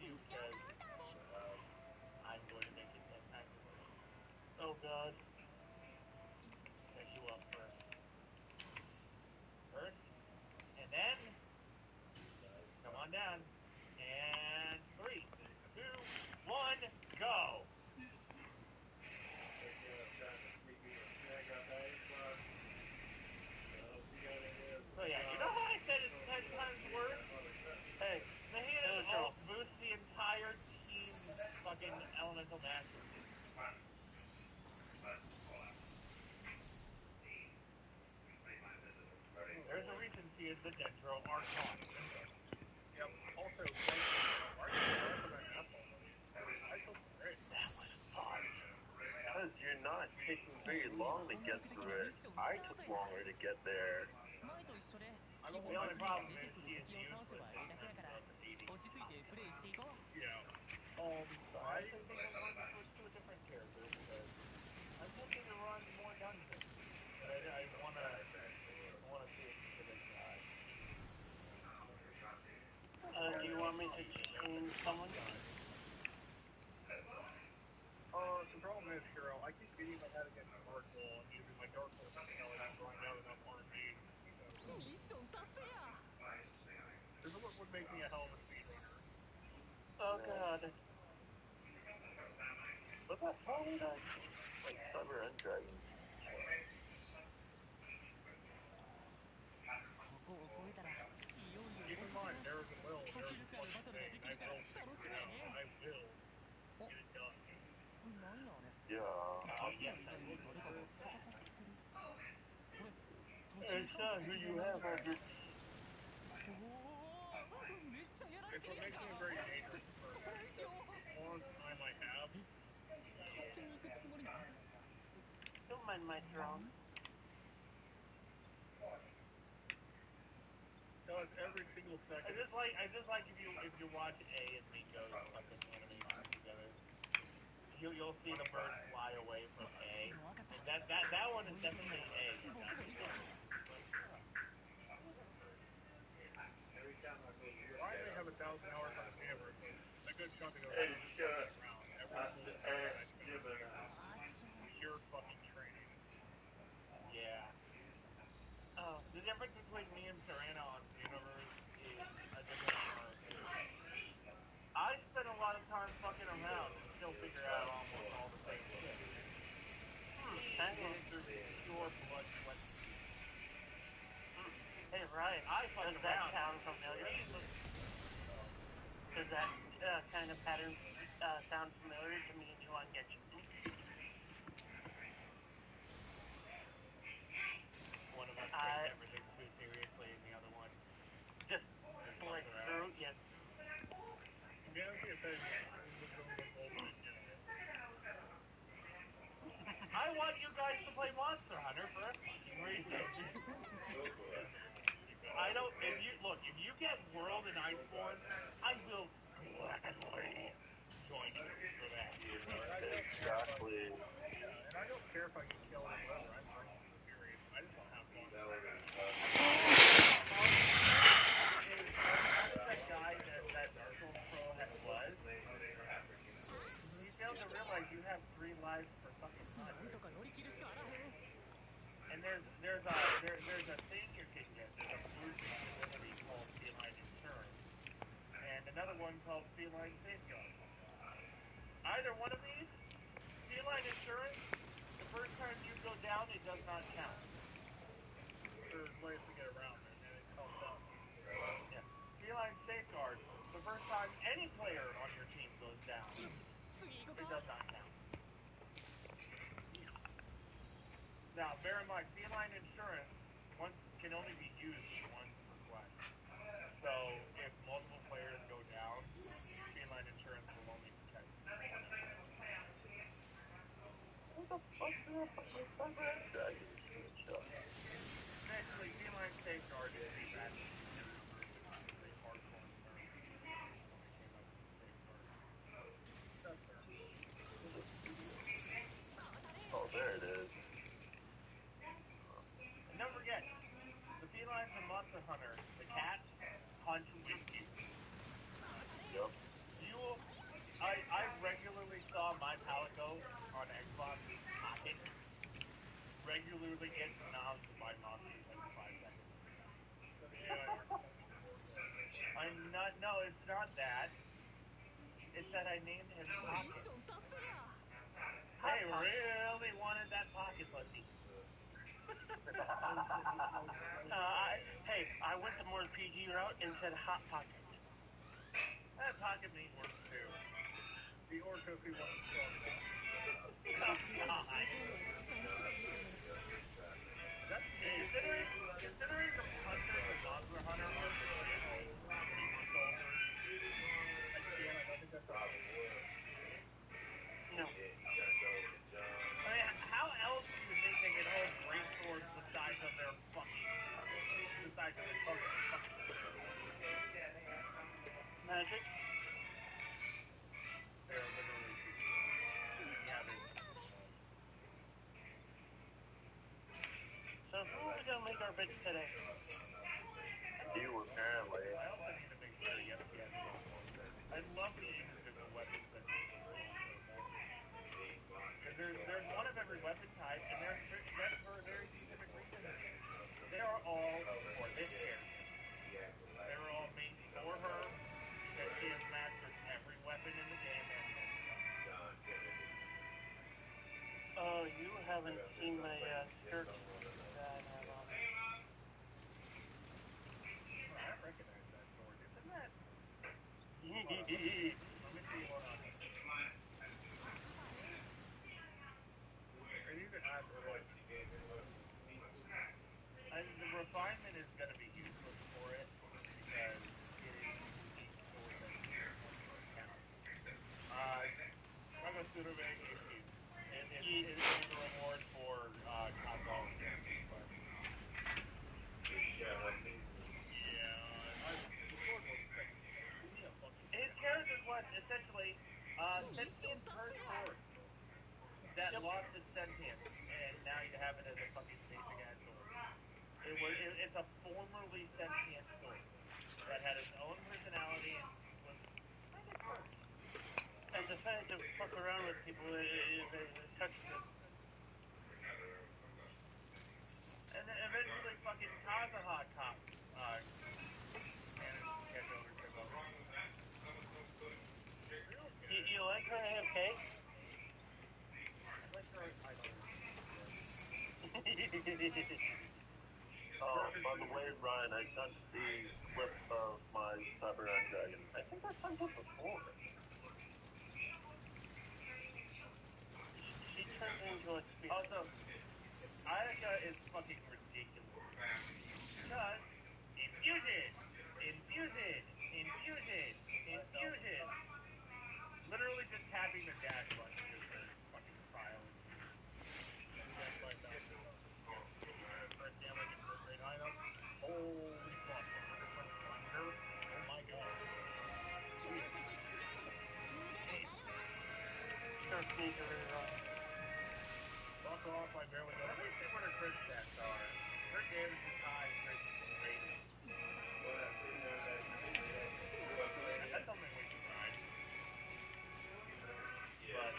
you because I'm going to make it 10 times worse. Oh god. Set you up first. First. And then come on down. And 3, 2, 1, go! So yeah, you know how I said it's 10 times worse? Hey, the hit ult boosts the entire team's fucking elemental mastery. There's a reason she is the Dendro Archon. Yep. Also, why are you laughing at Apple? I feel great. That was fun. Because you're not taking very long to get through it. I took longer to get there. The only problem is she is useless in terms of AD. Yeah. I actually think I'm going to switch to a different character because I'm tempted to run more dungeons. But I want to see a specific guy. Do you want me to change someone? The problem is, Hero, I keep beating my head against Dark Hole and using my Dark Hole until I can grind out enough RNG. This is what would make me a hell of a speedrunner. Oh god. What the hell did I do? Like Cyber and Dragon. Keep in mind, there is a will, there is a fucking thing. I will figure it out. I will get it done. Yeah. Yes, I will do that. It's not who you have on your team. It's what makes me a very dangerous person. The more time I have, Don't mind my throne. does every single second. I just like if you watch A and Mingo's fucking animations together. You'll see the bird fly away from A. And that one is definitely A. I may have 1,000 hours on camera, so a good chunk of those Hey, hours around. Every single second I spend pure fucking training. Yeah. The difference between me and Serena on Universe is a different part. I spend a lot of time fucking around and still figure out almost all the same shit. That is through pure blood, sweat, and tears. Hey, Ryan, Does that sound familiar? Does that kind of pattern sound familiar to me and you on Get You? One of us takes everything too seriously and the other one just slick through, yes. Yeah, I can't say I want you guys to play Monster Hunter for a fucking reason. I don't. If you get World and Iceborne, I will gladly join you for that. Exactly. Yeah, and I don't care if I get killed or whatever. I'm bringing the series. I just want to have fun. That guy that Dark Souls Pro was. You fail to realize you have 3 lives per fucking time. And there's a thing you can get. There's a boosting ability called Feline Insurance, and another one called Feline Safeguard. Either one of these, Feline Insurance, the first time you go down, it does not count. There's ways to get around it, and it helps out. Yeah. Feline Safeguard, the first time any player on your team goes down, it does not count. Now, bear in mind, Feline Insurance can only be used once per quest. So, if multiple players go down, Feline Insurance will only protect one. What the fuck did I put my Cyber and Dragon screenshot? Actually, Feline Safeguard is the best. Oh, there it is. And don't forget, the felines in Monster Hunter, the cats, hunt with you. Yep. You I regularly saw my Palico on Xbox Pocket regularly get knocked by monsters every 5 seconds. So the AI architecture. I'm not. No, it's not that. It's that I named him Pocket. I really wanted that pocket pussy. Hey, I went the more PG route and said Hot Pocket. That pocket meat works too. The Orco he wants to talk about. Oh, God. That's Considering the Hunter and Monster Hunter are super soldiers. again, I don't think that's a No. I mean, how else do you think they can hold great swords the size of their fucking, the size of the tongue of their fucking Magic? they're literally So who are we gonna make our bitch today? You apparently. I also need to make sure yet again. I love the individual weapons that because there's one of every weapon type, and that's for a very specific reason. They are all for this character. They were all made for her because she has mastered every weapon in the game and then some. Oh, you haven't seen my skirt that I have on. I recognize that sword. Isn't that? Let me see what on. Or even add like The refinement is going to be useless for it because it is unique sword that I'm a pseudo bag and it is a reward for combo. His character was essentially sentient first sword that lost its sentience, and now you have it as a fucking basic ass sword. It's a formerly sentient sword that had its own personality and was kind of cursed. And decided to fuck around with people if they touched it. And then eventually fucking Kazaha cop managed to catch over to them. You like her AFK? I like her idol. Oh, by the way, Ryan, I sent the clip of my Cyberman Dragon. I think I sent it before. She turns into a spear. Also, Ayaka is fucking ridiculous. Because infuse it! Literally just tapping the dash button just to fucking file and Current damage and current rate item. Holy fuck! From Thunder. Oh my god. Shark needs a reroll. Fuck off! I barely got let me see what her crit stats are. Her damage is high, crit rating. That's only way too high. But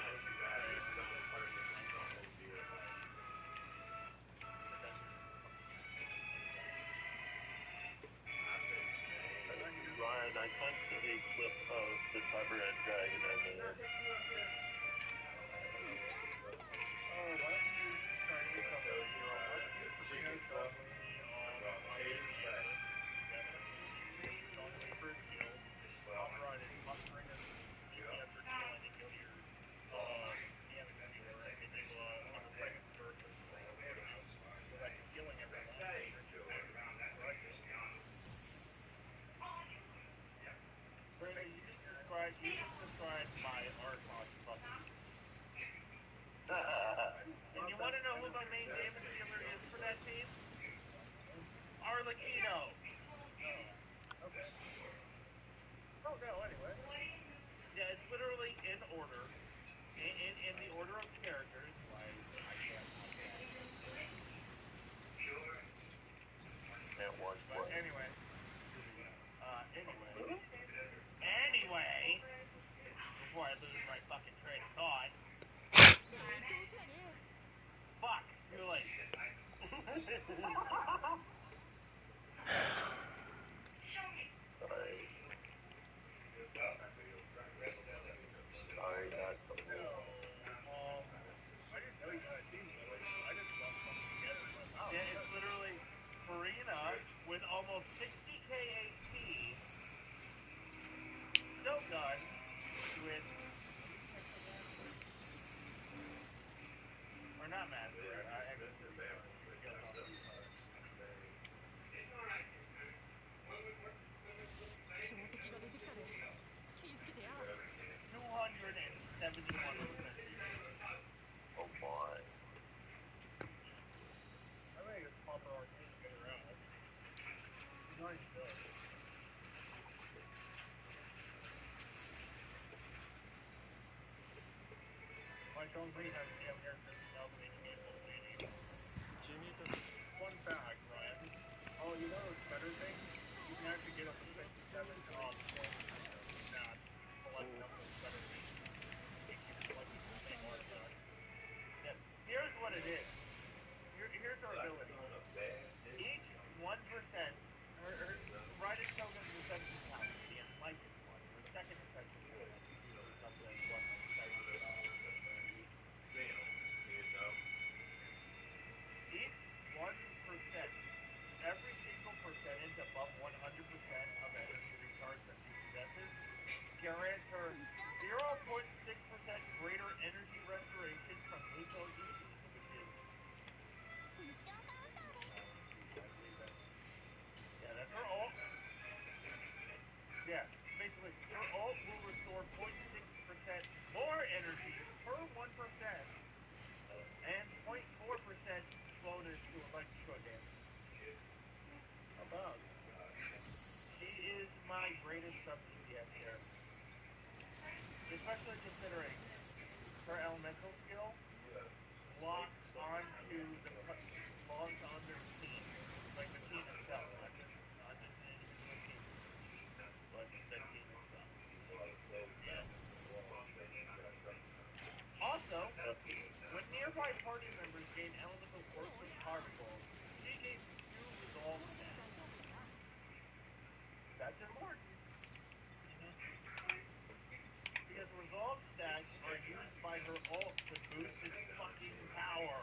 Ryan, I sent a clip of the Cyberman Dragon and the Oh, why don't you sorry, we talked about you. Why don't you prepare strongly on IAC? Strongly for his shield. Authorize it, mustering his DPS for killing and go to your damage dealer and give you on the second turn so that you're killing everyone. Brandon, you just described my art on fucking. And you want to know who my main damage dealer is for that team? Arlecchino. Okay. Oh no, anyway. Yeah, it's literally in order. In the order of characters. Like, I can't. can't watch But play. anyway. Anyway. Before I lose my fucking train of thought. Fuck, too late. Sorry, that's a I didn't know you had a team really. I just lumped something together and went, oh, Yeah, it's literally Farina with almost 60k AP, Shogun with, or not Master, actually, 271 percent. oh my. I think it's proper arcade to get her out. She's not even built. My Chong-Li has damn near 30,000 HP total baby. Fun fact, Ryan. Oh, you know those better things? You can actually get up to 67 points that collecting up those better things. Make you collecting the same artifact. Yeah, here's what it is. Here's her ability. Each 1%, her riding token is essentially power, the enlightened one. Her second essential one, something what each 1%, every single percentage above 100% of energy recharge that she possesses grants her 0.6% greater energy restoration from Muto uses, which is yeah, that's her ult. Yeah, basically, her ult will restore 0.6% more energy per 1% and 0.4% bonus to electrical damage. How about? She is my greatest sub DPS here. Especially considering her elemental skill locks onto the team. Like the team itself, not just an individual team, but the team itself. Also, when nearby party members gain elemental force from particles, she gains 2 resolve stats. That's important. Because resolve stacks are used by her ult to boost its fucking power.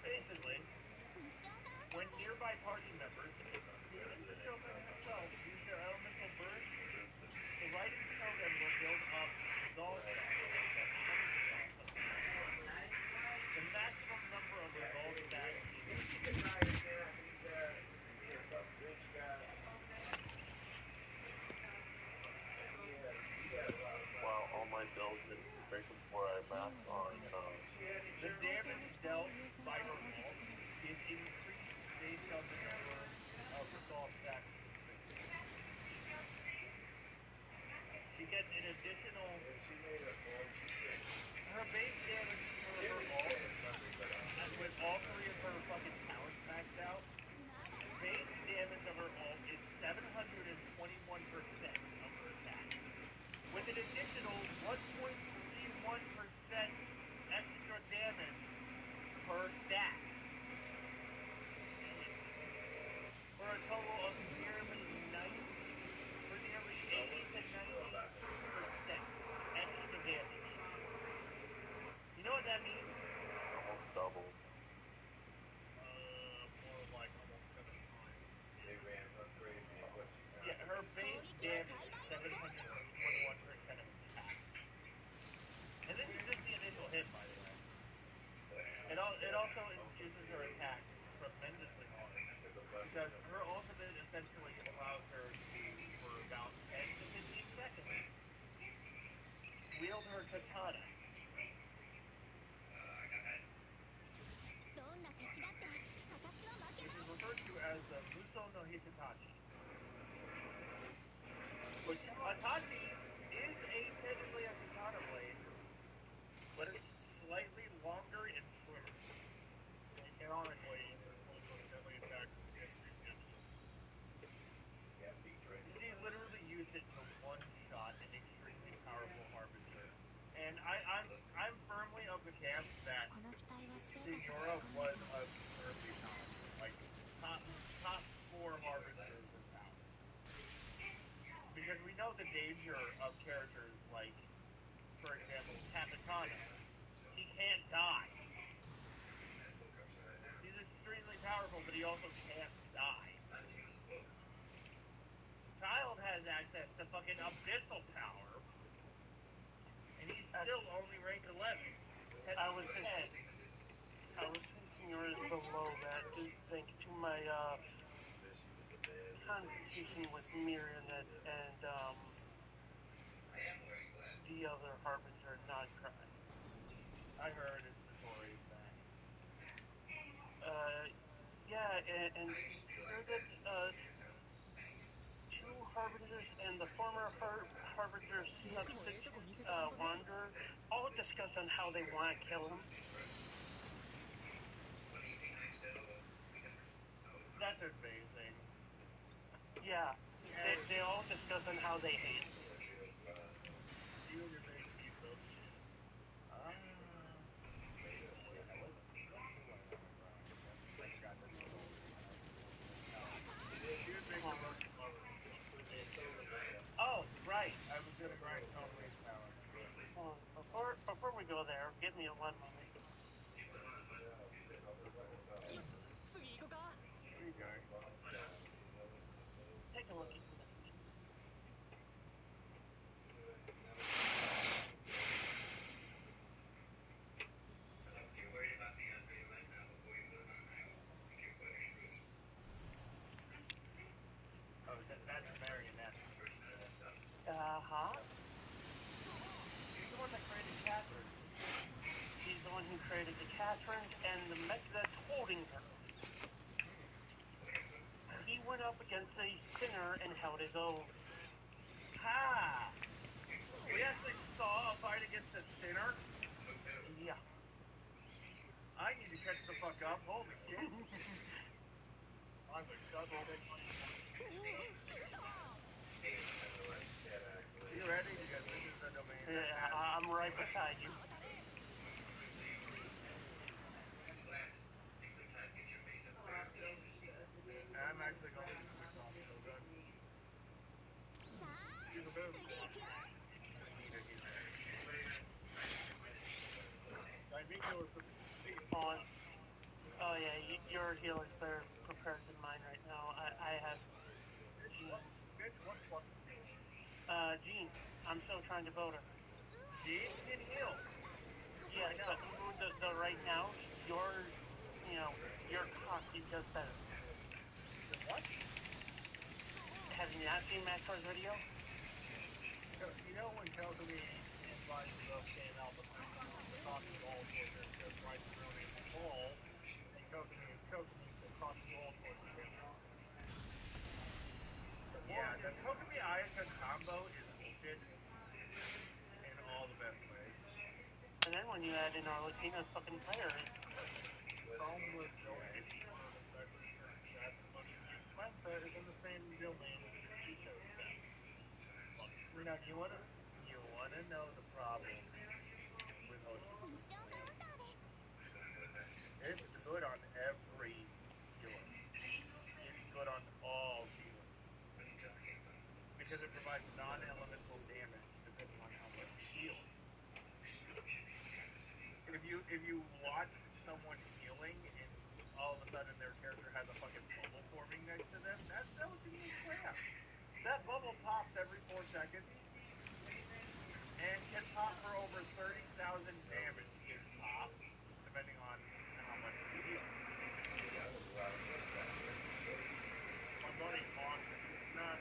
Basically, when nearby party members, including the Shogun himself, use their elemental burst, the riding token will build up resolve stacks. The maximum number of resolve stacks Wow, all my builds in Breaking 4 I max on, the damage dealt by her ult is increased based on the number of resolve stacks. She gets an additional. Her base damage for her ult, and with all 3 of her fucking talents maxed out, base damage of her ult is 721% of her attack. With an additional 1.31% extra damage per stack. For a total of nearly 80 to 90% extra damage. You know what that means? almost double. More like almost 7 times. Yeah, her base damage is 721% of attack. And this is just the initial hit, by the way. It also uses her attack tremendously hard. Because her ultimate essentially allows her to, for about 10 to 15 seconds, wield her katana. Which is referred to as the Muso no Hitatachi. Which, Itachi is technically a katana blade, but it's slightly longer and slimmer. Canonically, it's one of the most deadly attacks in the history of Genesis. the camps that Senora was absurdly powerful. Like, top 4 harbingers in power. Because we know the danger of characters like, for example, Capitano. He can't die. He's extremely powerful, but he also can't die. Child has access to fucking abyssal power, and he's still only rank 11. I was thinking yours below that, just thanks to my conversation with Myrianet and the other Harbinger not crying. I heard it's notorious that. Yeah, and heard that 2 Harbingers and the former Harbinger substitute Wanderer all discuss on how they want to kill him. That's amazing. Yeah, they all discuss on how they hate him. You and your big pizza. Oh, right. I was gonna grind Tony's power. Well, before we go there, give me 1 moment. Where are you going? Take a look at the message. Oh, that's Marionette. Uh-huh. He's the one that created Catherine. He's the one who created the Catherine and the mech that's holding her. He went up against a spinner and held his own. Ha! We actually saw a fight against a sinner? Yeah. I need to catch the fuck up. Holy shit. I'm a double. You ready? Because this is the domain. Yeah, I'm right beside you. I'm actually going to switch off Shogun. He's a bit. I think it was the Oh yeah, your healer's better prepared than mine right now. I have bitch. What fucking Jean. I'm still trying to vote her. Jean can heal. Yeah, but the right now, your costume does better. what? Have you not seen Maxor's video? You know when Calgary and Rise of came out, the first time the costume all towards it, because Rise of Rome is fall, and Calgary is Calgary, the costume all towards the camera. Yeah, the Kokumi Ayaka combo is bullshit in all the best ways. And then when you add in Arlecchino's fucking player, Problem with Spencer is in the same domain as the Chico set. Now, do you wanna know the problem with Hoshi? It's good on every healer. It's good on all healers. Because it provides non-elemental damage depending on how much you heal. If you watch someone healing and all of a sudden their character has a fucking bubble forming next to them, that would be crap. That bubble pops every 4 seconds and can pop for over 30,000 damage in pop, depending on how much you heal. My buddy Austin, not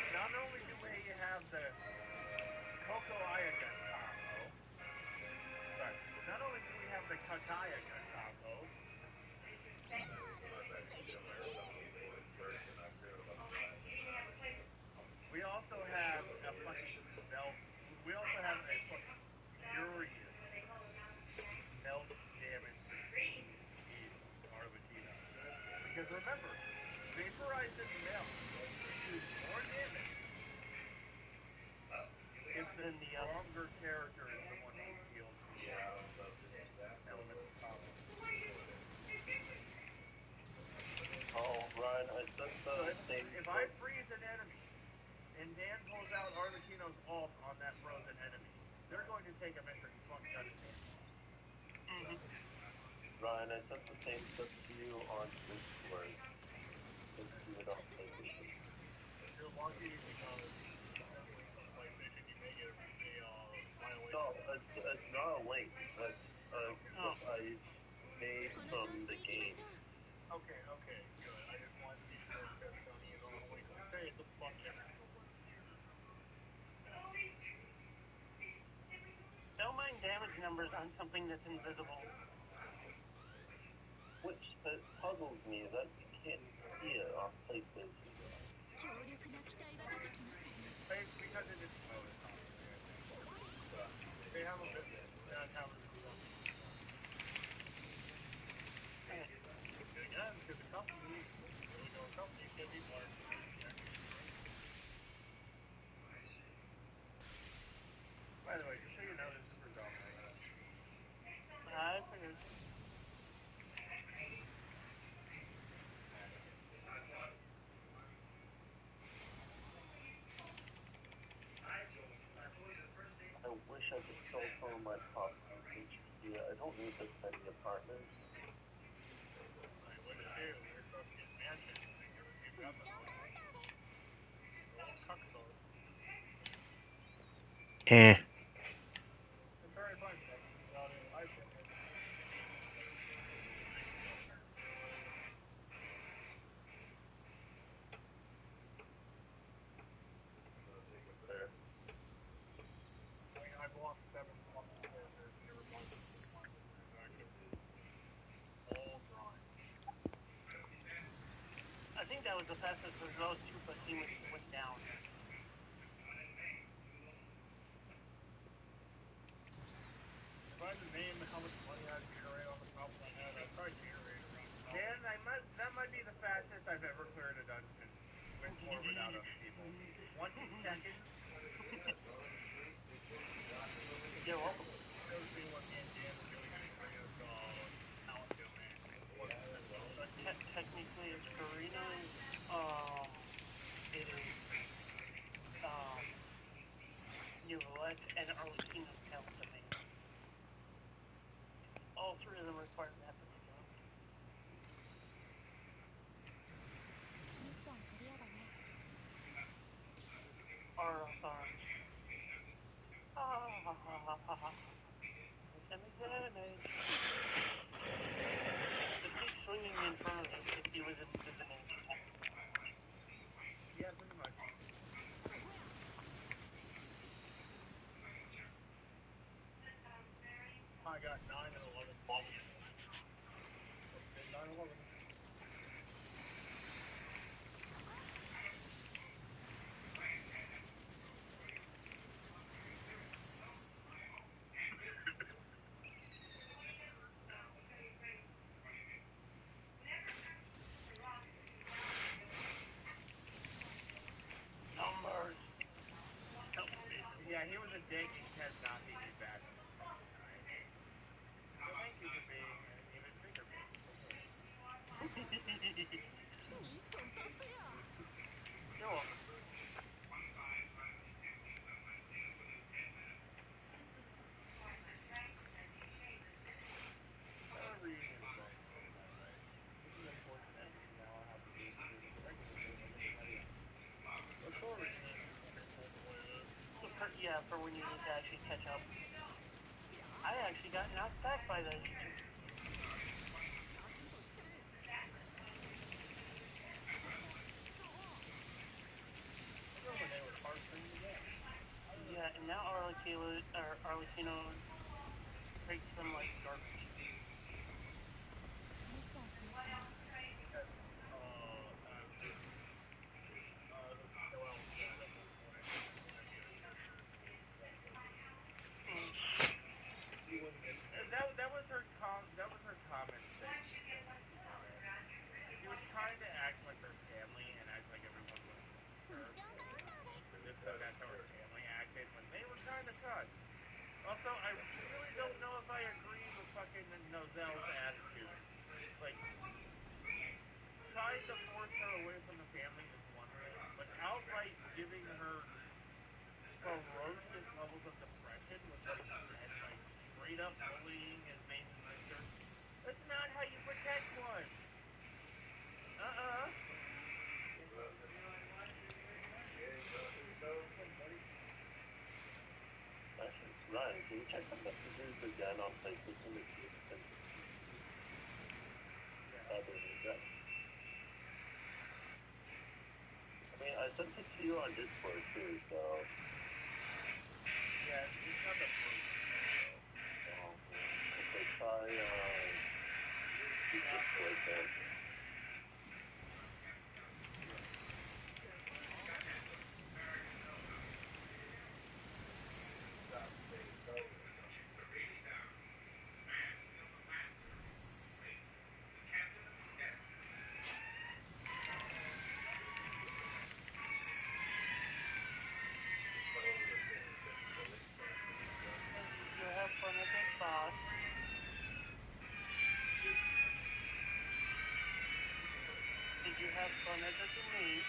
Not only do we have the Coco Ayaga combo, sorry, not only do we have the Kakayaga combo, we also have a fucking melt. We also have a fucking furious melt remember, vaporizing milk do more damage if the Than the other. stronger character is the one who heals the elemental problem. Oh, Ryan, I said So the same if I freeze an enemy and Dan pulls out Arlecchino's ult on that frozen enemy, they're going to take a victory fuck ton of damage. Ryan, I sent the same stuff to you on Discord. Just do it on PlayStation. You're lucky because on PlayStation you may get a violation. No, it's not a link. That's a clip I made from the game. Okay, good. I just wanted to be sure because Sony is always going to say it's a fuck every Don't mind damage numbers on something that's invisible. Which puzzles me that you can't see it on PlayStation. It's because it is slow. They have a bit that have a again, because the company really know a company can be more. By the way, just so you know, this is for Dominic. I figured. I wish I could sell some of my properties in HD. I don't need this many apartments. I wish too. We're supposed to get mansions and they give us new weapons. We'll talk about it. It's very fun. I think There. I've lost 7 fucking characters and never bought this one. All drawing. I think that was the fastest of those two, but he went down. If I had to name how much money I'd generate off the top of my head, I'd probably generate around. Dan, that might be the fastest I've ever cleared a dungeon with or without other people. 20 seconds. You're welcome. That would be what me and Dan were doing in Korea's talent domain. Technically, it's Karina's, it is, Yvette and Arlecchino's talent domain. All three of them require that particular. Damage. The big swinging in front of him if he was invisible. Yeah, pretty much. I got 9 and 11. 9 and 11. Numbers. Yeah, he was a dick and kept knocking me back. So thank you for being an even bigger bitch. You're welcome. Yeah, for when you need to actually catch up. I actually got knocked back by those two. Yeah, and now Arlecchino takes them like garbage. That was her comment thing. She was trying tried to force her away from the family is one thing, but outright giving her ferocious levels of depression with what he said, like straight up bullying his main sister. That's not how you protect one. Actually, Ryan, can you check the messages again on PlayStation to see if it's been I mean, I sent it to you on Discord too, so. Yeah, it's not the first. Okay, try Discord then. You have fun at the boss. Did you have fun at the meet?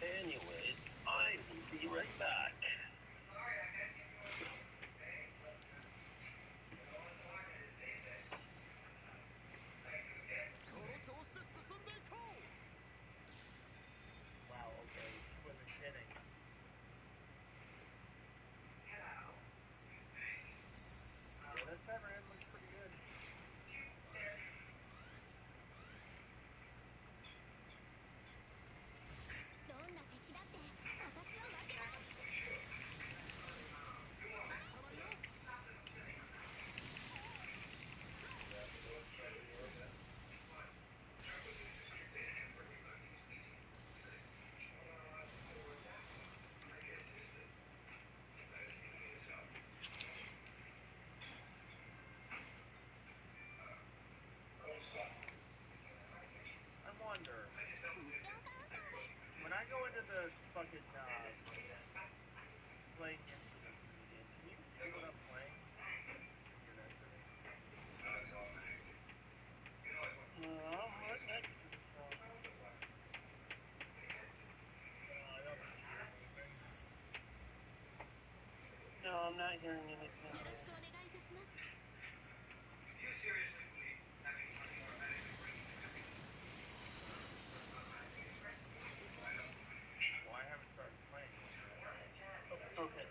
Anyways, I will be right back. Wow, okay, she wasn't kidding. Yeah, that Cyberhead looks pretty good. I wonder, when I go into the fucking, playing into this game, can you see what I'm playing? I'm right next to you, so. I don't hear anything. No, I'm not hearing anything. Well, I haven't started playing. Okay.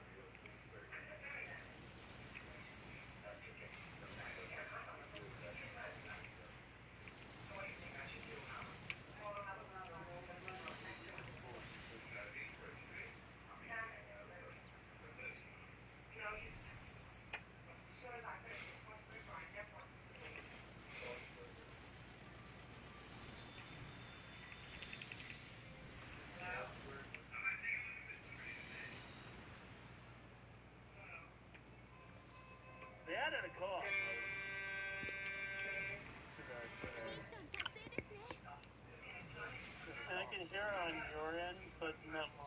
They added a co-op mode. And I can hear it on your end, but not mine.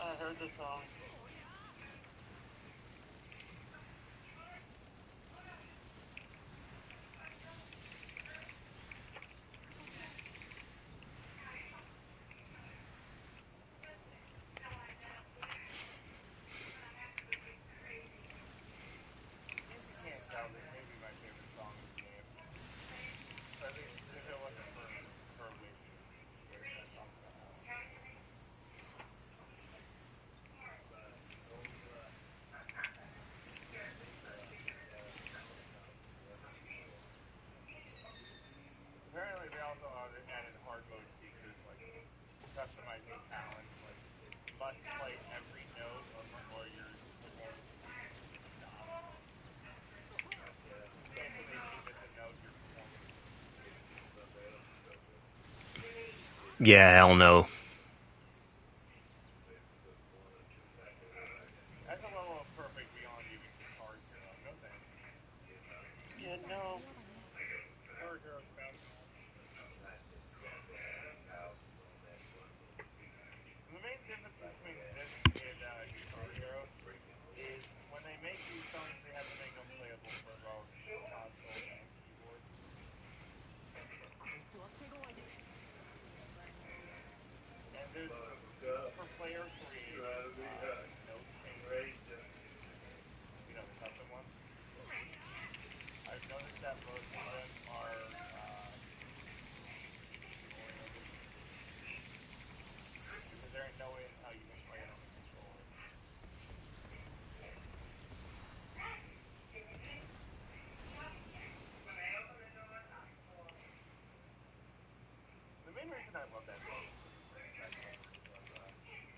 I heard the song. Can't tell, this may be my favorite song in the game. Or at least if it wasn't for Wishes, where that talks about how. Apparently they also added hard mode features like customizing talents, like you must play every note or your performance will stop. So if you miss a note, your performance Yeah, hell no. that's a level of perfect beyond even Guitar Hero. No thanks. Yeah, no. Guitar Hero's about now. The main difference between this and Guitar Hero is when they make these songs, they have to make them playable for both console and keyboard. And there's, for player created note changes, you know, the custom ones, I've noticed that most of them are oriented. Because there ain't no way in hell you can play it on the controller. The main reason I love that song is because it's like that song because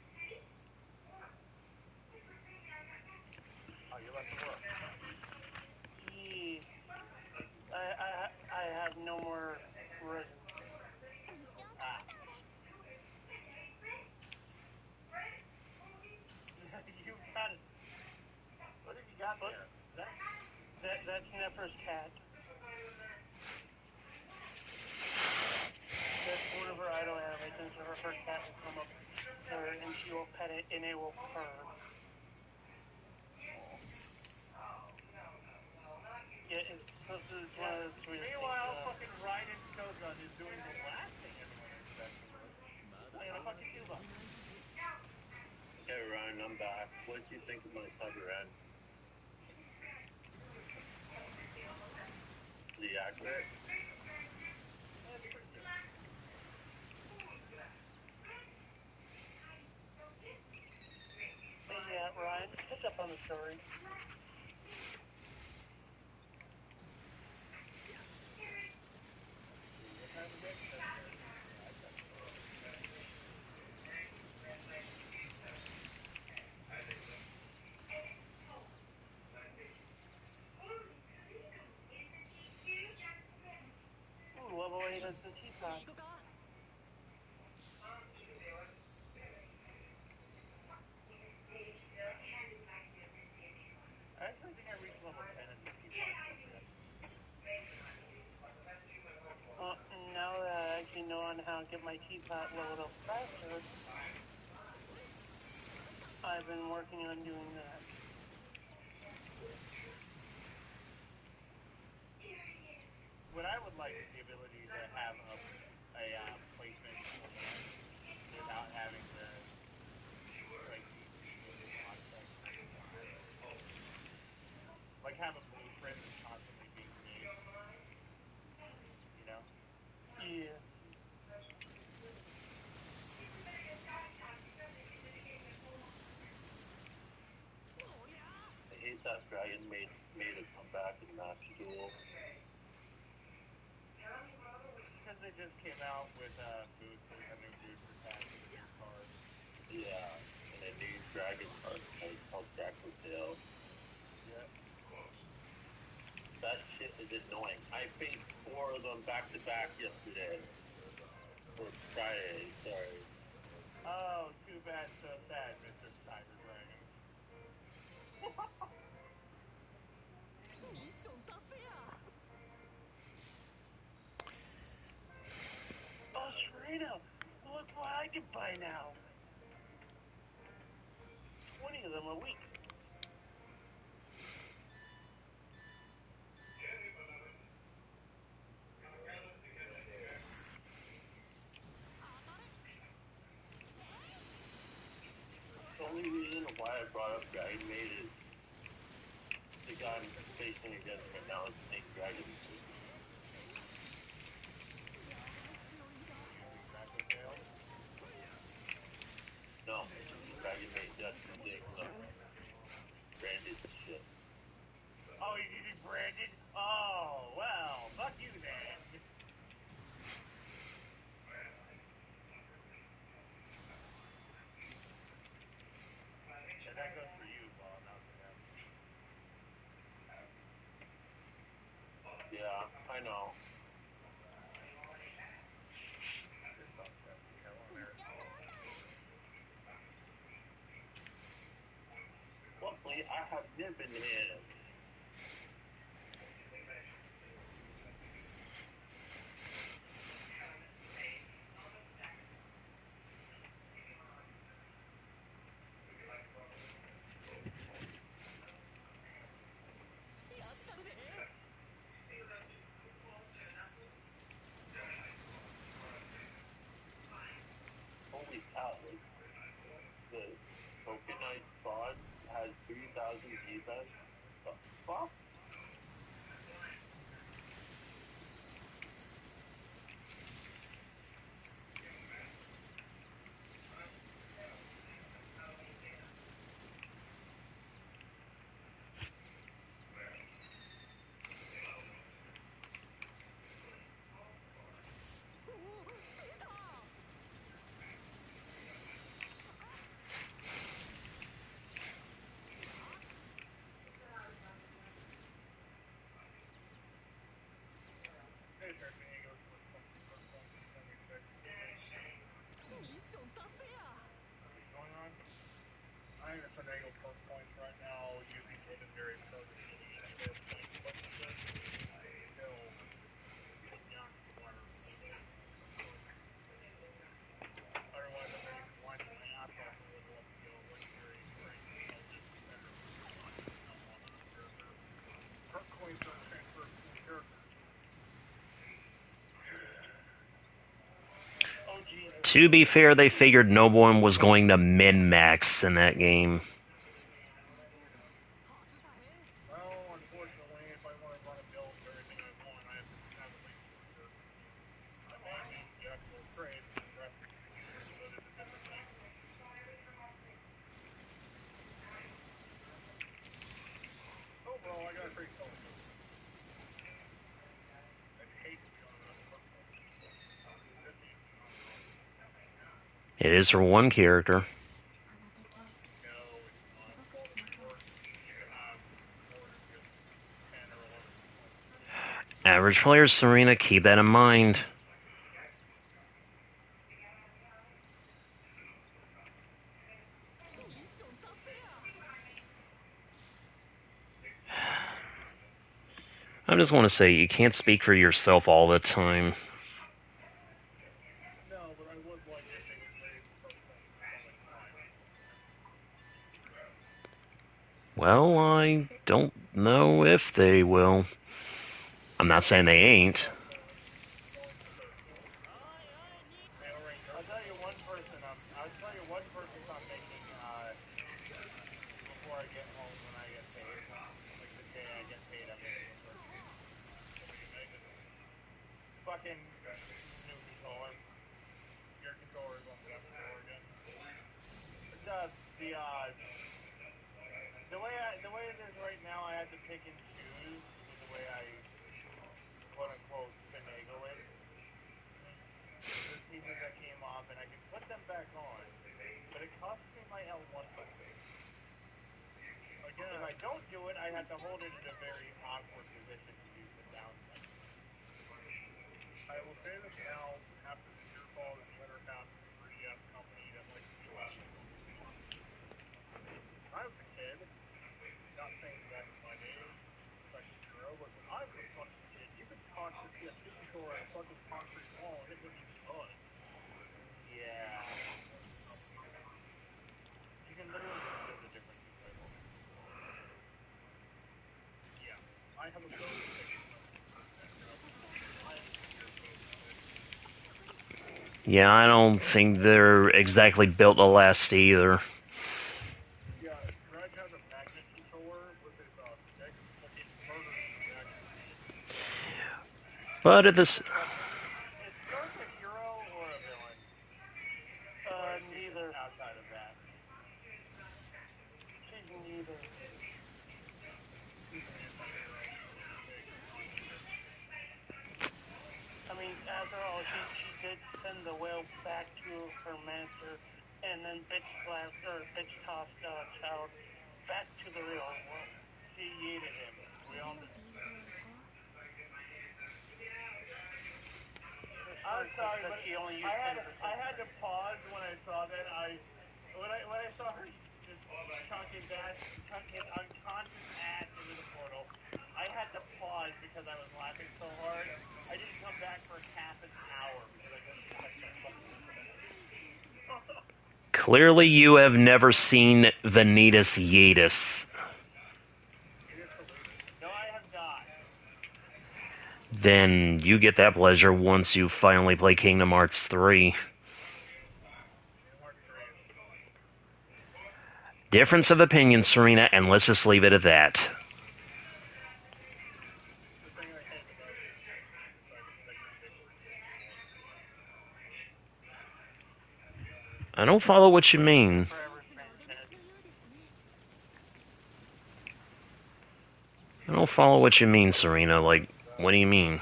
oh, you left the work. Yeah. I have no more resin. Ah. You got it. What have you got there? That's Nefer's cat. That's one of her idle animations. Her cat will come up to her and she will pet it and it will purr. Yeah, it's supposed to be one of the sweetest Meanwhile, things. fucking Raiden Shogun is doing the last thing everyone expects him to do. Playing a fucking tuba. Hey Ryan, I'm back. What did you think of my sub end? The accurate? Hey, yeah, Ryan, catch up on the story. Ooh, level 8 is the teapot. I actually think I reached level 10 in the teapot. Now that I actually know on how to get my teapot leveled up faster, I've been working on doing that. What I would like is the ability to have a placement command without having to like redo a lot of things. Like have a blueprint that's constantly being made. You know? Yeah. I hate that Dragon made a comeback in Master Duel. Because they just came out with a new booster pack with a new card. Yeah, and a new Dragon card called Draco Tail. Yep. That shit is annoying. I faced 4 of them back to back yesterday. Or Friday, sorry. Oh, too bad, so sad, Mr. Cyber Dragon. Oh, Serena, look what I can buy now. 20 of them a week. The only reason why I brought up Dragon Maid is the guy I'm facing against right now is Snake Dragon. No, Dragon Maid just ridiculous. Branded shit. Oh, you did branded? Oh, well, fuck you then. Yeah, that goes for you, Paul, not for them. Yeah, I know. Luckily, I have nipping hands. Holy cow, like, the tokenized squad has 3,000 defense. The fuck? I'm in Finagle perk points right now using legendary perk score points, but still getting down to the wire. Otherwise, I'm going to be grinding my ass off and level up to go legendary strength. Perk coins don't transfer between characters. To be fair, they figured no one was going to min-max in that game. Well, unfortunately, if I want to run a build of everything I want, I have to have at least one character. Namely, the actual trade, and the rest can be loaded to different things. Overall, I got a pretty solid build. I hate to be on another perk point. It is for one character. Average players, Serena, keep that in mind. I just want to say, you can't speak for yourself all the time. No, but I would like if they would raise perk points for something fine. Well, I don't know if they will. I'm not saying they ain't. I'll tell you one person I'm making before I get home when I get paid. Like the day I get paid, I'm making a person. Fucking new controller. Your controller is on the left controller again. The way it is right now, I have to pick and choose with the way I quote unquote finagle it. There's pieces that came off and I can put them back on, but it costs me my L1 button. Again, if I don't do it, I have to hold it in a very awkward position to use the down button. I will say this now, half this is your fault, and the other half is the 3DS company that likes to do that. When I was a kid, not saying back in my day, especially Zero, but when I was a fucking kid, you could toss your PS2 controller at a fucking concrete wall and it wouldn't even budge. Yeah. You can literally feel the difference. have a bonus ticket. Yeah, I don't think they're exactly built to last either. Yeah, Drag has a magnet controller with his stick, but it murders projections. But at this, Is Scarf a hero or a villain? Neither. Outside of that. She's neither. She's an anti-hero. I mean, after all, she did send the whale back to her master, and then bitch tossed Child back to the real world. She yeeted him. We all did. I'm sorry, but she only used I had to pause when I saw that. When I saw her just chuck his unconscious ass into the portal, I had to pause because I was laughing so hard. I didn't come back for half an hour because I couldn't catch that fucking. clearly you have never seen Vanitas Yeetus. No, I have not. Then you get that pleasure once you finally play Kingdom Hearts 3. Difference of opinion, Serena, and let's just leave it at that. I don't follow what you mean. I don't follow what you mean, Serena. Like, what do you mean?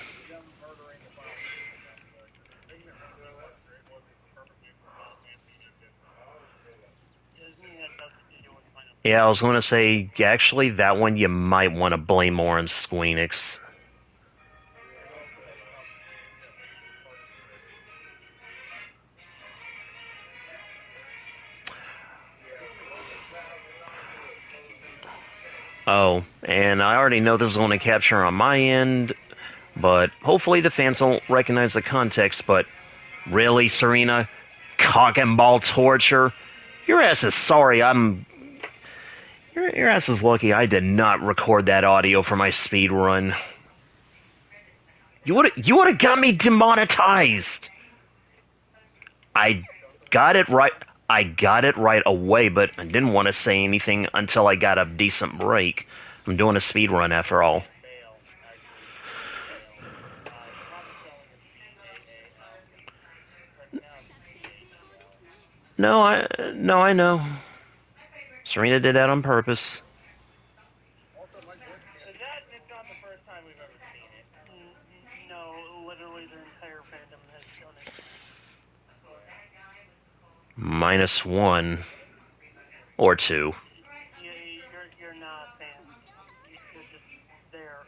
Yeah, I was going to say, actually, that one you might want to blame more on Squeenix. Oh, and I already know this is going to capture on my end, but hopefully the fans don't recognize the context, but really, Serena? Cock and ball torture? Your ass is sorry, Your ass is lucky I did not record that audio for my speed run. You would have got me demonetized. I got it right. I got it right away, but I didn't want to say anything until I got a decent break. I'm doing a speed run after all. No, I know. Serena did that on purpose. That is not the first time we've ever seen it. No, literally the entire fandom has done it. -1 or 2. You're not a fan. You're just there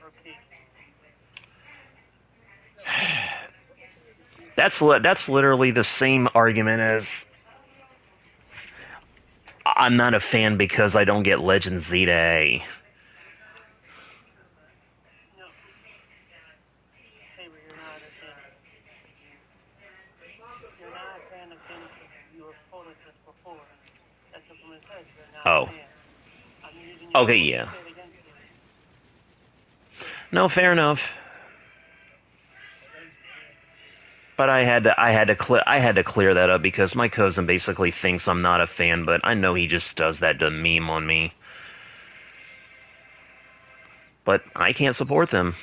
occasionally. That's literally the same argument as I'm not a fan because I don't get Legend Z to A. No. Saber, you're not a fan. You're not a fan of Genesis. You have told us this before. That's what someone said. You're not a fan. I'm using your Okay, yeah. to say it against you. No, fair enough. But I had to clear that up because my cousin basically thinks I'm not a fan, but I know he just does that to meme on me. But I can't support them.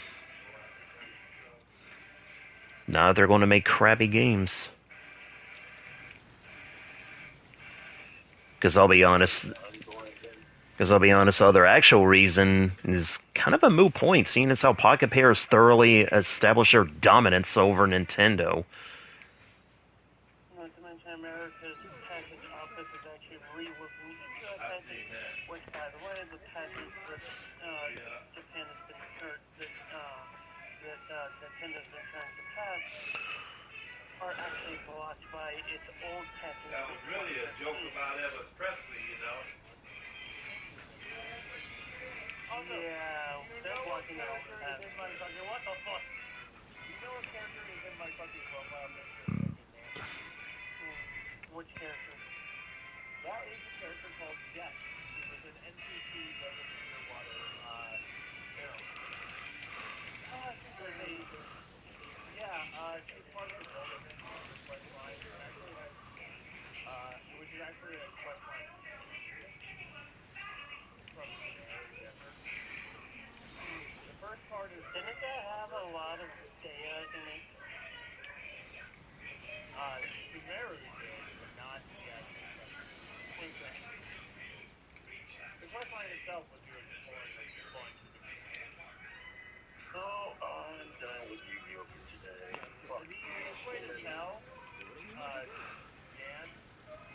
Now they're going to make crappy games. Because I'll be honest, their actual reason is kind of a moot point, seeing as how Pocket Pair has thoroughly established their dominance over Nintendo. Not to mention America's patent office is actually re-looking into that patent, which, by the way, the patent that Japan has been, that Nintendo's been trying to pass are actually blocked by its old patent. That was really a joke about Elvis Presley, you know. Yeah, they're blocking all the patents. What the fuck? You know what character is in my fucking profile picture? Which character? That is a character called Jeff. He was an NPC was in the Clearwater arrow. she's part of the golden quest line. It actually has, which is actually a quest line from Canary Desert. The first part is Didn't that have a lot of Dea in it? Sumeru did, but not the actual quest line. The quest line itself was you exploring a bunch of different things. So, I'm done with Yu-Gi-Oh! For today. Fuck. The easiest way to tell, Dan,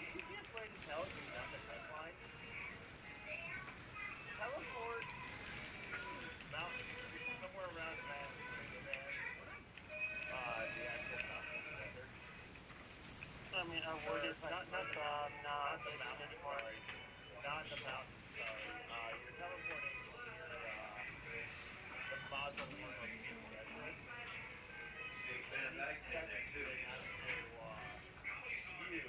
the easiest way to tell if you've done the quest line, teleport to mountain, somewhere around Mount Singaban, the actual mountain desert. I mean, I would if I Not the not mountain, sorry. Not the mountain, sorry. You're teleporting near, the mausoleum of King Desert. Band night That's there too. the actual, view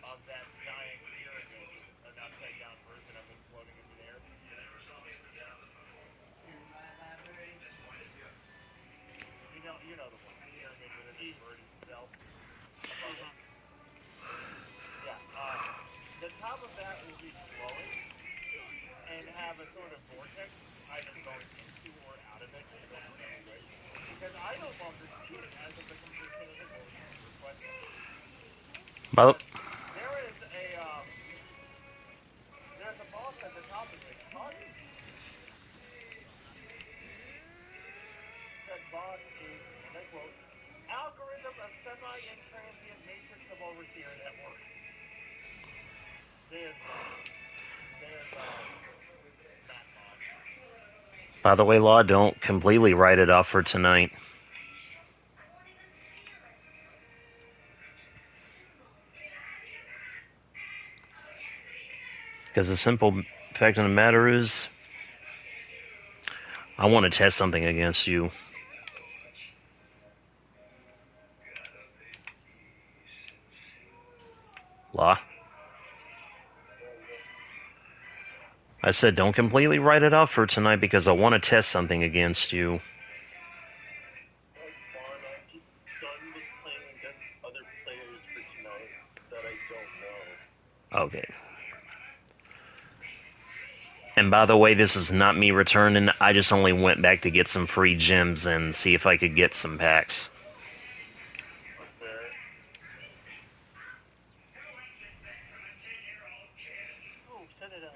of that giant pyramid, an upside down version of it floating in midair. You know the one, the pyramid with it inverted itself above it. Yeah, the top of that will be glowing and have a sort of vortex either going into or out of it, depending on the way. Because I no longer see it as of the completion of the golden request. Well, There's a boss at the top of it. That boss is, and I quote, algorithm of semi-intransient matrix of overseer network. There's that boss. by the way, Law, don't completely write it off for tonight. Because the simple fact of the matter is, I want to test something against you. Law? I said don't completely write it off for tonight because I want to test something against you. That's fine. I'm just done with playing against other players for tonight that I don't know. Okay. And by the way, this is not me returning. I just only went back to get some free gems and see if I could get some packs. Fair. Oh, set it up.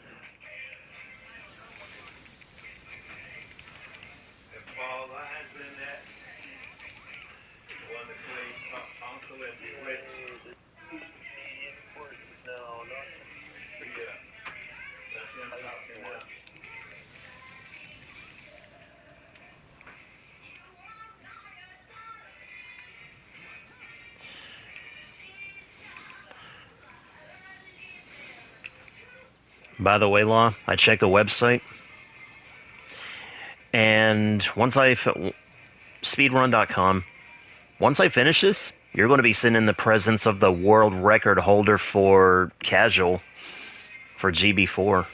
And Paul Lyons in that. One that played Uncle and Twitch. No, not Yeah. That's him talking now. By the way, Law, I checked the website. And once Speedrun.com, once I finish this, you're going to be sitting in the presence of the world record holder for casual for GB4. why?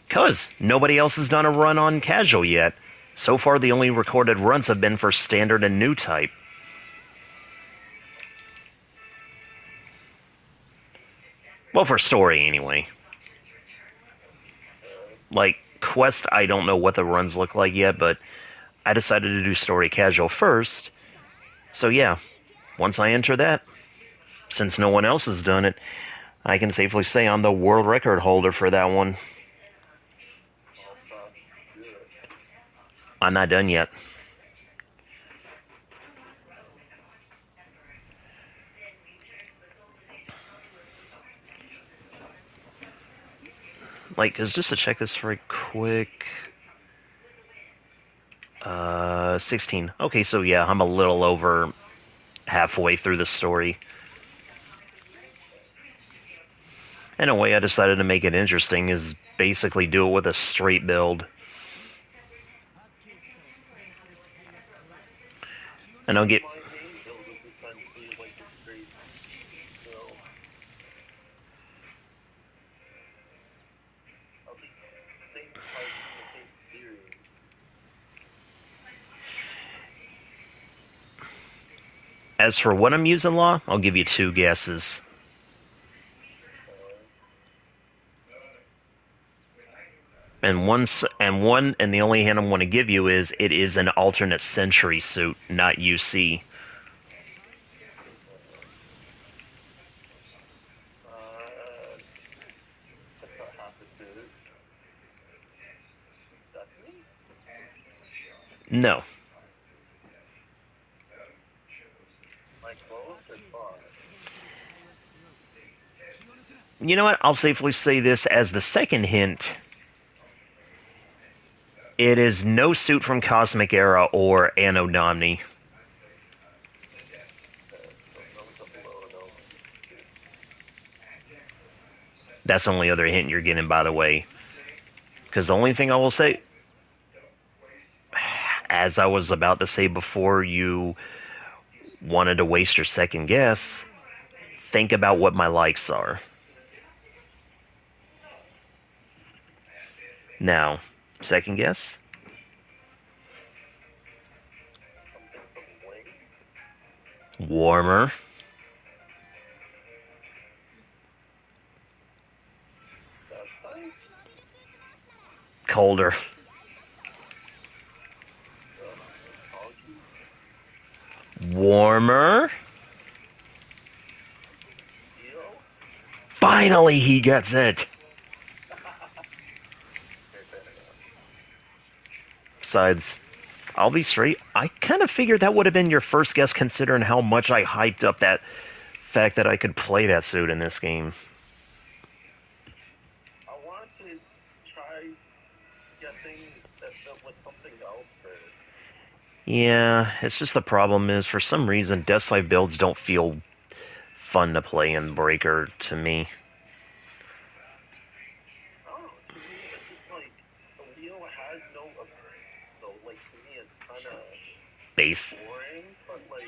Because nobody else has done a run on casual yet. So far, the only recorded runs have been for standard and new type. Well, for story, anyway. Like, Quest, I don't know what the runs look like yet, but I decided to do story casual first. So yeah, once I enter that, since no one else has done it, I can safely say I'm the world record holder for that one. I'm not done yet. Like, cause just to check this very quick. 16. Okay, so yeah, I'm a little over halfway through the story. And a way I decided to make it interesting is basically do it with a straight build. And I'll get... My main build is essentially like a straight build. I'll be same type in the case As for what I'm using, Law, I'll give you two guesses. And the only hint I want to give you is it is an alternate century suit, not UC. That's not half a suit. Destiny? No. My clothes are fine. You know what? I'll safely say this as the second hint. It is no suit from Cosmic Era or Anno Domini. That's the only other hint you're getting, by the way. Because the only thing I will say, as I was about to say before you wanted to waste your second guess, think about what my likes are. Now, second guess? Warmer. Colder. Warmer. Finally, he gets it. Besides, I'll be straight, I kind of figured that would have been your first guess considering how much I hyped up that fact that I could play that suit in this game. I wanted to try guessing that was something else first. Yeah, it's just the problem is, for some reason, Death Life builds don't feel fun to play in Breaker to me. Oh, to me, it's just like, the wheel has no, so like, to me, it's kind of Base. boring, but like,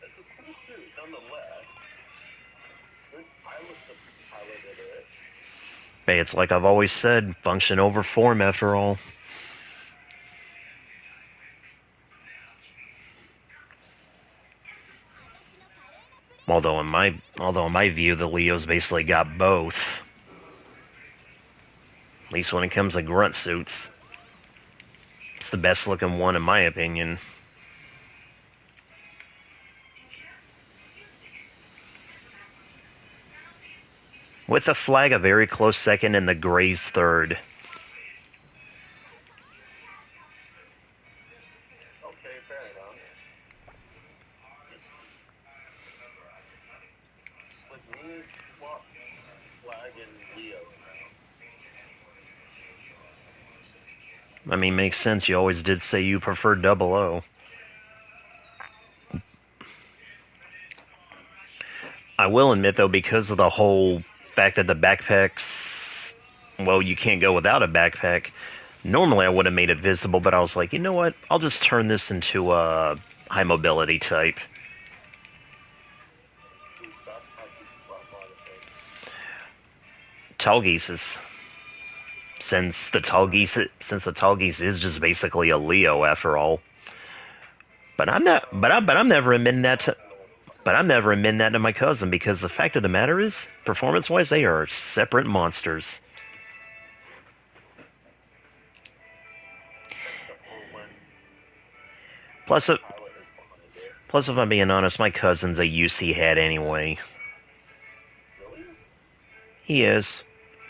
it's a cool suit, nonetheless. Good pilots have piloted it. Hey, it's like I've always said, function over form after all. Although in my view, the Leo's basically got both. At least when it comes to grunt suits. It's the best looking one in my opinion. With the flag a very close second and the Gray's third. Okay, fair enough. With me, swap flag and Leo now. I mean, makes sense. You always did say you preferred 00. I will admit, though, because of the whole fact that the backpacks, well, you can't go without a backpack. Normally, I would have made it visible, but I was like, you know what? I'll just turn this into a high mobility type. Tall Geese's. Since the Tall Geese is just basically a Leo after all. But I'm never admitting that to my cousin, because the fact of the matter is, performance-wise, they are separate monsters. Plus, if I'm being honest, my cousin's a UC head anyway. He is.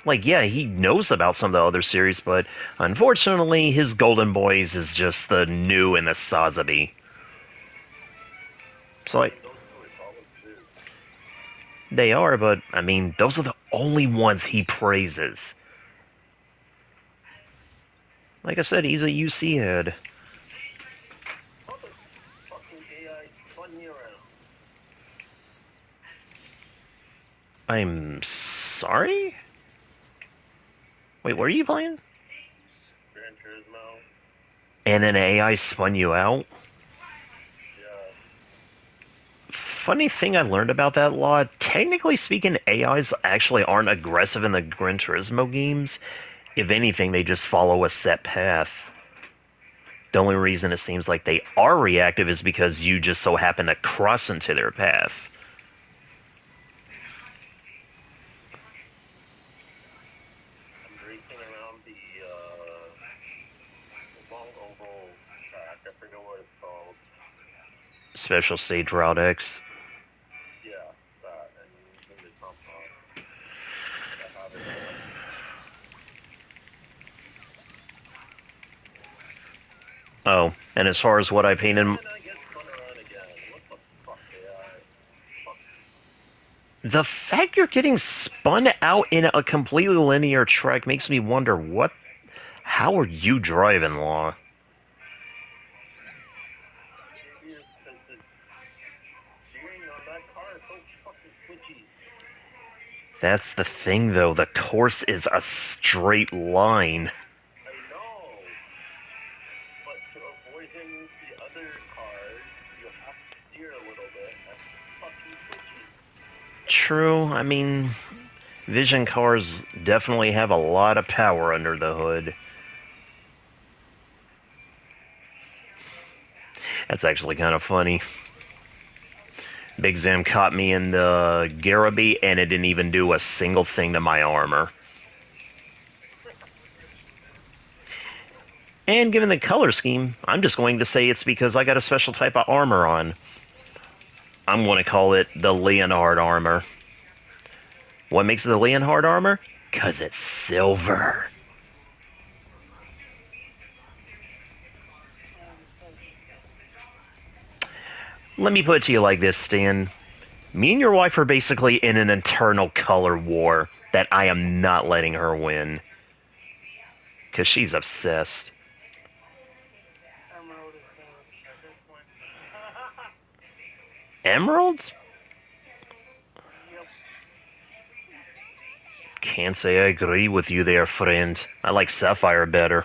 Like, yeah, he knows about some of the other series, but unfortunately, his Golden Boys is just the new and the Sazabi. So, like, they are, but, I mean, those are the only ones he praises. Like I said, he's a UC head. I'm sorry? Wait, what are you playing? Gran Turismo. And an AI spun you out? Yeah. Funny thing I learned about that law, technically speaking, AIs actually aren't aggressive in the Gran Turismo games. If anything, they just follow a set path. The only reason it seems like they are reactive is because you just so happen to cross into their path. I'm racing around the long oval track. I forget what it's called. Special Stage Route X. Yeah, that. And using the compound. I have it going. Oh, and as far as what I painted... And I get spun around again. What the fuck, AI? Fuck. The fact you're getting spun out in a completely linear track makes me wonder what... How are you driving, Law? Serious, because the steering on that car is so fucking twitchy. That's the thing, though. The course is a straight line. I know. But to avoid hitting the other cars, you have to steer a little bit. That's fucking twitchy. True, I mean... Vision cars definitely have a lot of power under the hood. That's actually kind of funny. Big Zam caught me in the Garaby, and it didn't even do a single thing to my armor. And given the color scheme, I'm just going to say it's because I got a special type of armor on. I'm going to call it the Leonhard armor. What makes it the Leonhard armor? 'Cause it's silver. Let me put it to you like this, Stan. Me and your wife are basically in an internal color war that I am not letting her win. 'Cause she's obsessed. Emerald is better. At this point. Emerald? Yep. Can't say I agree with you there, friend. I like Sapphire better.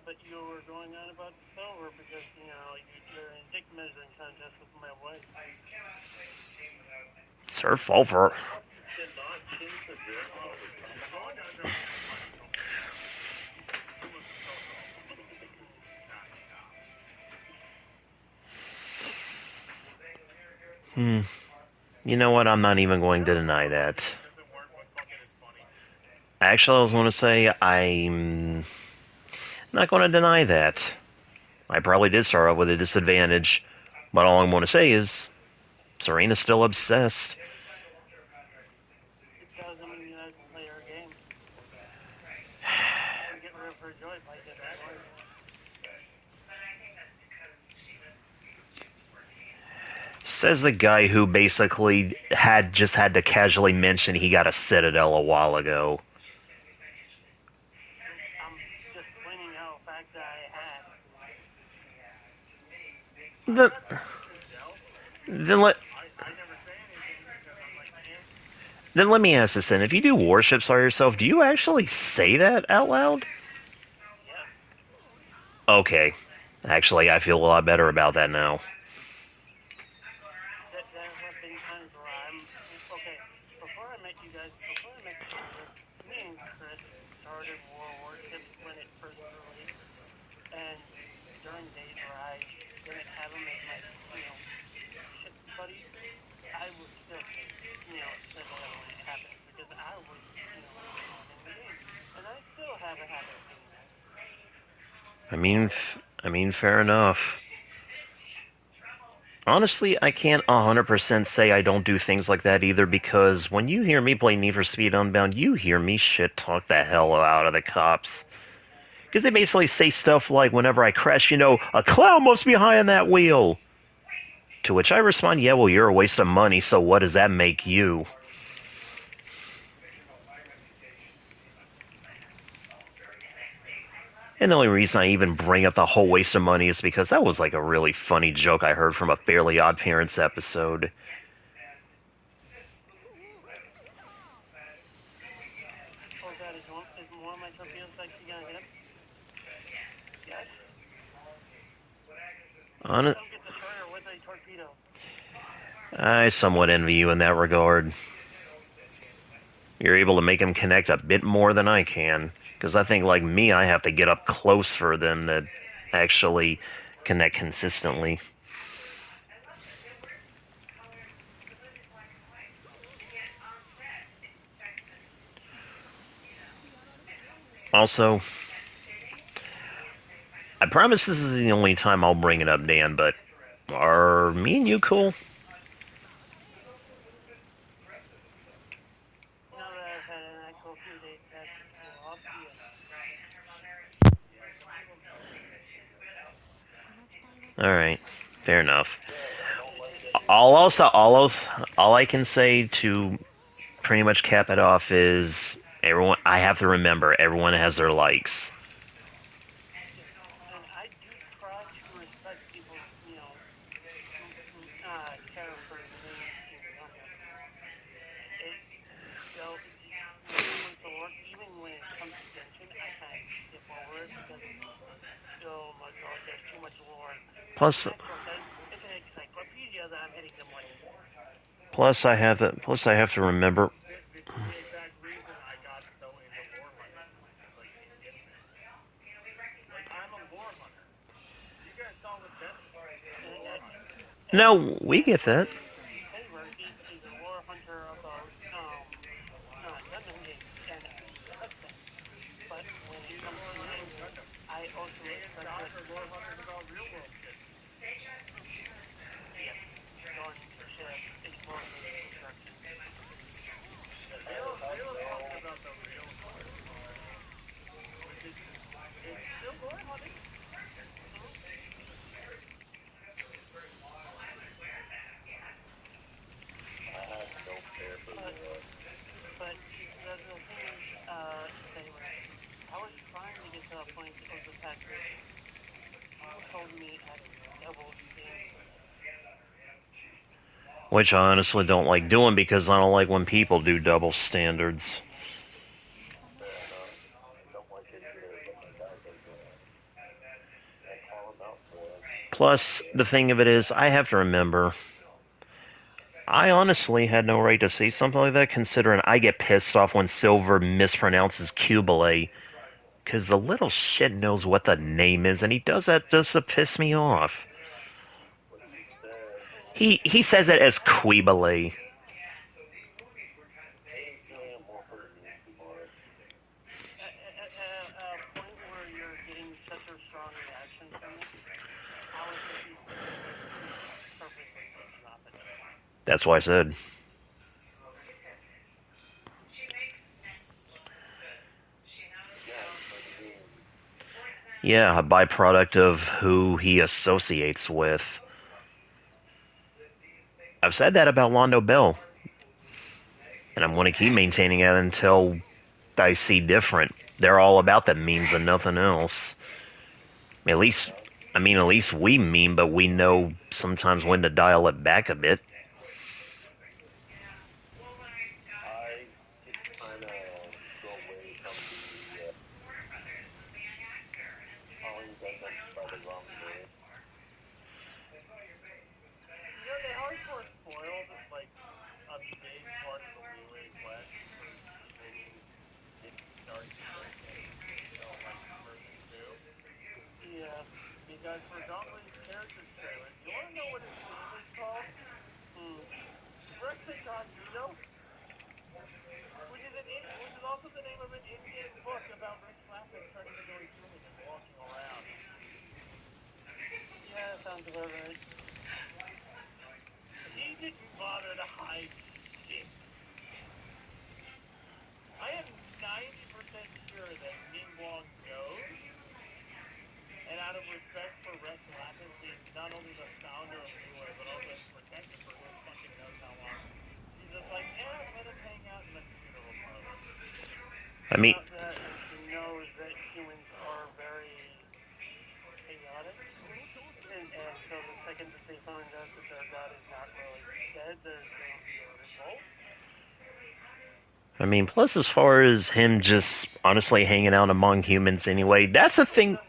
But you were going on about silver because, you're in dick measuring contest with my wife. It's her fault for... Did not change the vehicle. You know what? I'm not even going to deny that. Doesn't work, but fucking it's funny. Actually, I was going to say I'm not going to deny that. I probably did start off with a disadvantage, but all I'm going to say is Serena's still obsessed. It doesn't mean you guys can play our game. Get rid of her joy by getting joy. Says the guy who basically had to casually mention he got a Citadel a while ago. I'm just pointing out a fact that I had. Then let I never say anything because I'm like, man, then let me ask this then. If you do warships by yourself, do you actually say that out loud? Yeah. Okay. Actually, I feel a lot better about that now. There have been times where okay, before I met you guys, me and Chris started War Warships when it first released, and during days where I didn't have them as my, ship buddies, I would still say, say that when it happened, because I was, in the game, and I still have a habit of doing that. I mean, fair enough. Honestly, I can't 100% say I don't do things like that either, because when you hear me play Need for Speed Unbound, you hear me shit talk the hell out of the cops. Because they basically say stuff like, whenever I crash, a clown must be behind that wheel. To which I respond, yeah, well, you're a waste of money, so what does that make you? And the only reason I even bring up the whole waste of money is because that was like a really funny joke I heard from a Fairly Odd Parents episode. Oh god, is one of my torpedoes actually gonna hit him? Yes. On it, Come get the destroyer with a torpedo. I somewhat envy you in that regard. You're able to make him connect a bit more than I can. Because I think, like me, I have to get up close for them to actually connect consistently. Also, I promise this is the only time I'll bring it up, Dan, but are me and you cool? Now that I've had an actual few days back to cool off, yes. Alright, fair enough. Yeah, I don't like it. All I can say to pretty much cap it off is everyone. I have to remember everyone has their likes. Yes. And I do try to respect people's, characters and things on here. It, when it comes to work, even when it comes to Genshin, I kind of skip over it because it's so much, there's too much lore. Plus, It's an encyclopedia that I'm hitting them with. plus I have to remember. The exact reason I got so into lore hunting, like in Genshin. Like I'm a lore hunter. You guys saw what Ben No, we get that. Taylor is a lore hunter about Gundam games, and I respect that. But when it comes to me, I also respect Josh that. are lore hunters about real world shit. Yes, going to ship, exploring new construction. They don't talking about the real shit. Which is it's still lore hunting. I have no care for the But the thing is, Taylor, I was trying to get to a point of the fact that you told me at double standard. Which I honestly don't like doing because I don't like when people do double standards. fair enough. I don't like it either, but my guy does it. I call him out for it. Plus, the thing of it is, I have to remember. I honestly had no right to say something like that, considering I get pissed off when Silver mispronounces Cubile. Because the little shit knows what the name is, and he does that just to piss me off. What he said, He says it as Quibile. damn, what hurt me too much. At a point where you're getting such a strong reaction from it, how is it purposely to drop it? That's why I said. Yeah, a byproduct of who he associates with. I've said that about Londo Bell. And I'm going to keep maintaining it until I see different. They're all about the memes and nothing else. At least we meme, but we know sometimes when to dial it back a bit. I just kind of go away from the calling Gundams by the wrong name. They always were spoiled like a big part of the Leeway Quest for maybe starting to break into like version 2. Yeah. Because for Zhongli's character trailer, do you want to know what his name is called? Rex Incognito? Which is also the name of an in-game book about Rex Lapis turning into a human and walking around. Yeah, that sounds about right. He didn't bother to hide shit. I am 90% sure that Ningguang knows, and out of respect for Rex Lapis being not only the founder of Leeway, but also his protector for who fucking knows how long, he's just like, let him hang out in the funeral parlor. I mean, And he knows that humans are very chaotic. And so the second that they find out that their god is not really dead, there's going to be a revolt. I mean, plus as far as him just honestly hanging out among humans anyway, that's a thing. The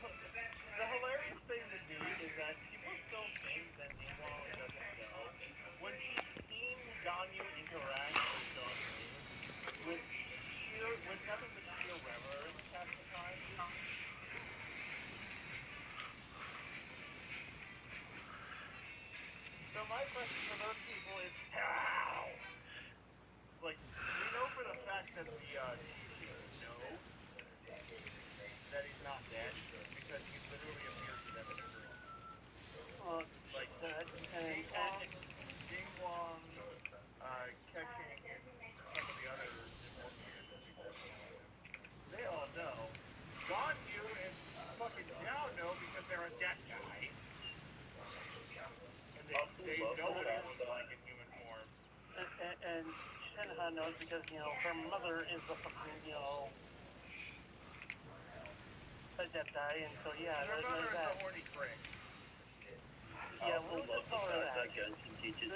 hilarious thing to me is that people still think that Ningguang doesn't know. When she's seen Ganyu interact with Zhongli, with nothing but sheer reverence, my question for those people is how? Like, we know for the fact that the chief knows that he's not dead because he literally appears to them in the room. Like, Ding Guang, Keching, and some of the other investigative people, they all know. Ganyu and fucking Zhao know because they're a deaf guy. And they know what it looks like in human form. And Shenhe knows because, her mother is the fucking, a deaf guy, and so, yeah, Her mother is that. a horny prick. Yeah, we'll just call her that.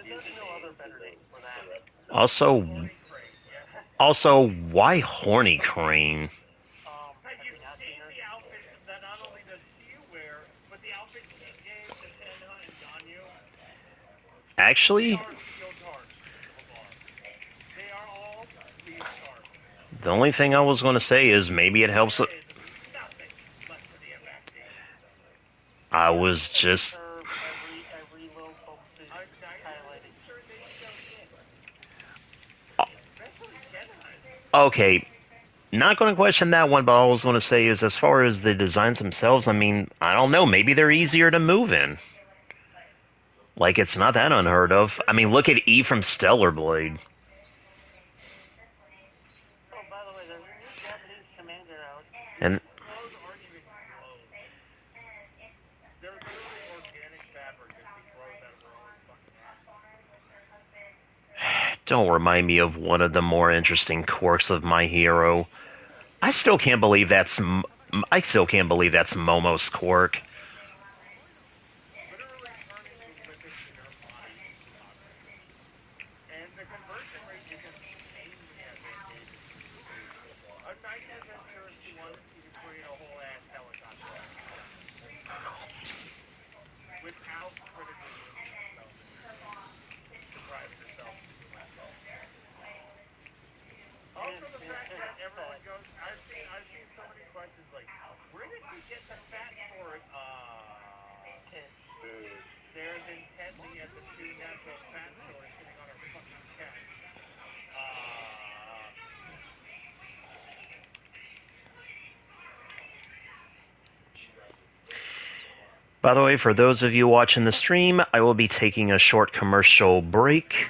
There's no other better name for that. Also, Horny crane, yeah. also, why horny crane? Have you seen the outfits that not only does she wear, but the outfits she gave to Shenhe and Ganyu? Actually, They are leotards of a bar. They are all leotards. the only thing I was going to say is maybe it helps. There is nothing left to the effective. I was just. Every little bump is highlighted. Sure they show shit. Especially Shenhe. Okay, not going to question that one, but all I was going to say is as far as the designs themselves, I mean, I don't know, maybe they're easier to move in. Like, it's not that unheard of. I mean, look at E from Stellar Blade. Oh, by the way, there's a new Japanese commander out. And Clothes aren't even clothes. They're literally organic fabric that she grows out of her own fucking ass. don't remind me of one of the more interesting quirks of My Hero. I still can't believe that's Momo's quirk. Literally turning the lipids in her body into oxygen. And the conversion rate is insanely advantageous. I'm 90% sure if she wanted, she could create a whole ass helicopter out of that. Without critically wounding herself and depriving herself of human flesh. Also the fact that everyone goes, I've seen so many questions like, where did she get the fat for it? There's intently at the 2 natural fat stores sitting on her fucking chest. By the way, for those of you watching the stream, I will be taking a short commercial break.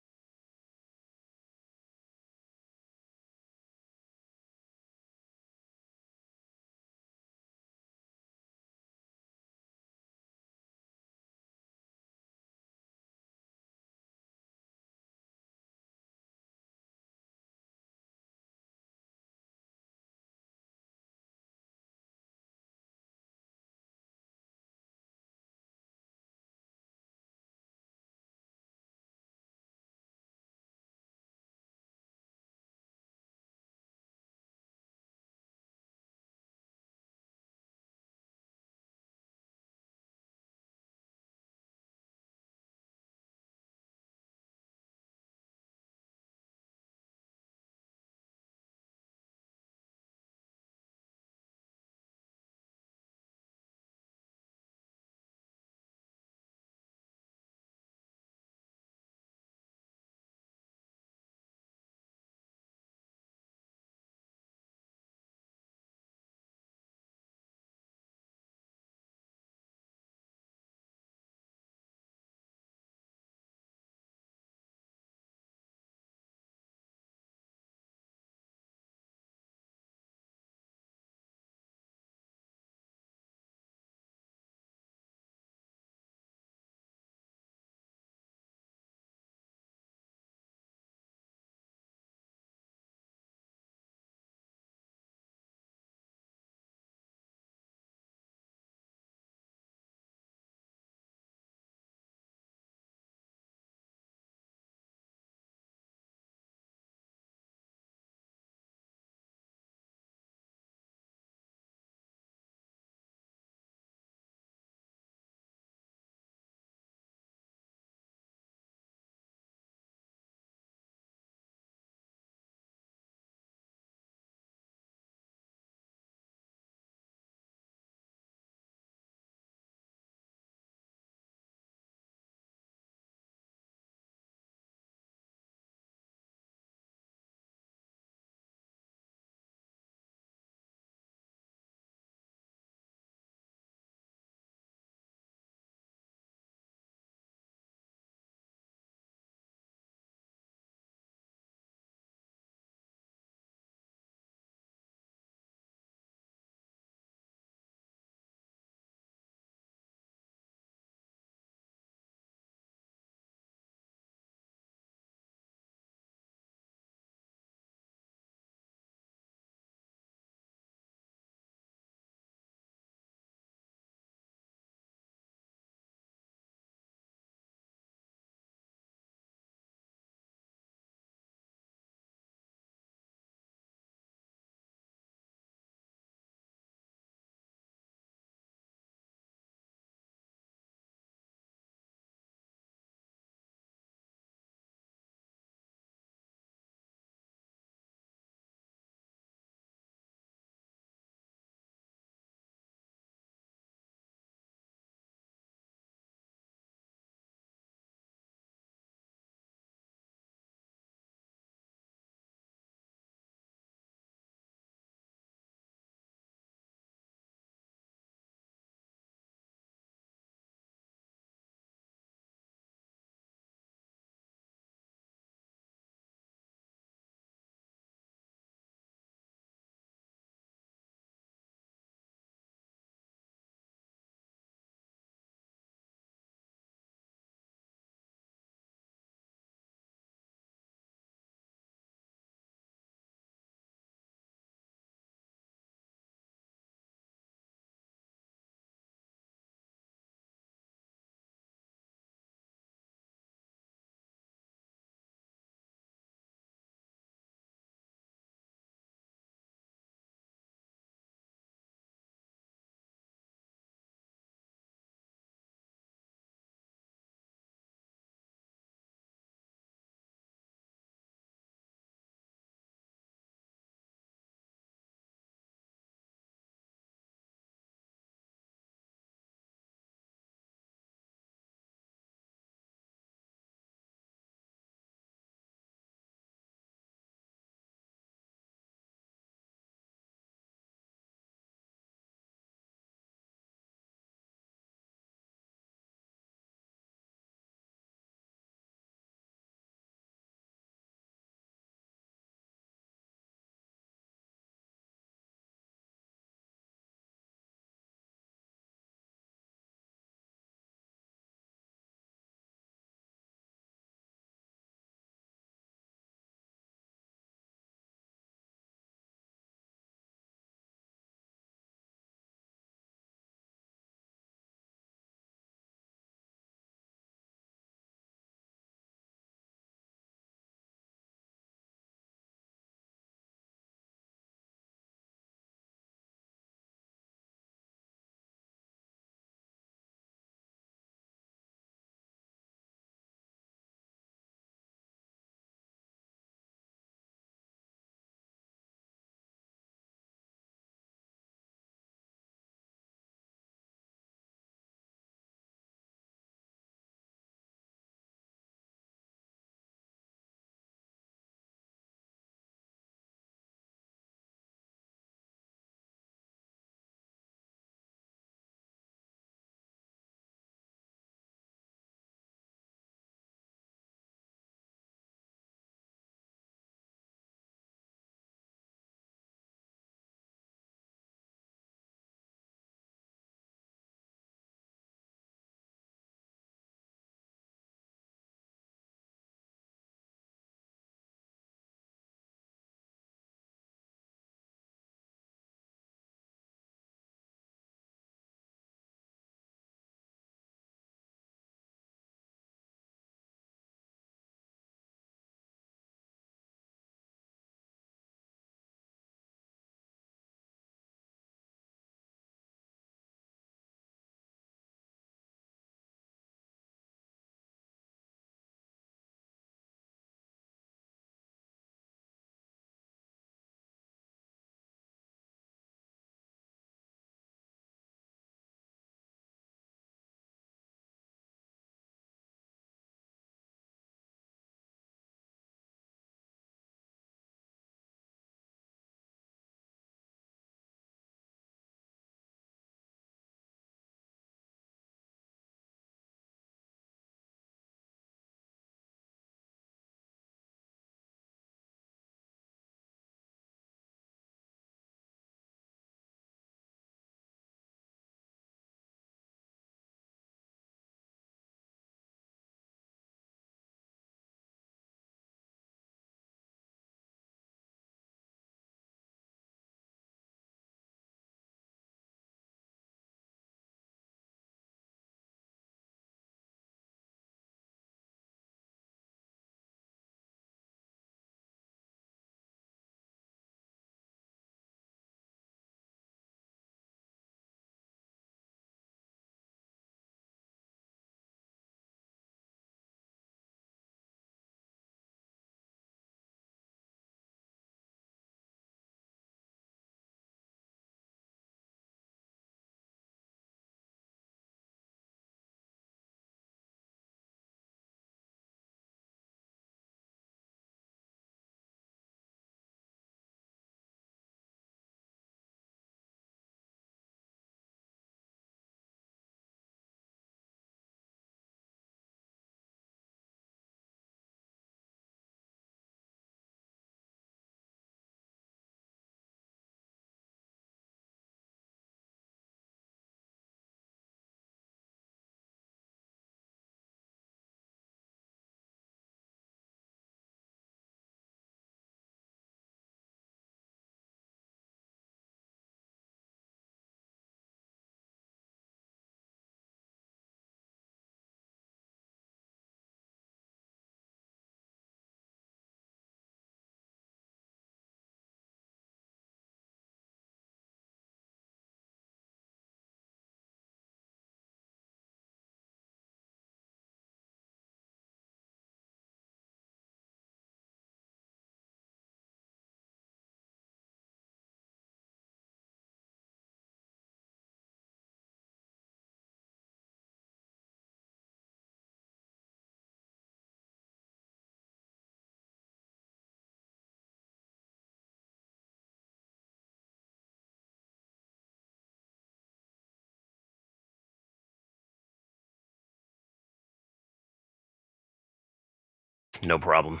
No problem.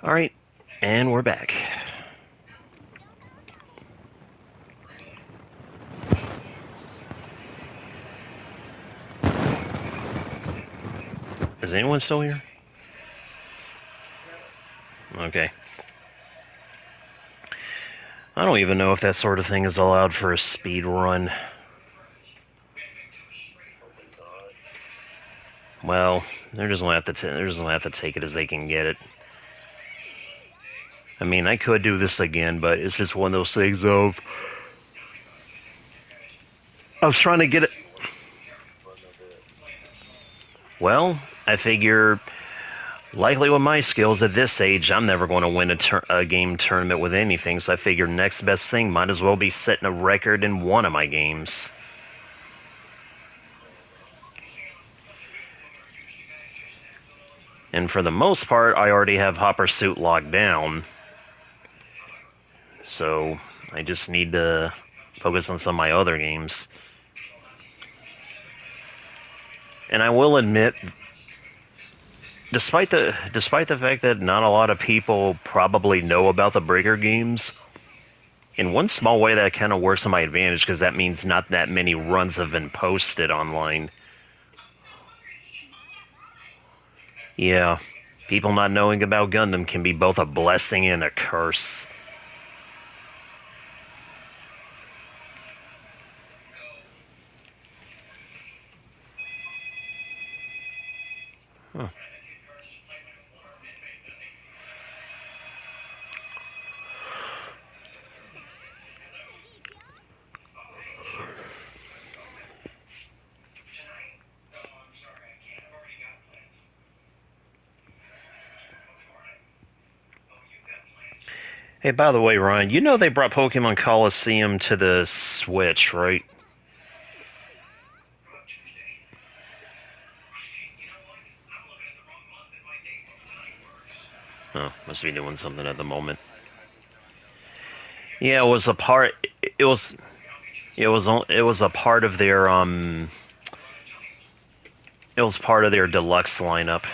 Alright, and we're back. Is anyone still here? Okay. I don't even know if that sort of thing is allowed for a speed run. Well, they're just gonna have to take it as they can get it. I mean, I could do this again, but it's just one of those things of I was trying to get it. Well, I figure likely with my skills at this age, I'm never going to win a game tournament with anything, so I figure next best thing might as well be setting a record in one of my games. And for the most part, I already have Hopper Suit locked down. So I just need to focus on some of my other games. And I will admit, despite the fact that not a lot of people probably know about the Breaker games, in one small way that kind of works to my advantage because that means not that many runs have been posted online. Yeah, people not knowing about Gundam can be both a blessing and a curse. Huh. Hey, by the way, Ryan, you know they brought Pokemon Coliseum to the Switch, right? Oh, must be doing something at the moment. Yeah, it was a part. It was a part of their It was part of their deluxe lineup,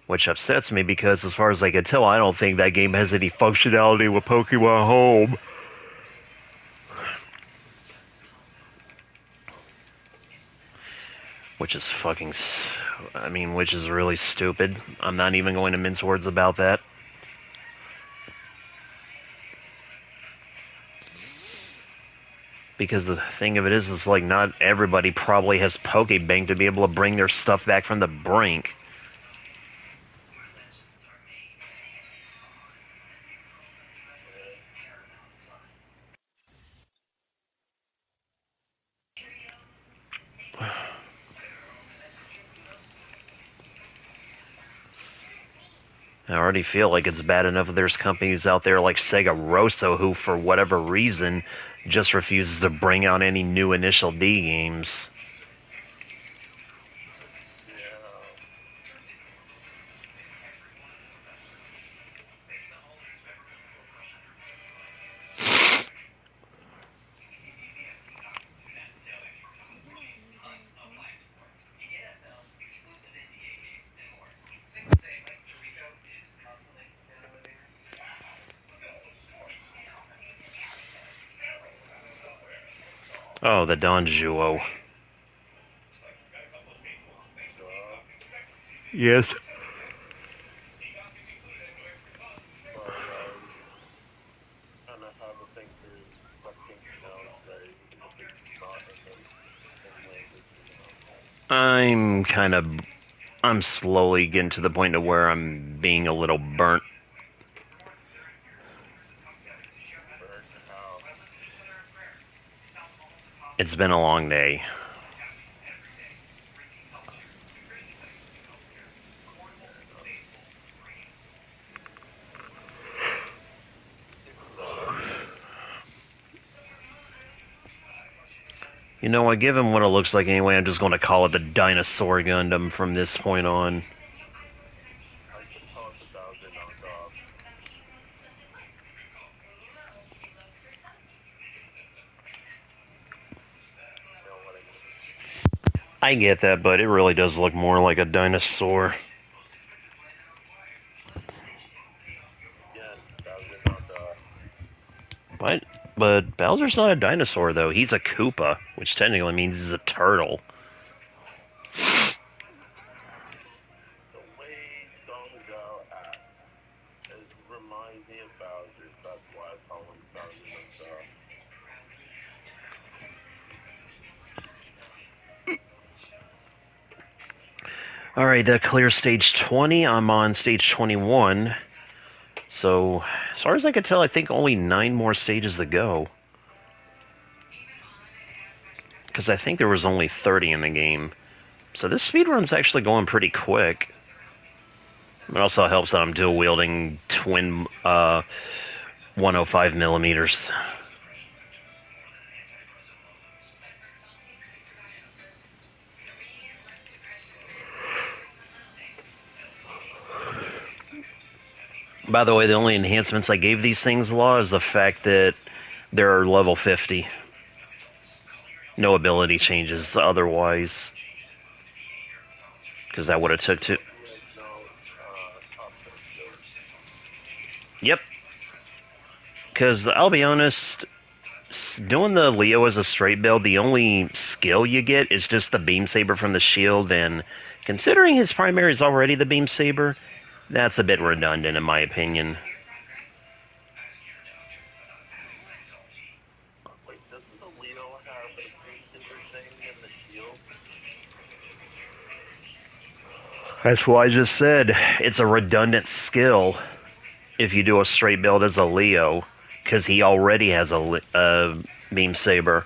which upsets me because, as far as I can tell, I don't think that game has any functionality with Pokemon Home. Which is which is really stupid. I'm not even going to mince words about that. Because the thing of it is like not everybody probably has Pokebank to be able to bring their stuff back from the brink. I already feel like it's bad enough that there's companies out there like Sega Rosso who, for whatever reason, just refuses to bring out any new Initial D games. Oh, the Donjuo. Yes. I'm slowly getting to the point of where I'm being a little burnt. It's been a long day. You know what, given what it looks like anyway, I'm just going to call it the Dinosaur Gundam from this point on. I get that, but it really does look more like a dinosaur. Yeah, Bowser not What? But Bowser's not a dinosaur, though. He's a Koopa, which technically means he's a turtle. the way Gonzo acts reminds me of Bowser. That's why I call him Bowser himself. Alright, that clears stage 20. I'm on stage 21. So, as far as I can tell, I think only 9 more stages to go. Because I think there was only 30 in the game. So this speedrun's actually going pretty quick. It also helps that I'm dual-wielding twin 105 millimeters. By the way, the only enhancements I gave these things, Law, is the fact that they're level 50. No ability changes otherwise. Because that would have took two. Yep. Because I'll be honest, doing the Leo as a straight build, the only skill you get is just the beam saber from the shield, and considering his primary is already the beam saber, that's a bit redundant in my opinion. Wait, doesn't the Leo have a beam thing in the shield? That's why I just said it's a redundant skill if you do a straight build as a Leo, because he already has a beam saber.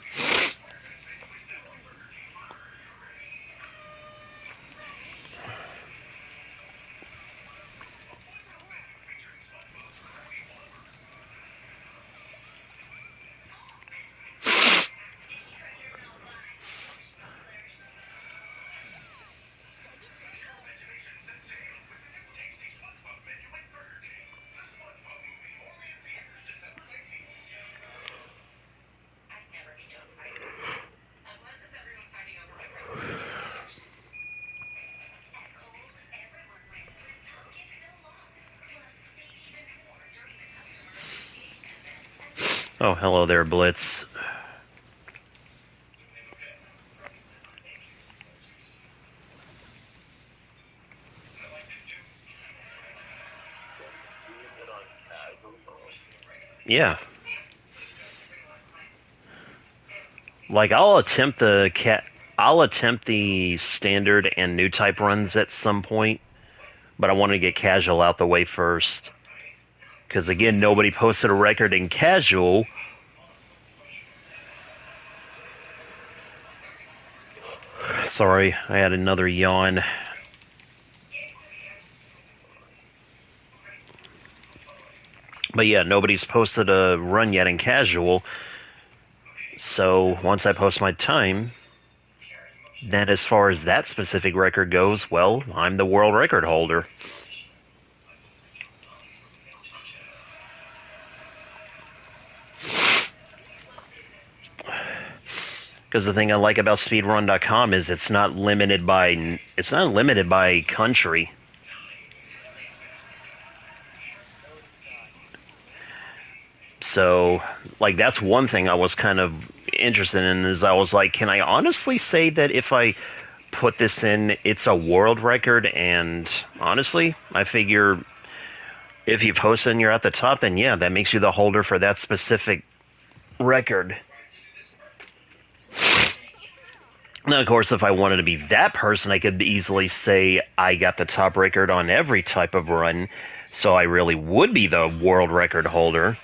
Oh, hello there, Blitz. Yeah. Like, I'll attempt the standard and new type runs at some point, but I want to get casual out the way first. Because again, nobody posted a record in casual. Sorry, I had another yawn. But yeah, nobody's posted a run yet in casual. So once I post my time, then as far as that specific record goes, well, I'm the world record holder. Because the thing I like about Speedrun.com is it's not limited by country. So, like, that's one thing I was kind of interested in, is I was like, can I honestly say that if I put this in, it's a world record? And honestly, I figure if you post it and you're at the top, then yeah, that makes you the holder for that specific record. Now, of course, if I wanted to be that person, I could easily say I got the top record on every type of run, so I really would be the world record holder.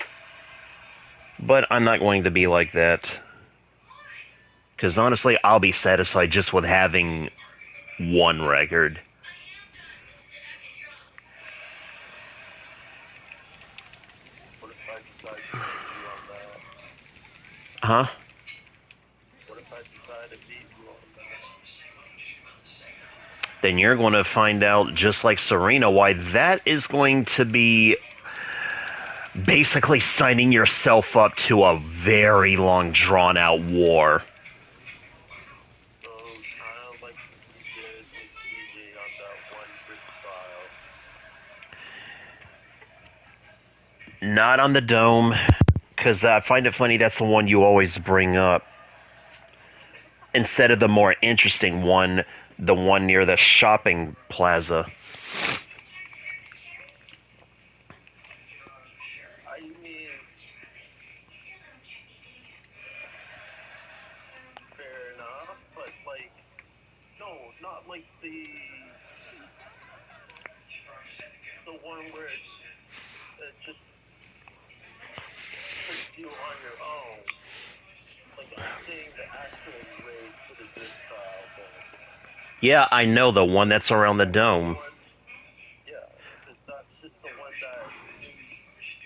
But I'm not going to be like that. Because honestly, I'll be satisfied just with having one record. What if I decide to beat you on that? Huh? What if I decide to beat you on that? Then you're going to find out, just like Serena, why that is going to be basically signing yourself up to a very long, drawn-out war. So, kind of like Not on the Dome, because I find it funny that's the one you always bring up. Instead of the more interesting one, the one near the shopping plaza. I mean, fair enough, but like, no, not like the one where it just puts you on your own. Like, I'm saying the actual race for the drift trial thing. Yeah, I know, the one that's around the Dome. Yeah, because that's just the one that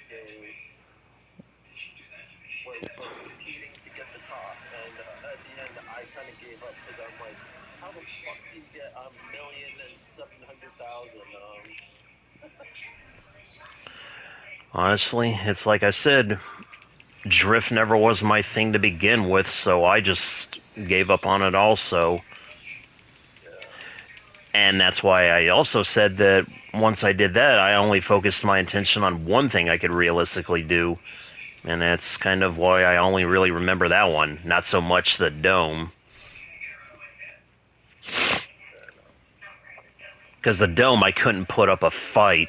they was like competing to get the top, and at the end I kind of gave up because I'm like, how the fuck do you get 1,700,000? Honestly, it's like I said, drift never was my thing to begin with, so I just gave up on it also. And that's why I also said that once I did that, I only focused my attention on one thing I could realistically do. And that's kind of why I only really remember that one, not so much the Dome. Because the Dome, I couldn't put up a fight.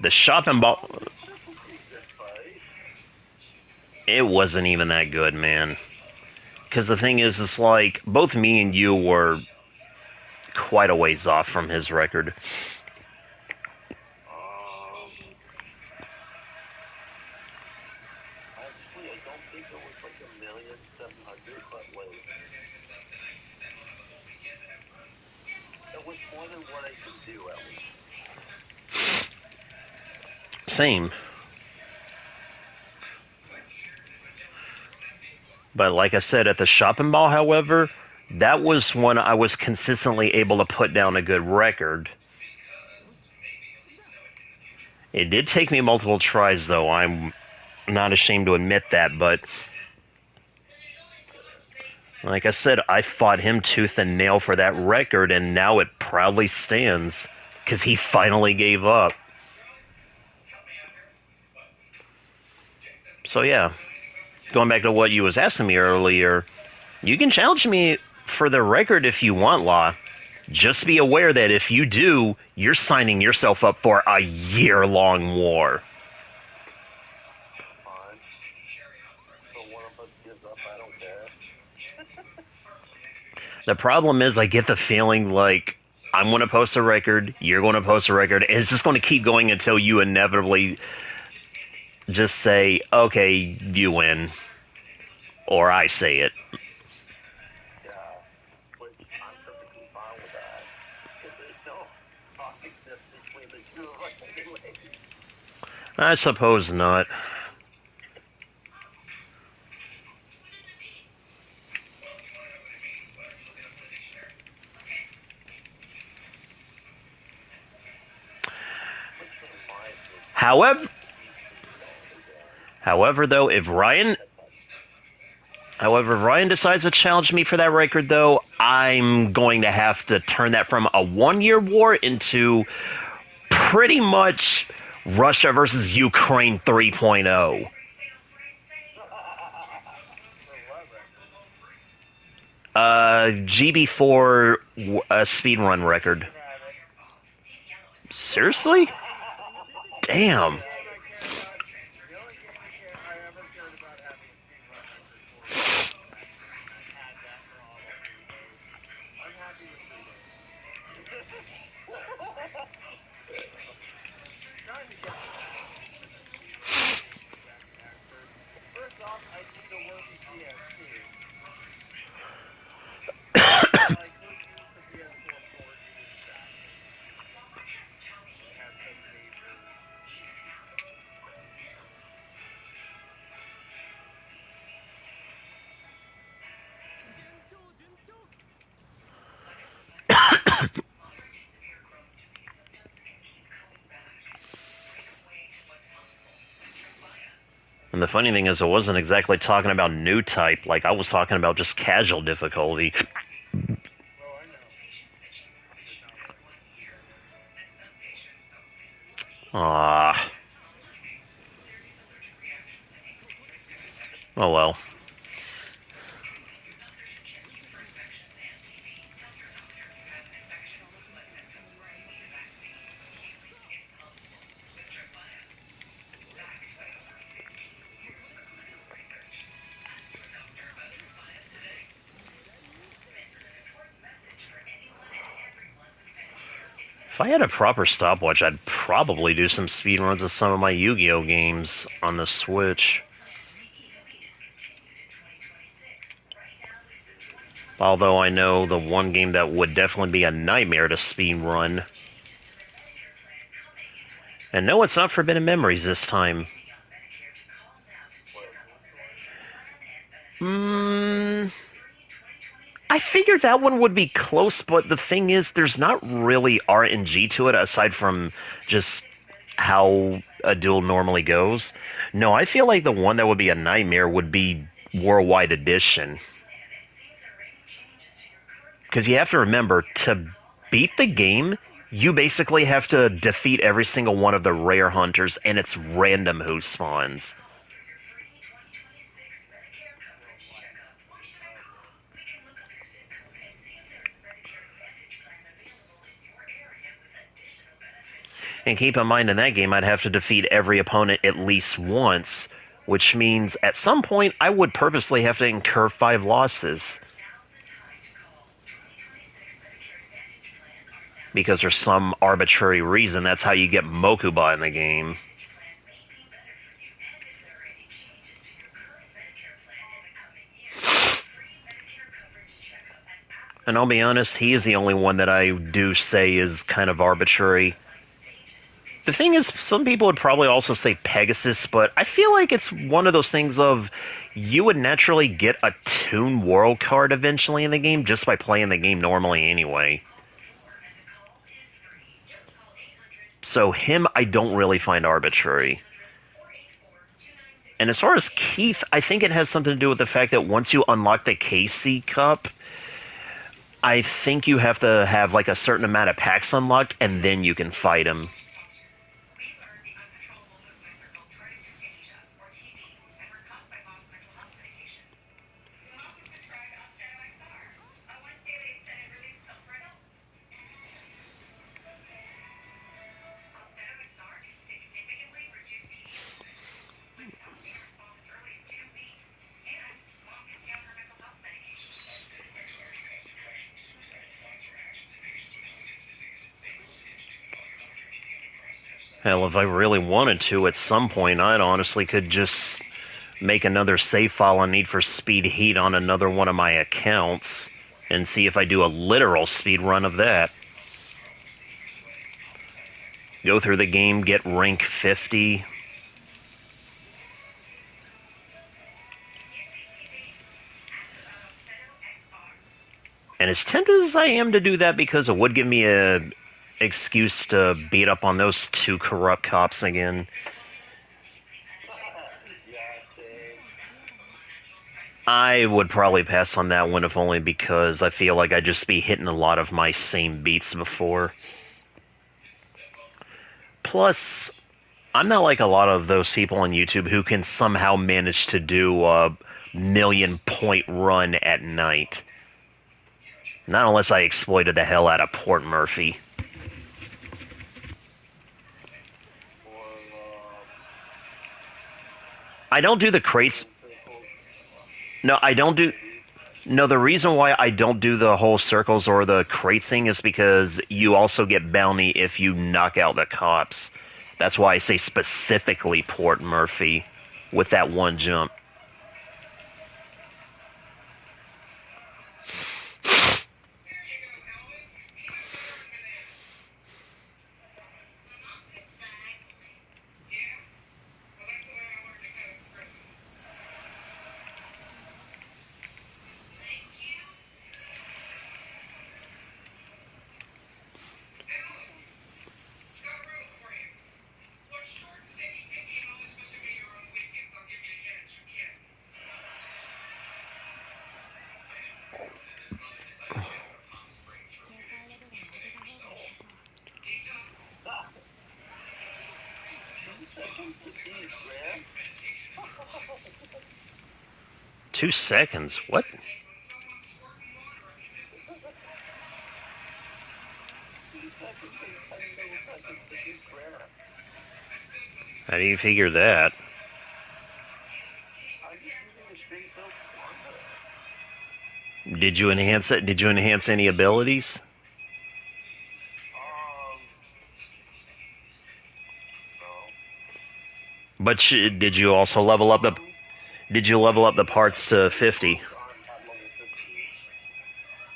The shopping ball... It wasn't even that good, man. Because the thing is, it's like, both me and you were quite a ways off from his record. Actually, I don't think it was like 1,700,000, but like, it was more than what I could do at least. Same. But like I said, at the shopping mall, however, that was when I was consistently able to put down a good record. It did take me multiple tries, though. I'm not ashamed to admit that, but like I said, I fought him tooth and nail for that record, and now it proudly stands, because he finally gave up. So yeah, going back to what you was asking me earlier, you can challenge me for the record if you want, Law. Just be aware that if you do, you're signing yourself up for a year-long war. It's fine. So one of us gives up, I don't care. The problem is, I get the feeling like I'm going to post a record, you're going to post a record, and it's just going to keep going until you inevitably just say, okay, you win. Or I say it. Yeah, which I'm perfectly fine with that. Because there's no toxicness between the two of us anyway. I suppose not. However, though, if Ryan decides to challenge me for that record, though, I'm going to have to turn that from a one-year war into pretty much Russia versus Ukraine 3.0. GB4 speedrun record. Seriously? Damn. And the funny thing is, I wasn't exactly talking about new type, like I was talking about just casual difficulty. Ah. Oh well. If I had a proper stopwatch, I'd probably do some speedruns of some of my Yu-Gi-Oh games on the Switch. Although I know the one game that would definitely be a nightmare to speedrun. And no, it's not Forbidden Memories this time. I figured that one would be close, but the thing is, there's not really RNG to it aside from just how a duel normally goes. No, I feel like the one that would be a nightmare would be Worldwide Edition. Because you have to remember, to beat the game, you basically have to defeat every single one of the rare hunters, and it's random who spawns. And keep in mind, in that game, I'd have to defeat every opponent at least once, which means at some point I would purposely have to incur 5 losses. Because for some arbitrary reason, that's how you get Mokuba in the game. And I'll be honest, he is the only one that I do say is kind of arbitrary. The thing is, some people would probably also say Pegasus, but I feel like it's one of those things of you would naturally get a Toon World card eventually in the game just by playing the game normally anyway. So him, I don't really find arbitrary. And as far as Keith, I think it has something to do with the fact that once you unlock the KC Cup, I think you have to have like a certain amount of packs unlocked, and then you can fight him. Hell, if I really wanted to, at some point, I'd honestly could just make another save file on Need for Speed Heat on another one of my accounts and see if I do a literal speed run of that. Go through the game, get rank 50. And as tempted as I am to do that because it would give me a excuse to beat up on those 2 corrupt cops again. I would probably pass on that one if only because I feel like I'd just be hitting a lot of my same beats before. Plus, I'm not like a lot of those people on YouTube who can somehow manage to do a 1,000,000-point run at night. Not unless I exploited the hell out of Port Murphy. I don't do the crates. No, I don't do... No, the reason why I don't do the whole circles or the crate thing is because you also get bounty if you knock out the cops. That's why I say specifically Port Murphy with that one jump. 2 seconds? What? 2 seconds and 10 milliseconds to do prayer. How do you figure that? I'm just using the straight build formula. Did you enhance it? Did you enhance any abilities? No. But did you also level up the? Did you level up the parts to 50? Aren't at level 50.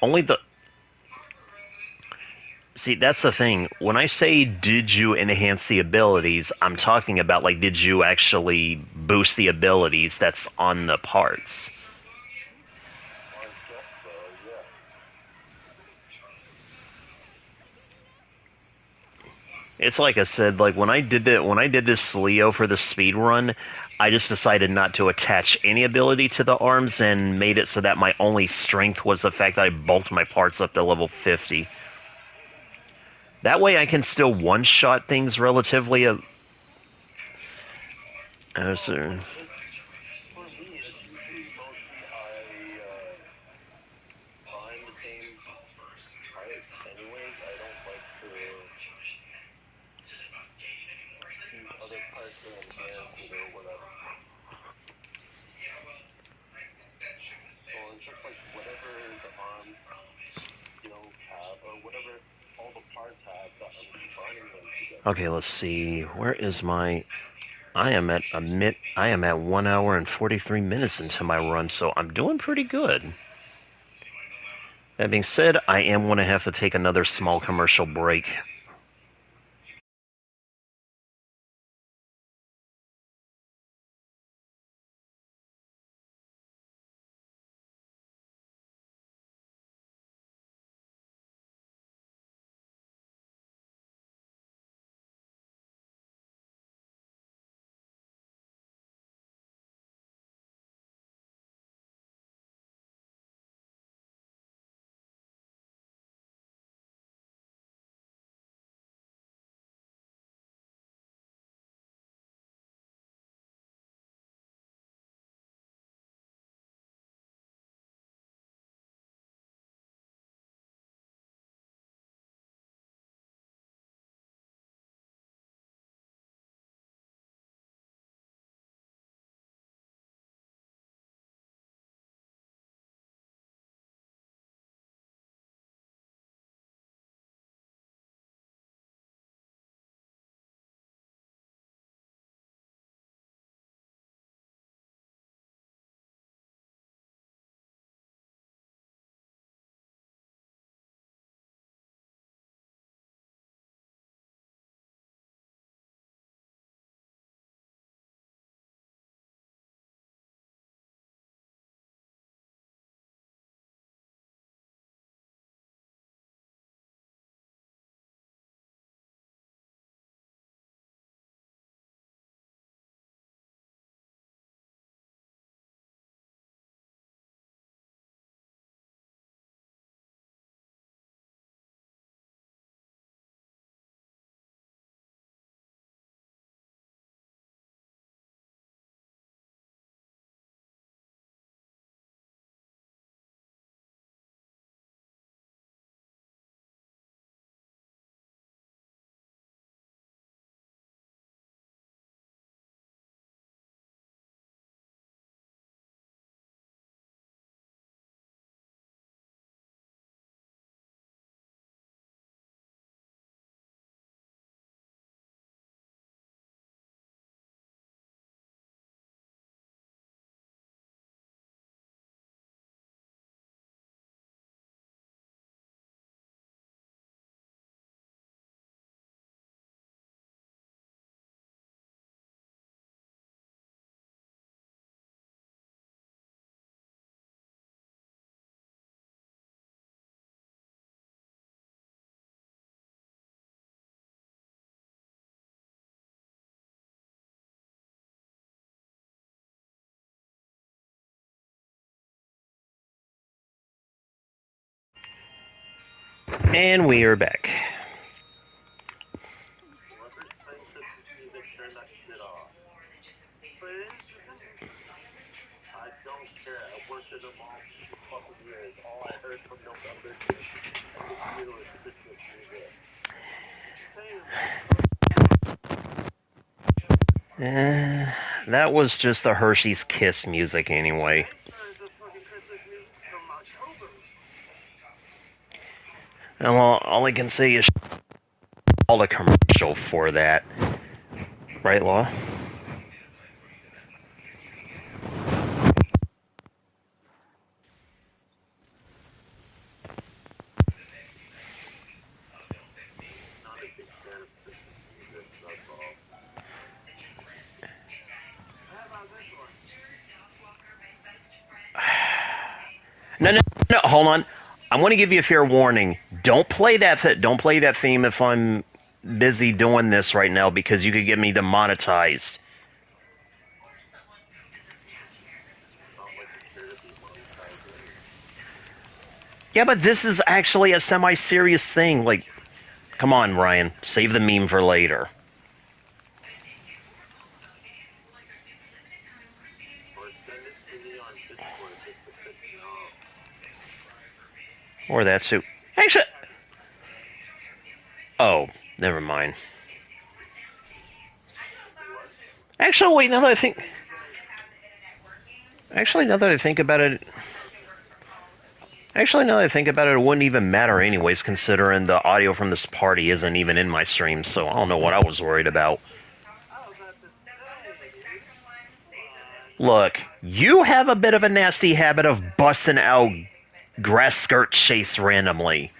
Only the. See, that's the thing. When I say did you enhance the abilities, I'm talking about like did you actually boost the abilities that's on the parts? I guess so, yeah. It's like I said, like when I did this Leo for the speed run, I just decided not to attach any ability to the arms and made it so that my only strength was the fact that I bulked my parts up to level 50. That way I can still one-shot things relatively. For me, it's usually mostly I find the same parts anyways. I don't like to use other parts to enhance it or whatever. So it's just like whatever the arms skills have, or whatever all the parts have, that I'm combining them together. Okay, let's see. Where is my? I am at 1 hour and 43 minutes into my run, so I'm doing pretty good. That being said, I am going to have to take another small commercial break. And we are back. Whoever's playing Christmas music, turn that shit off. I don't care. I worked in the mall for 2 fucking years. All I heard from November to this year was Christmas music. That was just the Hershey's Kiss music anyway. And all I can say is all the commercial for that. Right, Law? No, hold on. I'm going to give you a fair warning. Don't play that. Don't play that theme if I'm busy doing this right now, because you could get me demonetized. Yeah, but this is actually a semi-serious thing. Like, come on, Ryan. Save the meme for later. Or that too. Actually, oh, never mind. Actually, wait. Now that I think about it, it wouldn't even matter anyways, considering the audio from this party isn't even in my stream. So I don't know what I was worried about. Look, you have a bit of a nasty habit of busting out grass skirt chase randomly.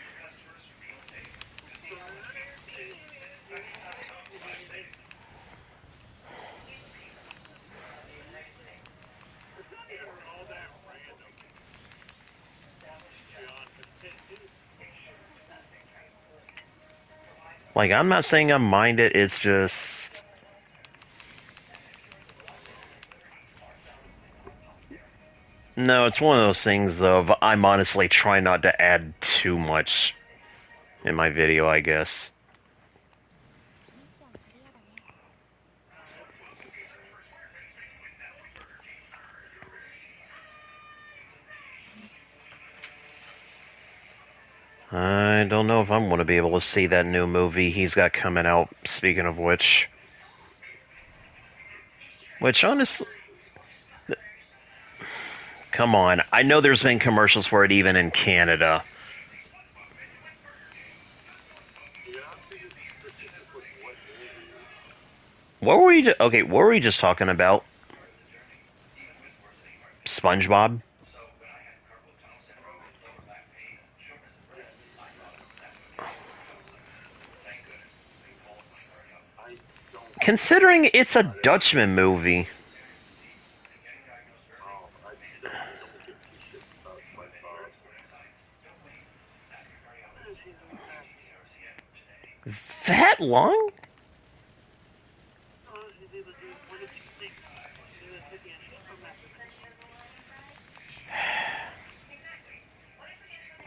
Like, I'm not saying I mind it, it's just... No, it's one of those things of, I'm honestly trying not to add too much in my video, I guess. I don't know if I'm going to be able to see that new movie he's got coming out, speaking of which. Which, honestly... Come on, I know there's been commercials for it even in Canada. What were we just talking about? SpongeBob? Considering it's a Dutchman movie. That long?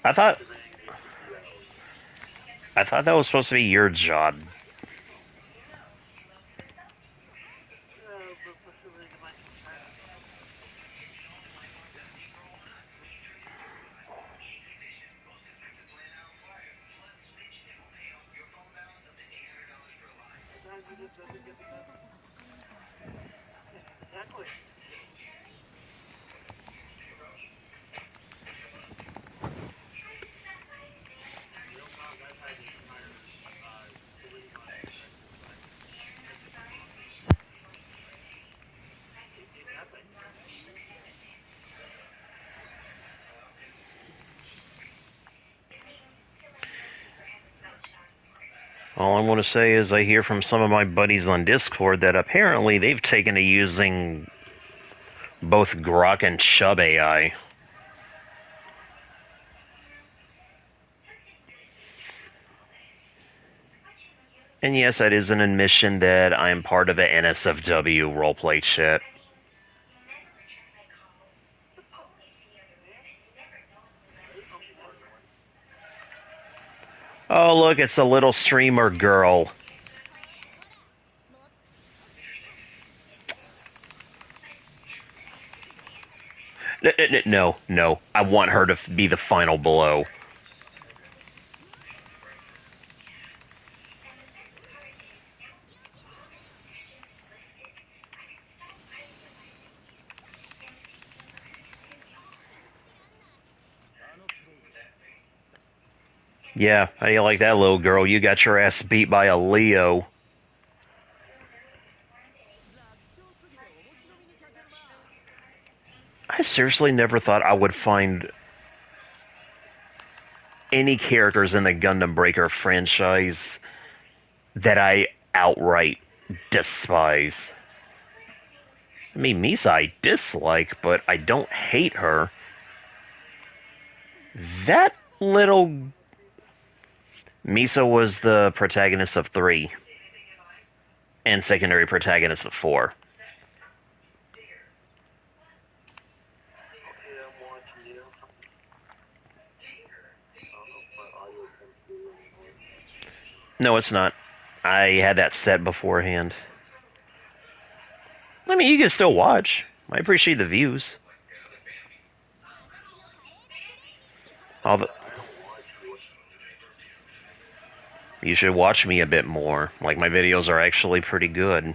I thought that was supposed to be your job. All I want to say is I hear from some of my buddies on Discord that apparently they've taken to using both Grok and Chub AI. And yes, that is an admission that I am part of the NSFW roleplay chat. Oh, look, it's a little streamer girl. No, no. I want her to be the final blow. Yeah, how do you like that, little girl? You got your ass beat by a Leo. I seriously never thought I would find any characters in the Gundam Breaker franchise that I outright despise. I mean, Misa I dislike, but I don't hate her. That little... Misa was the protagonist of 3, and secondary protagonist of 4. Okay, I'm watching you. I don't know if my audio comes through anymore. No, it's not. I had that set beforehand. I mean, you can still watch. I appreciate the views. All the... I don't watch you. You should watch me a bit more. Like, my videos are actually pretty good.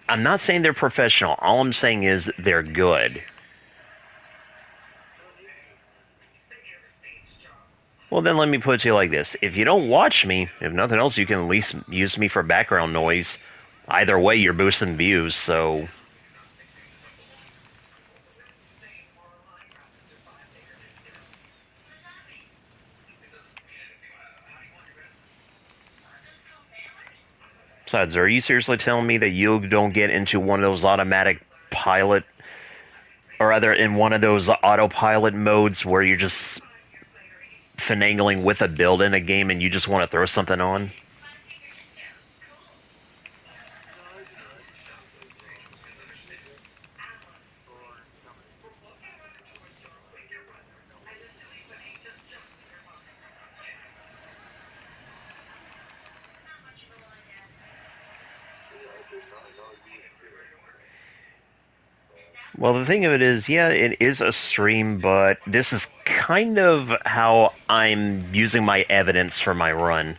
I'm not saying they're professional. All I'm saying is they're good. Well, then let me put it to you like this. If you don't watch me, if nothing else, you can at least use me for background noise. Either way, you're boosting views, so... Besides, are you seriously telling me that you don't get into one of those automatic pilot... Or rather, in one of those autopilot modes where you're just finagling with a build in a game and you just want to throw something on? Well, the thing of it is, yeah, it is a stream, but this is kind of how I'm using my evidence for my run.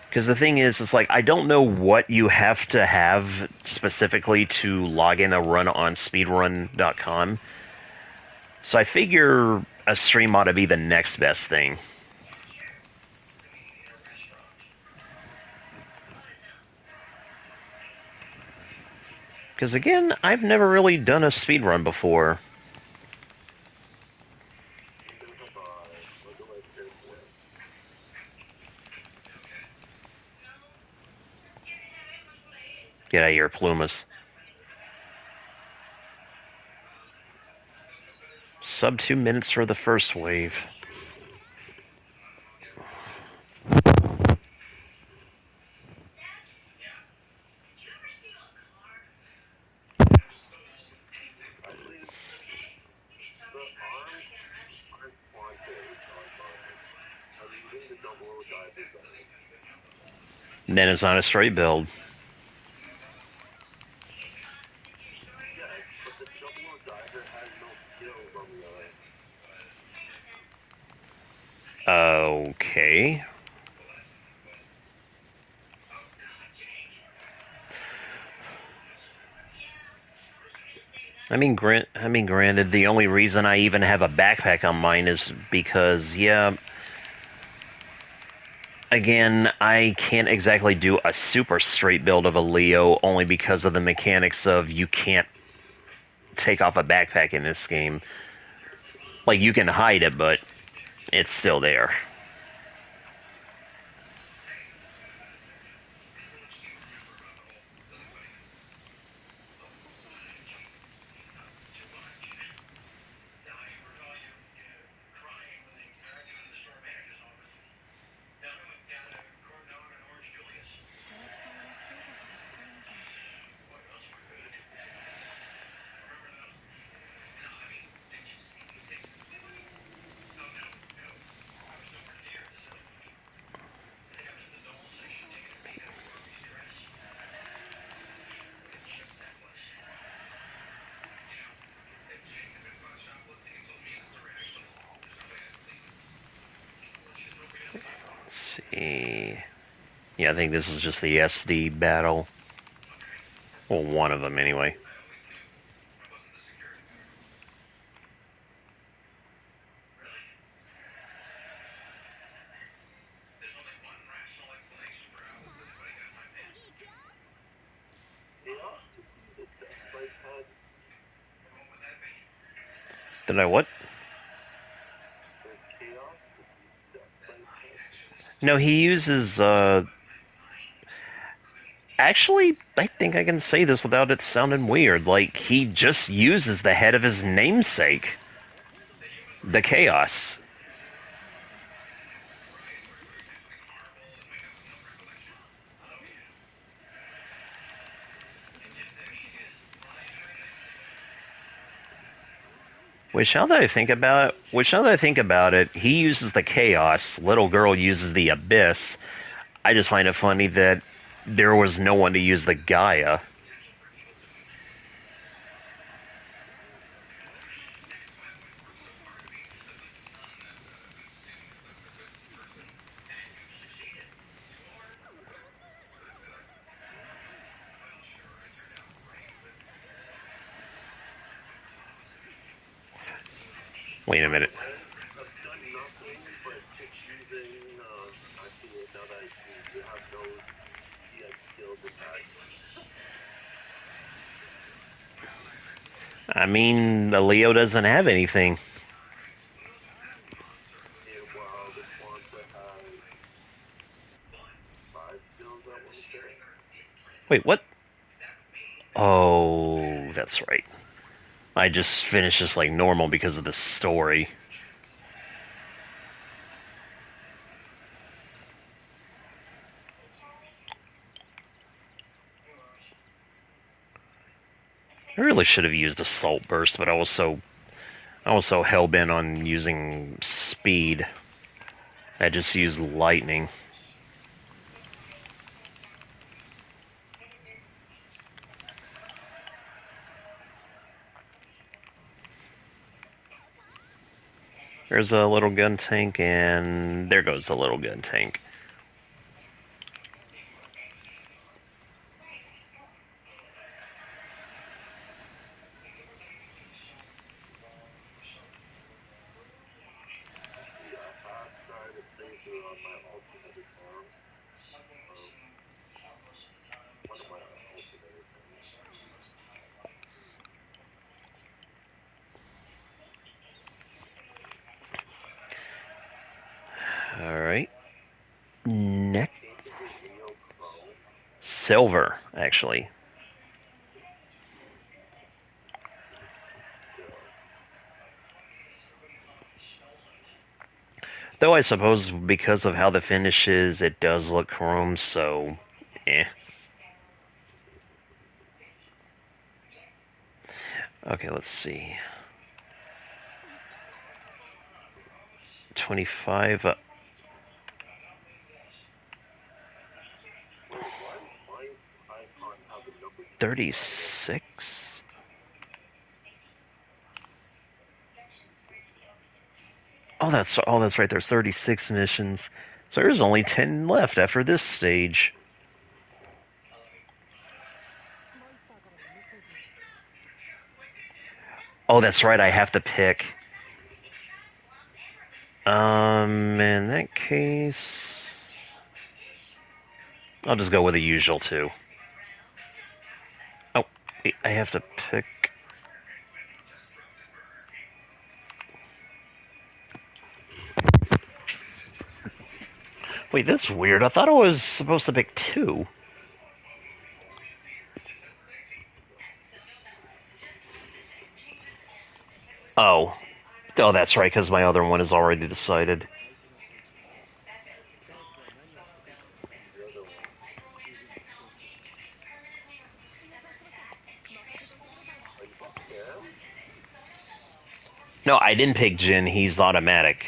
Because the thing is, it's like, I don't know what you have to have specifically to log in a run on speedrun.com. So I figure a stream ought to be the next best thing. Because again, I've never really done a speedrun before. Get out of here, Plumas. Sub 2 minutes for the first wave. Then it's on a straight build. Yes, but the double O diver has no skills on the other. Okay. I mean, granted, the only reason I even have a backpack on mine is because, yeah, again, I can't exactly do a super straight build of a Leo only because of the mechanics of you can't take off a backpack in this game. Like, you can hide it, but it's still there. see. Yeah, I think this is just the SD battle. Well, one of them anyway. Chaos just use a death sight pad. Did I what? There's Chaos just use death sight pad. No, he uses, Actually, I think I can say this without it sounding weird. Like, he just uses the head of his namesake. The Chaos. Which now that I think about it, he uses the Chaos, little girl uses the Abyss. I just find it funny that there was no one to use the Gaia. Wait a minute. I've done nothing but just using, actually, now that I see, you have no EX skills attack. I mean, the Leo doesn't have anything. And while the Quanta has 5 skills, I want to say. Wait, what? Oh, that's right. I just finished this like normal because of the story. I really should have used Assault Burst, but I was so hell-bent on using Speed. I just used Lightning. There's a little gun tank, and there goes the little gun tank. Actually, I have started a playthrough on my alternative arms. One of my alternative arms. Alright. Next. Changes in Neo Chrome. Silver, actually. Though I suppose because of how the finish is, it does look chrome, so eh. Okay, let's see. 25. 36. Oh, that's right. There's 36 missions. So there's only 10 left after this stage. Oh, that's right. I have to pick. In that case, I'll just go with the usual two. Oh, I have to pick. Wait, that's weird. I thought I was supposed to pick two. Oh. Oh, that's right, because my other one is already decided. No, I didn't pick Jin. He's automatic.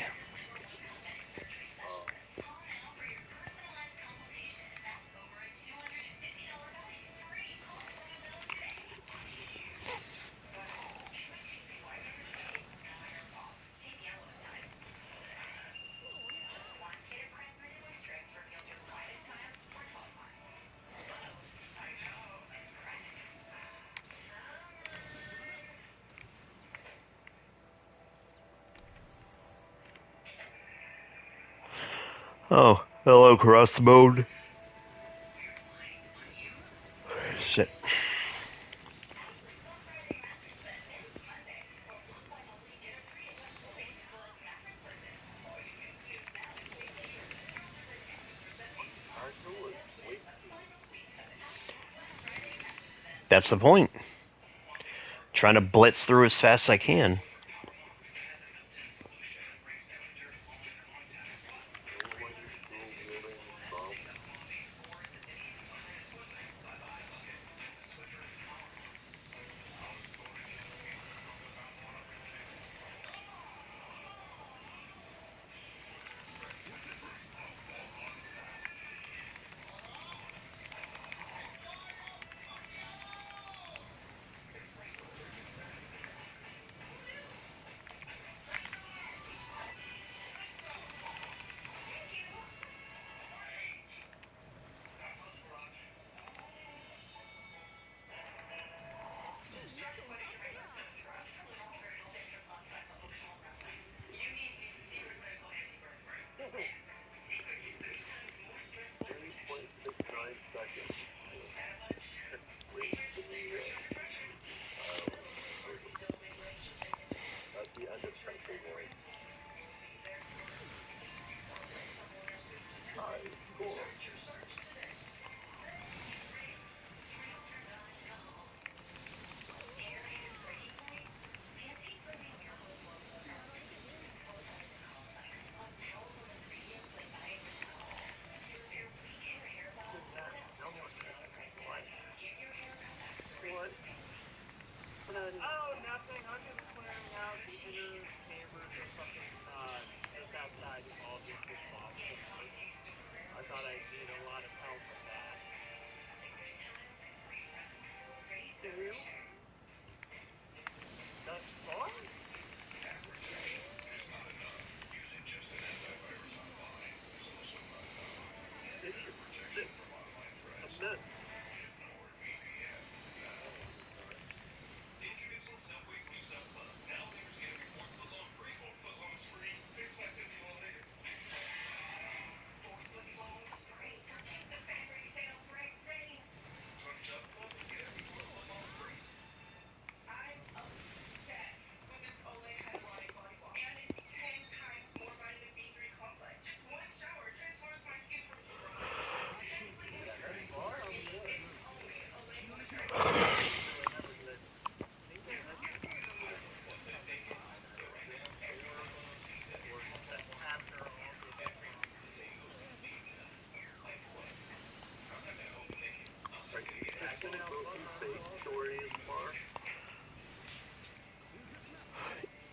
Oh, hello, crossbone. Shit. That's the point. Trying to blitz through as fast as I can. Oh, nothing. I'm just clearing out the inner chambers of fucking, just outside of all these boxes. I thought I'd need a lot of help with that. Thus far?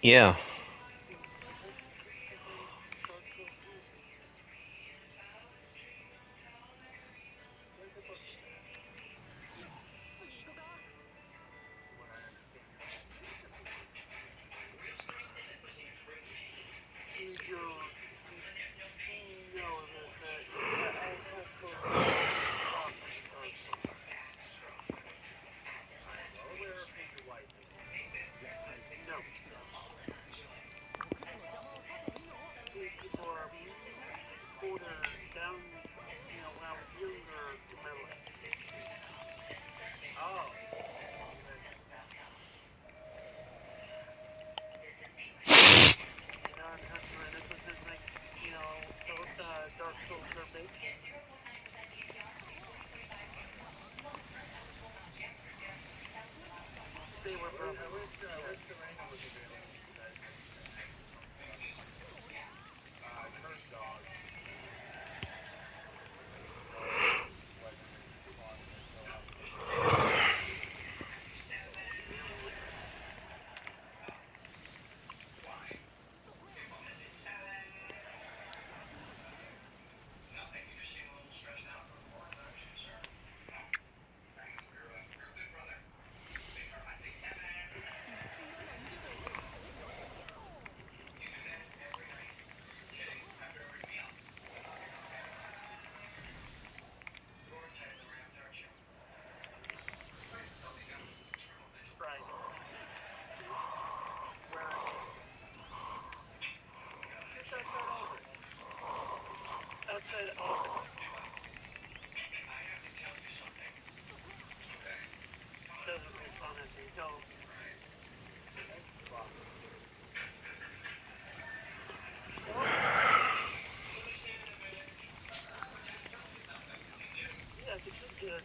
Yeah.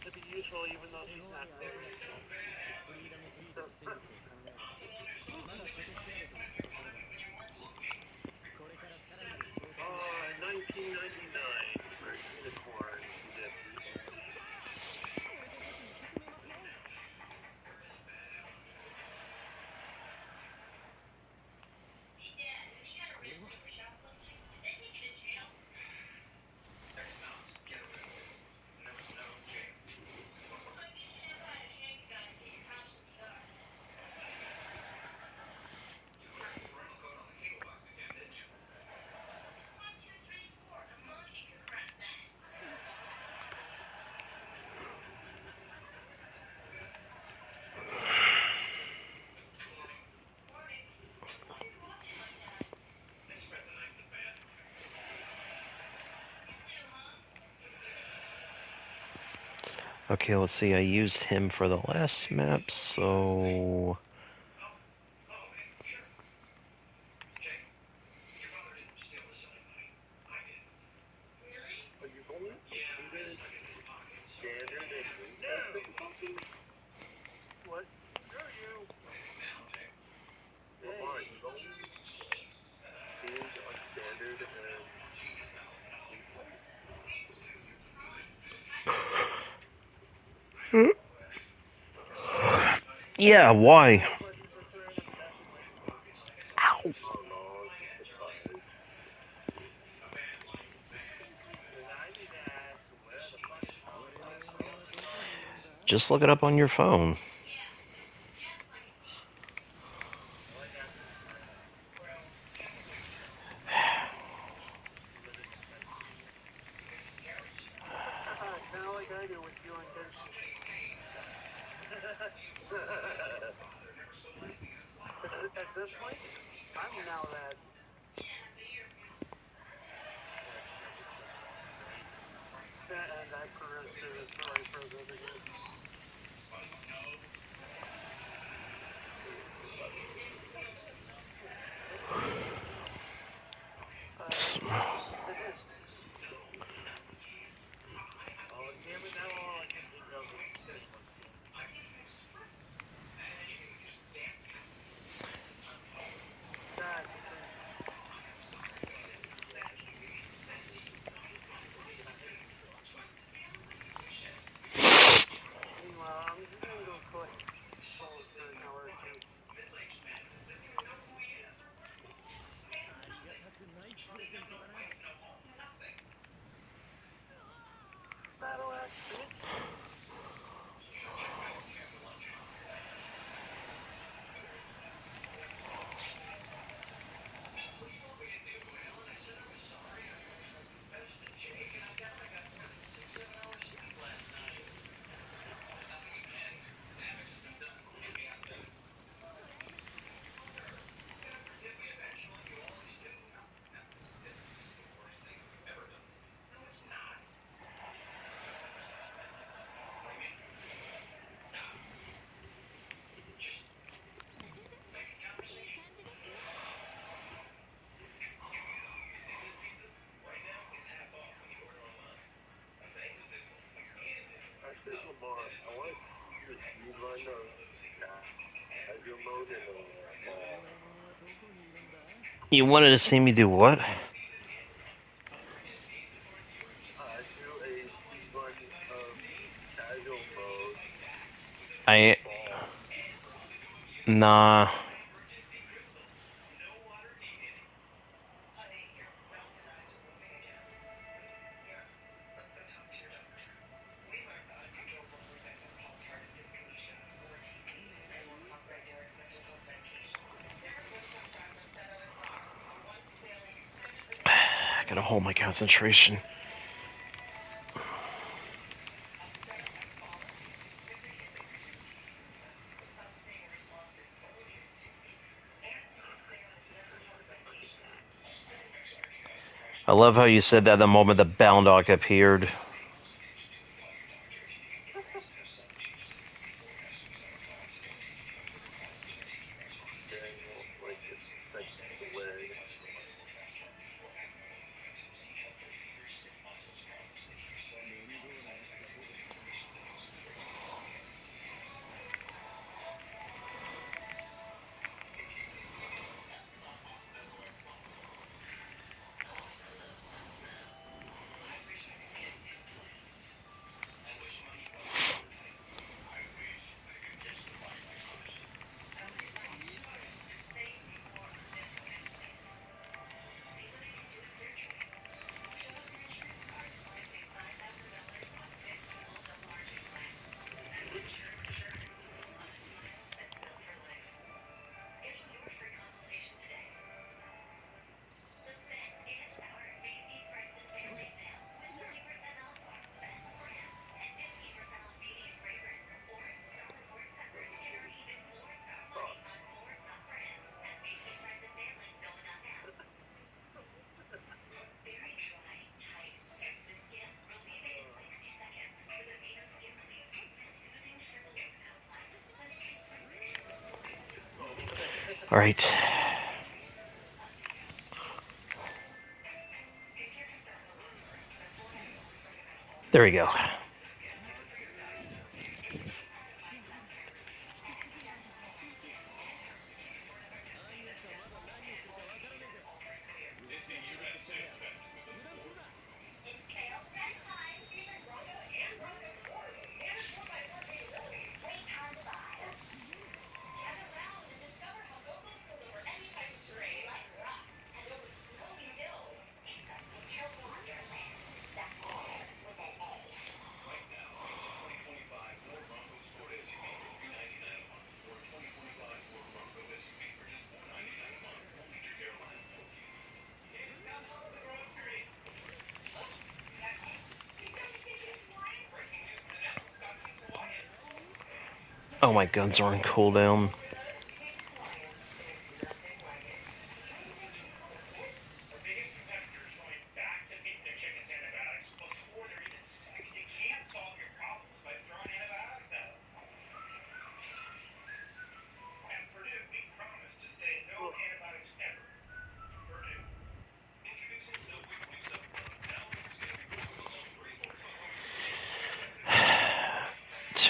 her to be useful even though she's not there. 1999 for unicorn Nippy. Okay, let's see. I used him for the last map, so But you've only completed standard and recent difficulty? What? Screw you. Lamar, you've only been on standard and recent? yeah. Why? Buddy for Serena passing my phone. Ow! Oh no, I'm surprised. Because I need to ask where the fuck is Tom Clancy? Just look it up on your phone. All I got is Serena. You live in Pennsylvania? Kind of like I do with you and Dempsey. At this point, I'm now that. And I progressed to the right president again. Oh, damn it, now all I can think of is this one again. God, meanwhile, I'm just gonna go collect souls for an hour or two. Battle axe, bitch. Actually, Lamar, I want to do a speed run of casual mode and You wanted to see me do what? do a speed run of casual mode. I Ball. nah. I gotta hold my concentration. I love how you said that the moment the Boundock appeared. Daniel, like, it's seconds away. Alright. There we go. Oh, my guns are on cooldown.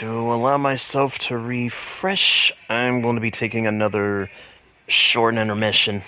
To allow myself to refresh, I'm going to be taking another short intermission.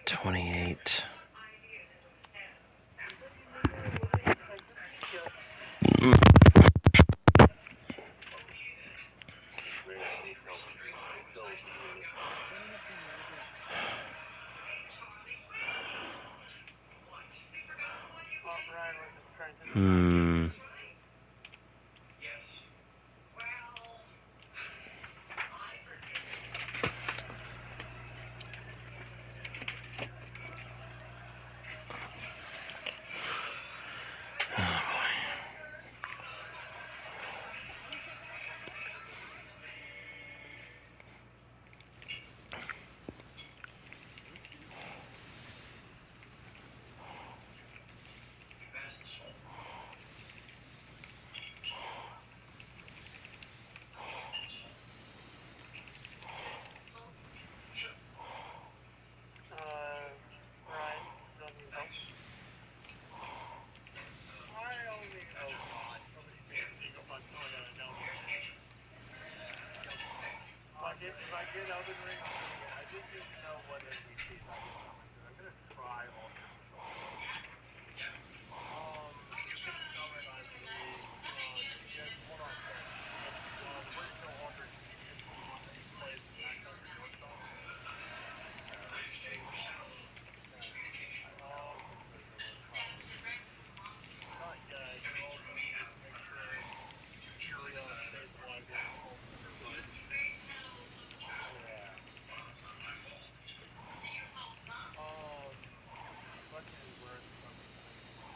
28. Hmm. If I get Elden Ring, I just need to know what NPCs I can summon, because I'm going to try all sorts of stuff. You can summon, I believe, yes, hold on a second. Where's no longer NPCs that you play the back under your stuff? Not yet. You also need to make sure Fury on stabilizing all the fights. Yeah. Fucking where the fucking thing.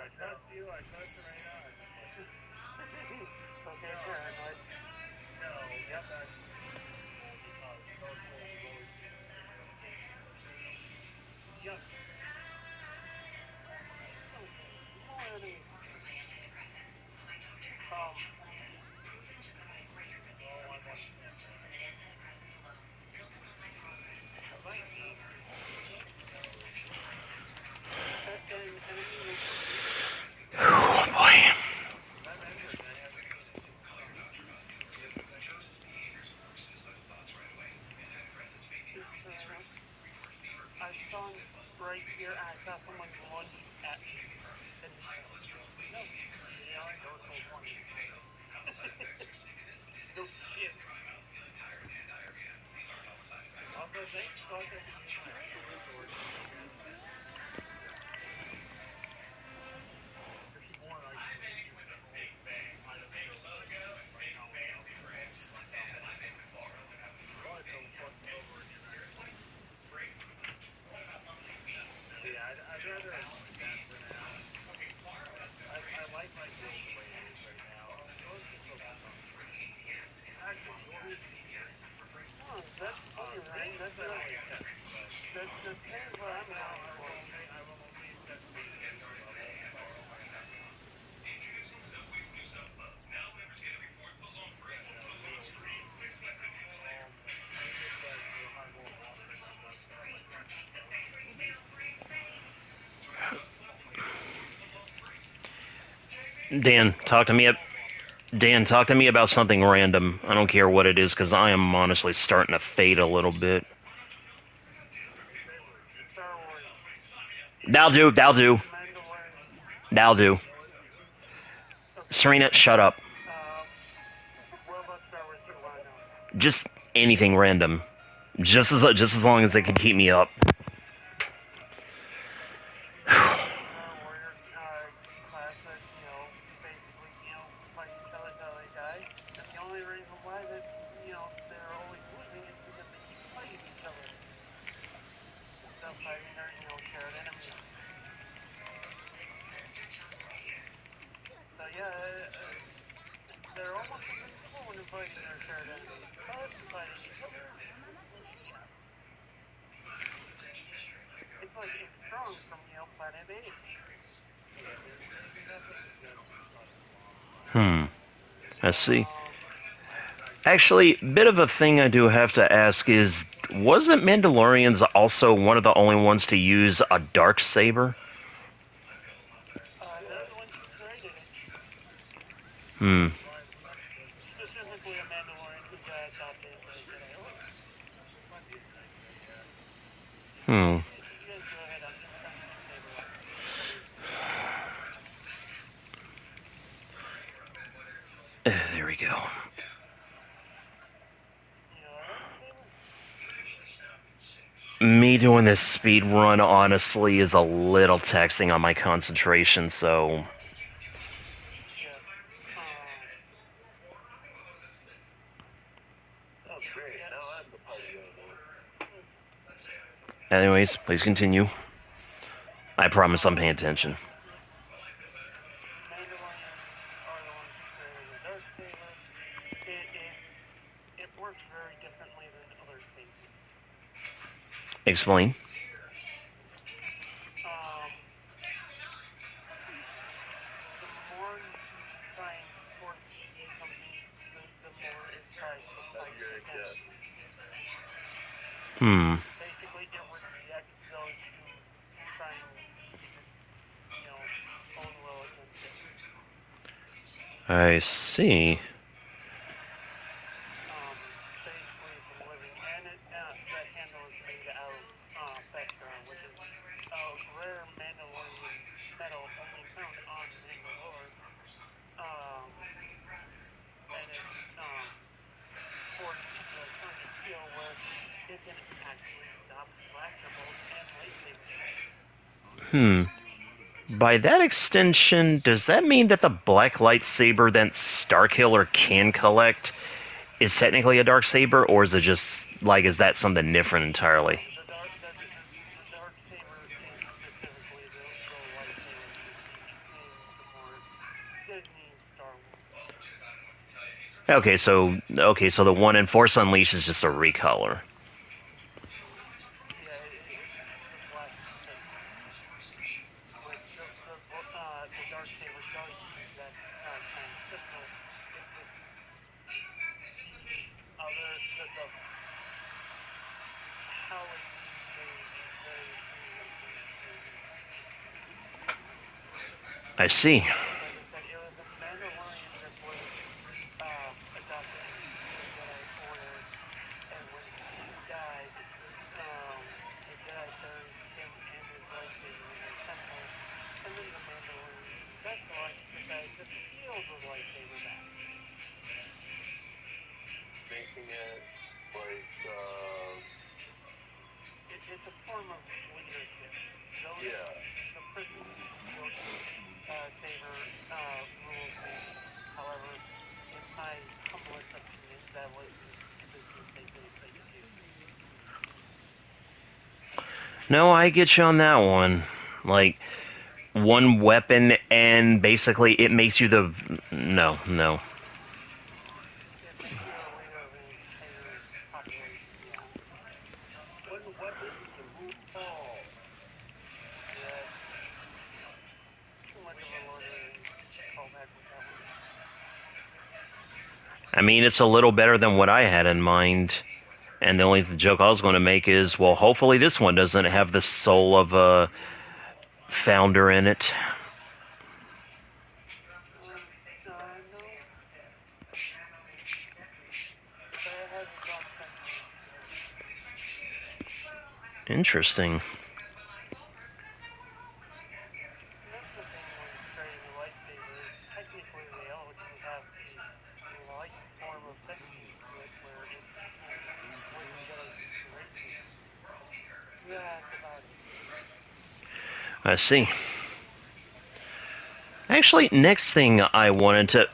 I trust you, I trust Serena. Okay, paranoid. No, yep, that's because Dark Souls has always been Yep. More enemies. Oh, I'm watching that. Oh boy. I saw him right here, and I saw someone lunging at me. And no, Dark Souls 1. no shit. Also, thanks fucking for using my sword sword. If you want, I can use your item skill right now without but it'll fuck you over in your next one. Yeah, I'd rather keep that for now. I like my build the way it is right now. So let's just focus on Actually, yours is easier. Oh, that's funny, right? That's that not, always kept me, but the thing where I'm at. I will only accept the easy level. Dan, talk to me. Dan, talk to me about something random. I don't care what it is, because I am honestly starting to fade a little bit. Star Wars. That'll do. That'll do. Mandalorian. That'll do. Serena, shut up. What about Star Wars do you want to know? Just anything random. Just as long as it can keep me up. Warrior classic, basically, fight each other till they die. And the only reason why that, they're always losing is because they keep fighting each other. Instead of fighting their, shared enemies. So yeah, they're almost invincible when they're fighting their shared enemies. But fighting each other, it's like it's strong from, Planet 8. I see. Actually, bit of a thing I do have to ask is, wasn't Mandalorians also one of the only ones to use a dark saber? They're the ones who created it. Specifically a Mandalorian who got adopted into the Jedi Order. You guys go ahead, I'm just trying to saber up. There we go. Me doing this speed run, honestly, is a little taxing on my concentration, so... Anyways, please continue. I promise I'm paying attention. It works very differently than other sabers. Explain. The more you try and force something, the more it tries to fight against you. Basically, it rejects those who try and use its, own will against it. I see. Basically, it's a living, and the handle is made out of Spectrum, which is a rare Mandalorian metal only found on Mandalore. And it's forged into a kind of steel where it can actually stop blaster bolts and lightsabers. By that extension, does that mean that the black lightsaber that Starkiller can collect is technically a dark saber, or is it just, is that something different entirely? The dark saber is specifically the lightsaber you see Okay, so the one in Force Unleashed is just a recolor. Yeah, it's the black tip. With the dark saber does use that kind of pistol. It's just the other the how it's made is very I see. like I said, it was a Mandalorian that was adopted into the Jedi Order, and when he died, the Jedi buried him and his lightsaber in their temple, and then the Mandalorian special decided to steal the lightsaber back. Making it like, It's a form of leadership. Those, yeah. the person who steals saber rules things. However, in my humblest opinion, that was the stupidest mistake that they could do. No, I get you on that one. Like, one weapon and basically it makes you the... No. It makes you a leader of an entire population, yeah. One weapon to rule all. Yeah. Too much of a Lord of the Rings callback with that one. I mean, it's a little better than what I had in mind. And the only joke I was going to make is, well, hopefully this one doesn't have the soul of a founder in it. No. But it has its own sentiment. Interesting. And that's the thing when creating a lightsaber. Technically, they all do have a light form of technique to it, where it's where you gotta use the lightsaber. That's about it. I see. Actually, next thing I wanted to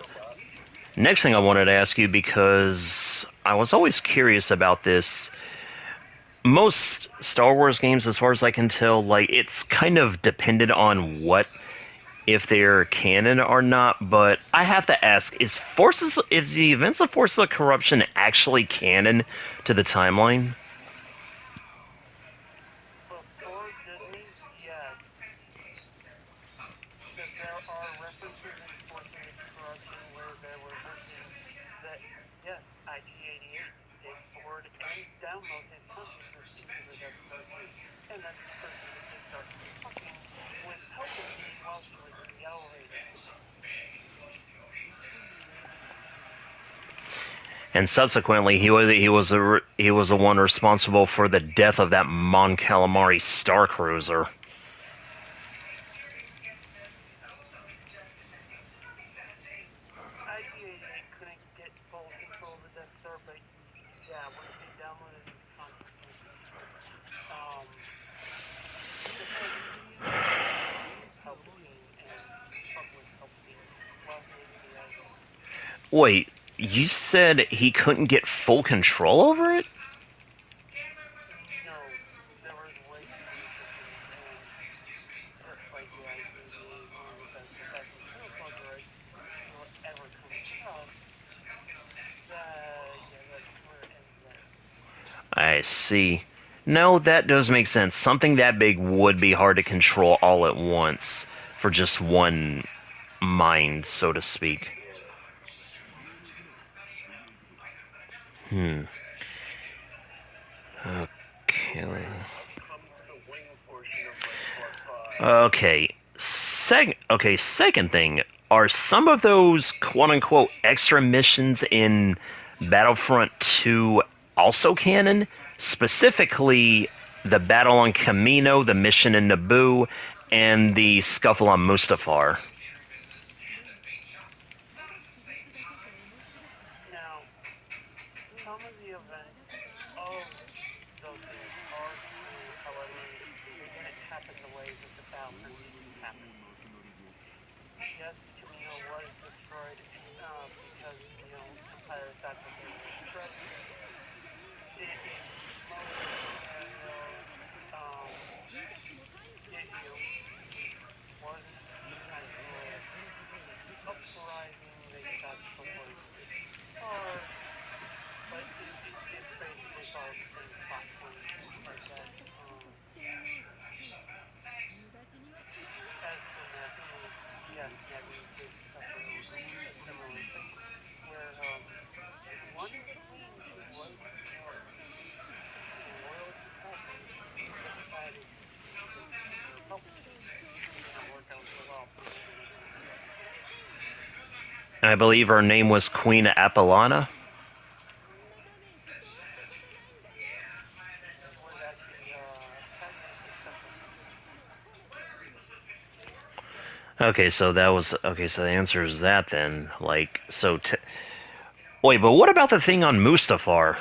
ask you, because I was always curious about this. Most Star Wars games, as far as I can tell, like, it's kind of dependent on what, if they're canon or not, but I have to ask, is the events of Forces of Corruption actually canon to the timeline? Before Disney, yes. Because there are references in Forces of Corruption where there were mentions that, yes, IG-88 did forward and download his consciousness into the Death Star too. And then this person would just start talking with Palpatine while she was in the elevator. And subsequently, he was the one responsible for the death of that Mon Calamari Star Cruiser. IG-88 couldn't get full control of the Death Star, but yeah, when he downloaded his consciousness, it had Palpatine and talk with Palpatine while he was in the elevator. Wait, you said he couldn't get full control over it? No, there was way too many systems, and just like the IG-88, one of the best attacking camouflage rights you'll ever come across, that's where it ends there. I see. No, that does make sense. Something that big would be hard to control all at once for just one mind, so to speak. Okay. Come to the wing portion of my part 5. Second thing, are some of those quote-unquote extra missions in Battlefront 2 also canon? Specifically, the battle on Camino, the mission in Naboo, and the scuffle on Mustafar. Now, some of the events of those games are true, however, they didn't happen the way that the Battlefront missions happened. Yes, Camino was destroyed because, Empire thought that they were a threat. In most scenarios, it wasn't any kind of uprising. They got the word I believe her name was Queen Apollona. was actually Okay, so that was okay. So the answer is that then. Like, so. Wait, but what about the thing on Mustafar?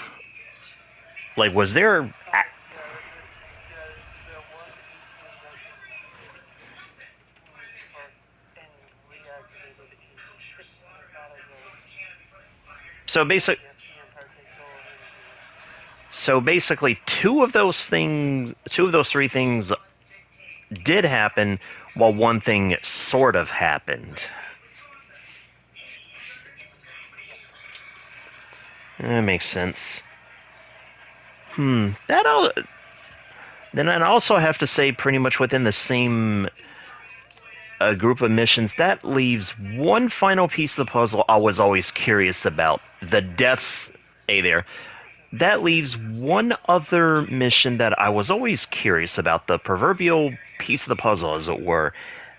Like, was there? there was a team that and reactivated a ship out of So basic. the Antarctic or anything. So basically, two of those three things did happen, while one thing sort of happened. That makes sense. Then I'd also have to say, pretty much within the same group of missions, that leaves one final piece of the puzzle I was always curious about. The deaths. Hey there. That leaves one other mission that I was always curious about, the proverbial piece of the puzzle, as it were.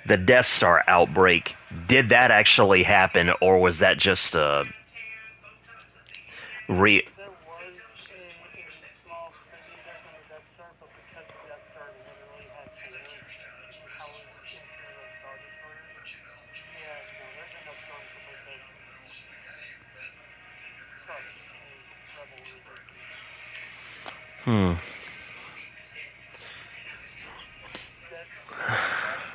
The Death Star outbreak. Did that actually happen, or was that just a... There was a small spending death on the Death Star, but because the Death Star literally had cannons powered Imperial Star Destroyers, yeah, no, there's enough stormtroopers to crush any rebel resistance. That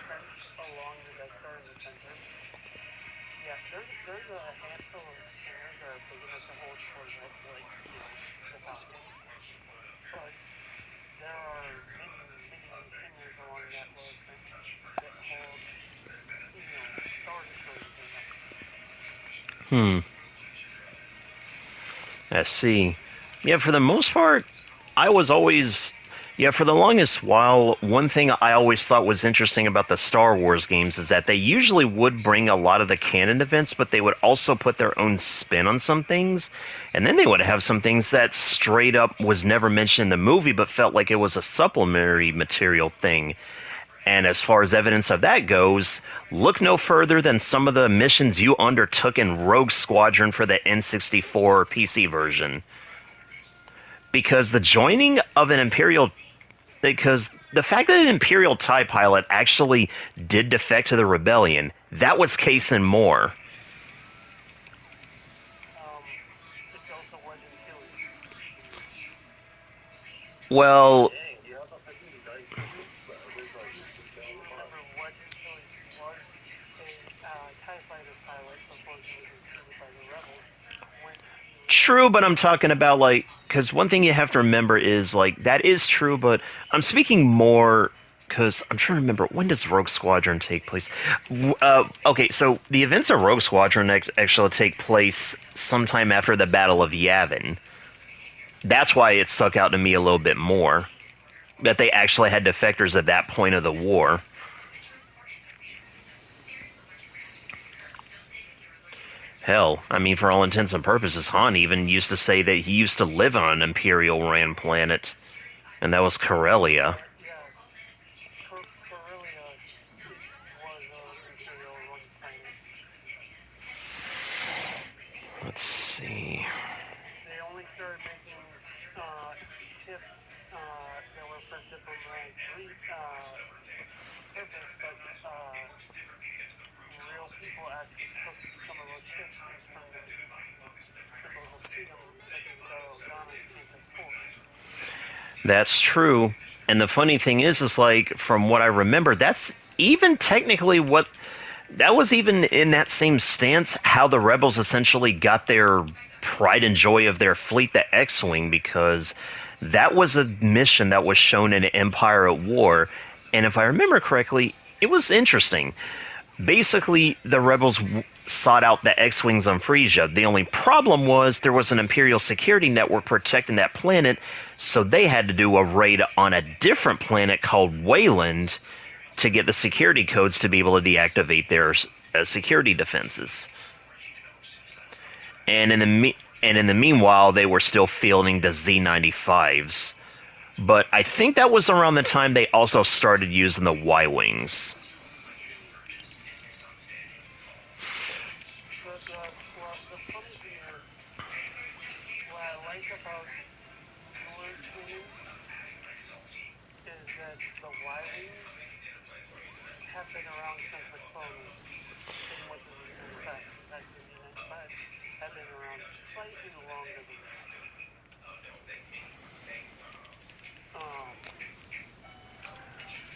trench along the Death Star in the center, yeah, there's a handful of hangars that are big enough to hold Corvettes like, the Falcon. But there are many hangars along that lower trench that hold, Star Destroyers in them. I see. Yeah, for the most part, I was always... Yeah, for the longest while, one thing I always thought was interesting about the Star Wars games is that they usually would bring a lot of the canon events, but they would also put their own spin on some things. And then they would have some things that straight up was never mentioned in the movie, but felt like it was a supplementary material thing. And as far as evidence of that goes, look no further than some of the missions you undertook in Rogue Squadron for the N64 PC version. Because the joining of an Imperial... Because the fact that an Imperial TIE pilot actually did defect to the Rebellion, that was case in more. It also wasn't Tilly. Well... Remember, Wedge Tilly was a TIE fighter pilot before he was recruited by the Rebels. True, but I'm talking about, like... Because one thing you have to remember is, like, that is true, but I'm speaking more... Because I'm trying to remember, when does Rogue Squadron take place? Okay, so the events of Rogue Squadron actually take place sometime after the Battle of Yavin. That's why it stuck out to me a little bit more. That they actually had defectors at that point of the war. Hell, I mean, for all intents and purposes, Han even used to say that he used to live on an Imperial-ran planet, and that was Corellia. Yeah, Corellia was an Imperial-run planet. Let's see... They only started making ships that were for diplomatic purpose, but real people actually took some of those ships and turned them symbols of freedom, such as Organa and Campus 4. That's true. And the funny thing is like, from what I remember, that's even technically what... That was even in that same stance how the Rebels essentially got their pride and joy of their fleet, the X-Wing, because that was a mission that was shown in Empire at War. And if I remember correctly, it was interesting. Basically, the Rebels sought out the X-Wings on Frisia. The only problem was there was an Imperial security network protecting that planet, so they had to do a raid on a different planet called Wayland to get the security codes to be able to deactivate their security defenses. And in the meanwhile, they were still fielding the Z-95s. But I think that was around the time they also started using the Y-Wings. But that the Y-Wings have been around since the clones. Same with the Z95. In fact, the Z95 have been around slightly longer than the C.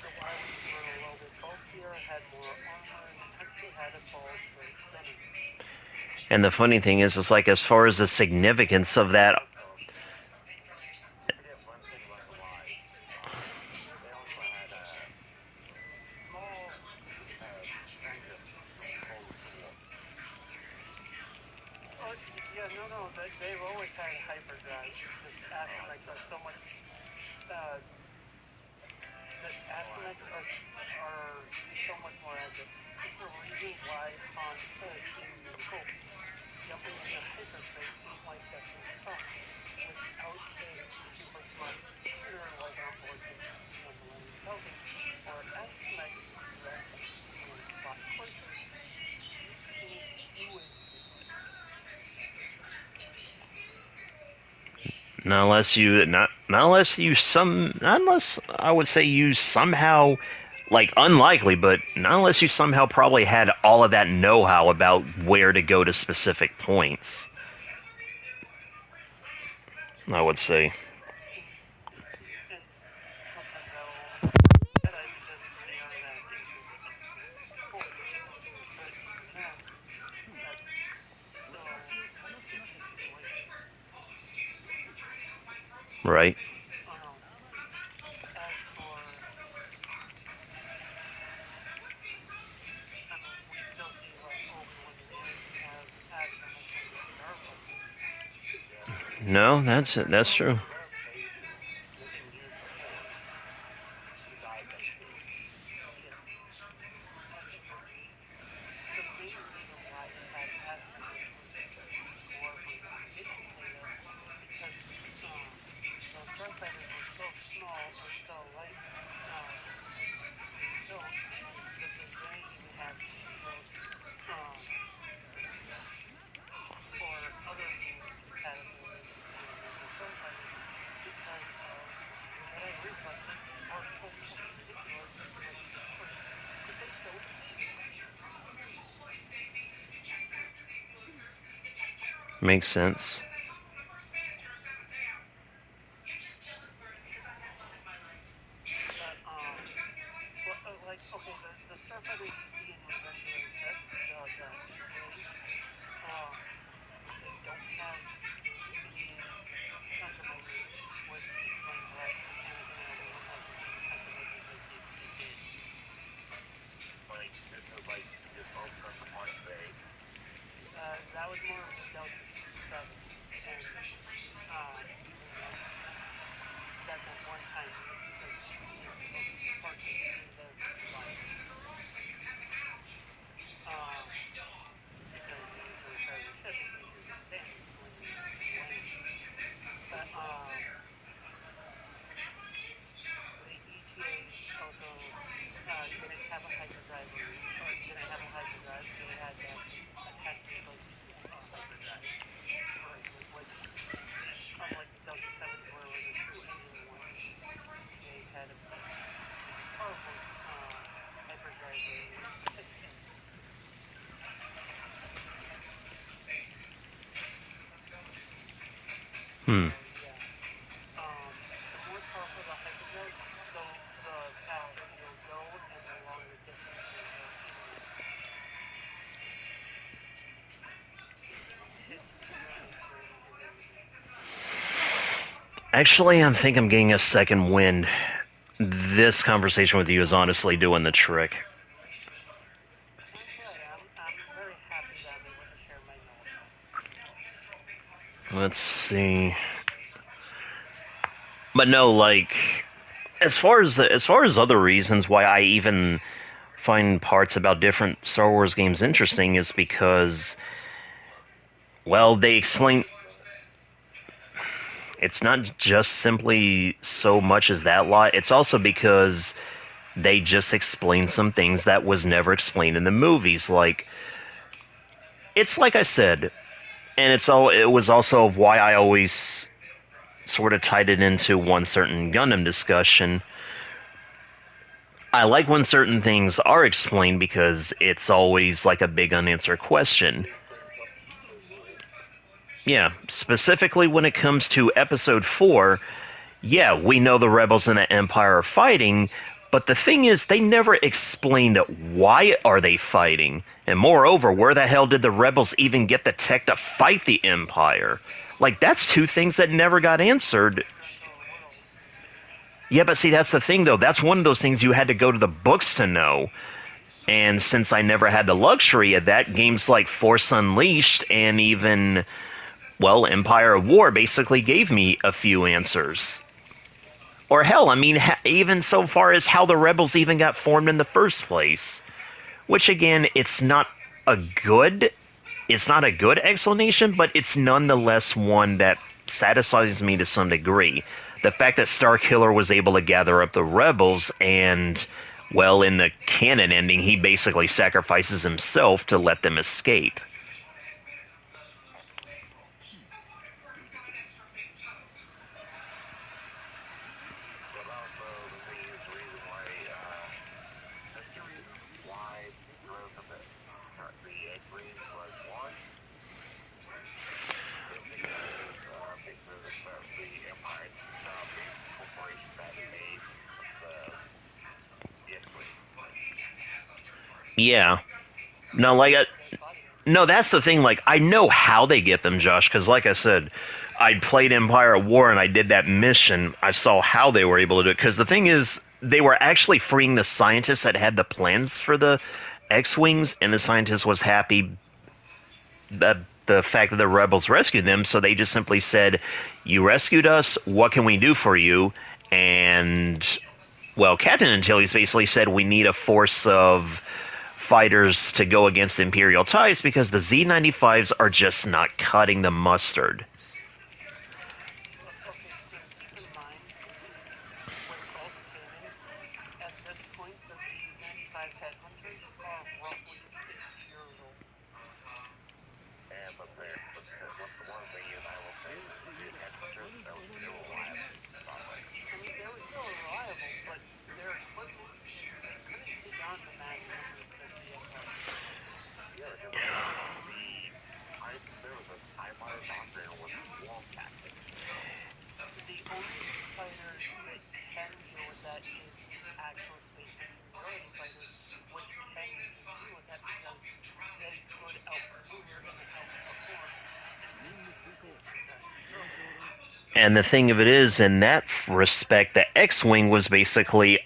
The Y-Wings were a little bit bulkier, had more armor, and actually had a ball straight spinning. And the funny thing is, it's like as far as the significance of that, Forget one thing about the Y. They also had small engines to hold the wall. Oh, yeah, no, they've always had hyperdrive. This aspect are so much, the aspects are so much more accurate. It's the reason why Han said in New Hope, jumping into hyperspace seems like that's tough without a super smart computer like on board the Millennium Falcon or astromech that spot courses. You can't do it. not unless I would say you somehow, like, unlikely, but not unless you somehow probably had all of that know-how about where to go to specific points, I would say. And sometimes that I just beyond that into cool. But yeah, that's still a situation. Right. As for, I mean, we still see like Obi-Wan didn't have astromech on the Starbucks. No, that's true. The main reason why he had astromech was more for navigation data because those starfighters were so small or so light, so the advantage we have to those for other means categories the starfighters because of kinetic reflexes are so ridiculous that they don't Makes sense. but like okay the starfighters you see in Revenge of the Sith, the ETAs, they don't have the countermeasures which explains why Anakin and Obi-Wan have the same countermeasures as the ETAs. Like, this is like your phone from the Mark Bay. That was more of the Delta 7 and using that one time use because most parts of the there for flying. Because you need to repair the ship it's easier to stand when you land. But the ETAs also didn't have a hyperdrive or didn't have a hyperdrive, they had attached themselves to a hyperdrive. Which unlike the Delta 7s where it was a two-engine one, ETAs had a powerful hyperdrive with 6 engines. So, yeah. The more powerful the hyperdrive, the faster you'll go and the longer distance you'll go anyway. It's very easy. Actually, I think I'm getting a second wind. This conversation with you is honestly doing the trick. Okay, I'm very happy that I'm able to share my knowledge. Let's see. But no, like, as far as other reasons why I even find parts about different Star Wars games interesting is because, well, they explain. It's not just simply so much as that lot. It's also because they just explain some things that was never explained in the movies. Like, it's like I said, and it was also why I always sort of tied it into one certain Gundam discussion, I like when certain things are explained because it's always like a big unanswered question. Yeah, specifically when it comes to episode 4, yeah, we know the rebels and the Empire are fighting, but the thing is, they never explained why are they fighting, and moreover, where the hell did the rebels even get the tech to fight the Empire? Like, that's two things that never got answered. Yeah, but see, that's the thing, though. That's one of those things you had to go to the books to know. And since I never had the luxury of that, games like Force Unleashed and even, well, Empire of War basically gave me a few answers. Or hell, I mean, even so far as how the rebels even got formed in the first place. Which again, it's not a good explanation, but it's nonetheless one that satisfies me to some degree. The fact that Starkiller was able to gather up the rebels and, well, in the canon ending, he basically sacrifices himself to let them escape. Yeah. No, no, that's the thing. Like, I know how they get them, Josh, because, like I said, I played Empire of War and I did that mission. I saw how they were able to do it. Because the thing is, they were actually freeing the scientists that had the plans for the X-Wings, and the scientist was happy that the fact that the rebels rescued them, so they just simply said, "You rescued us, what can we do for you?" And, well, Captain Antilles basically said, "We need a force of fighters to go against Imperial TIEs because the Z-95s are just not cutting the mustard." And the thing of it is, in that respect, the X-Wing was basically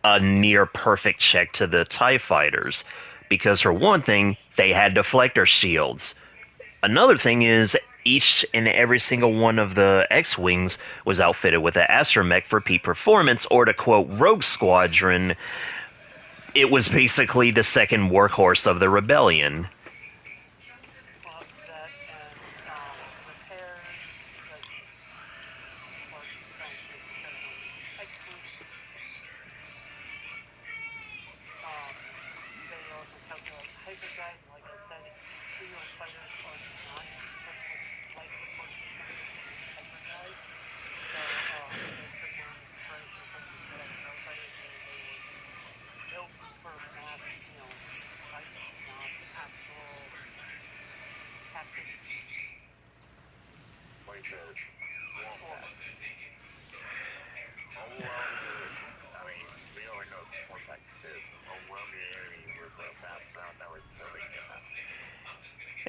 a near perfect check to the TIE fighters. Because for one thing, they had deflector shields. Another thing is, each and every single one of the X-Wings was outfitted with an astromech for peak performance, or to quote Rogue Squadron, it was basically the second workhorse of the rebellion.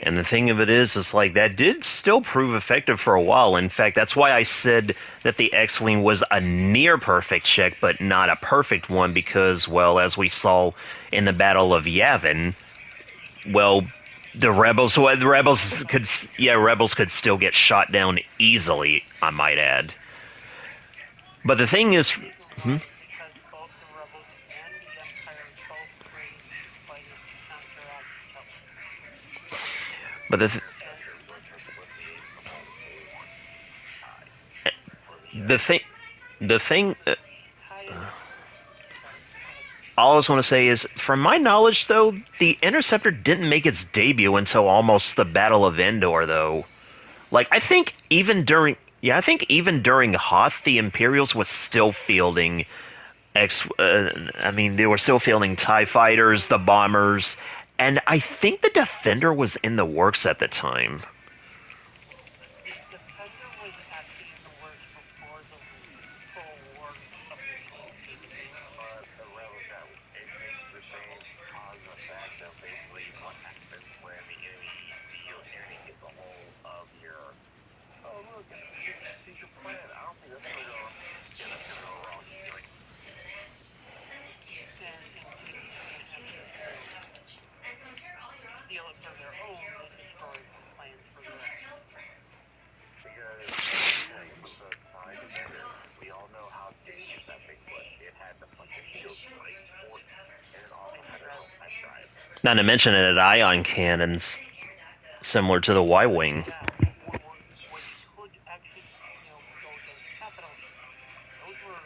And the thing of it is like, that did still prove effective for a while. In fact, that's why I said that the X-Wing was a near-perfect check, but not a perfect one, because, well, as we saw in the Battle of Yavin, well, rebels could still get shot down easily, I might add. But the thing is... But the thing, all I was going to say is, from my knowledge, though, the Interceptor didn't make its debut until almost the Battle of Endor, though. Like, I think even during Hoth, the Imperials was still fielding I mean, they were still fielding TIE fighters, the bombers, and I think the Defender was in the works at the time. The Defender was actually in the works before the full war officially came in. But the railroad that it makes the same cause and effect of basically what happens when the enemy gets a hold of your. Oh look, it's your plan. I don't think that's gonna go. Yeah, that's gonna go wrong. You're like, And in case they actually steal it for their own, they destroy the plans for the rest. because with the TIE Defender, we all know how dangerous that thing was. It had the fucking shield placed for it, and it also had its own type drive. Not to mention it had ion cannons, similar to the Y-wing. Yeah, which could actually, go against capital. Those were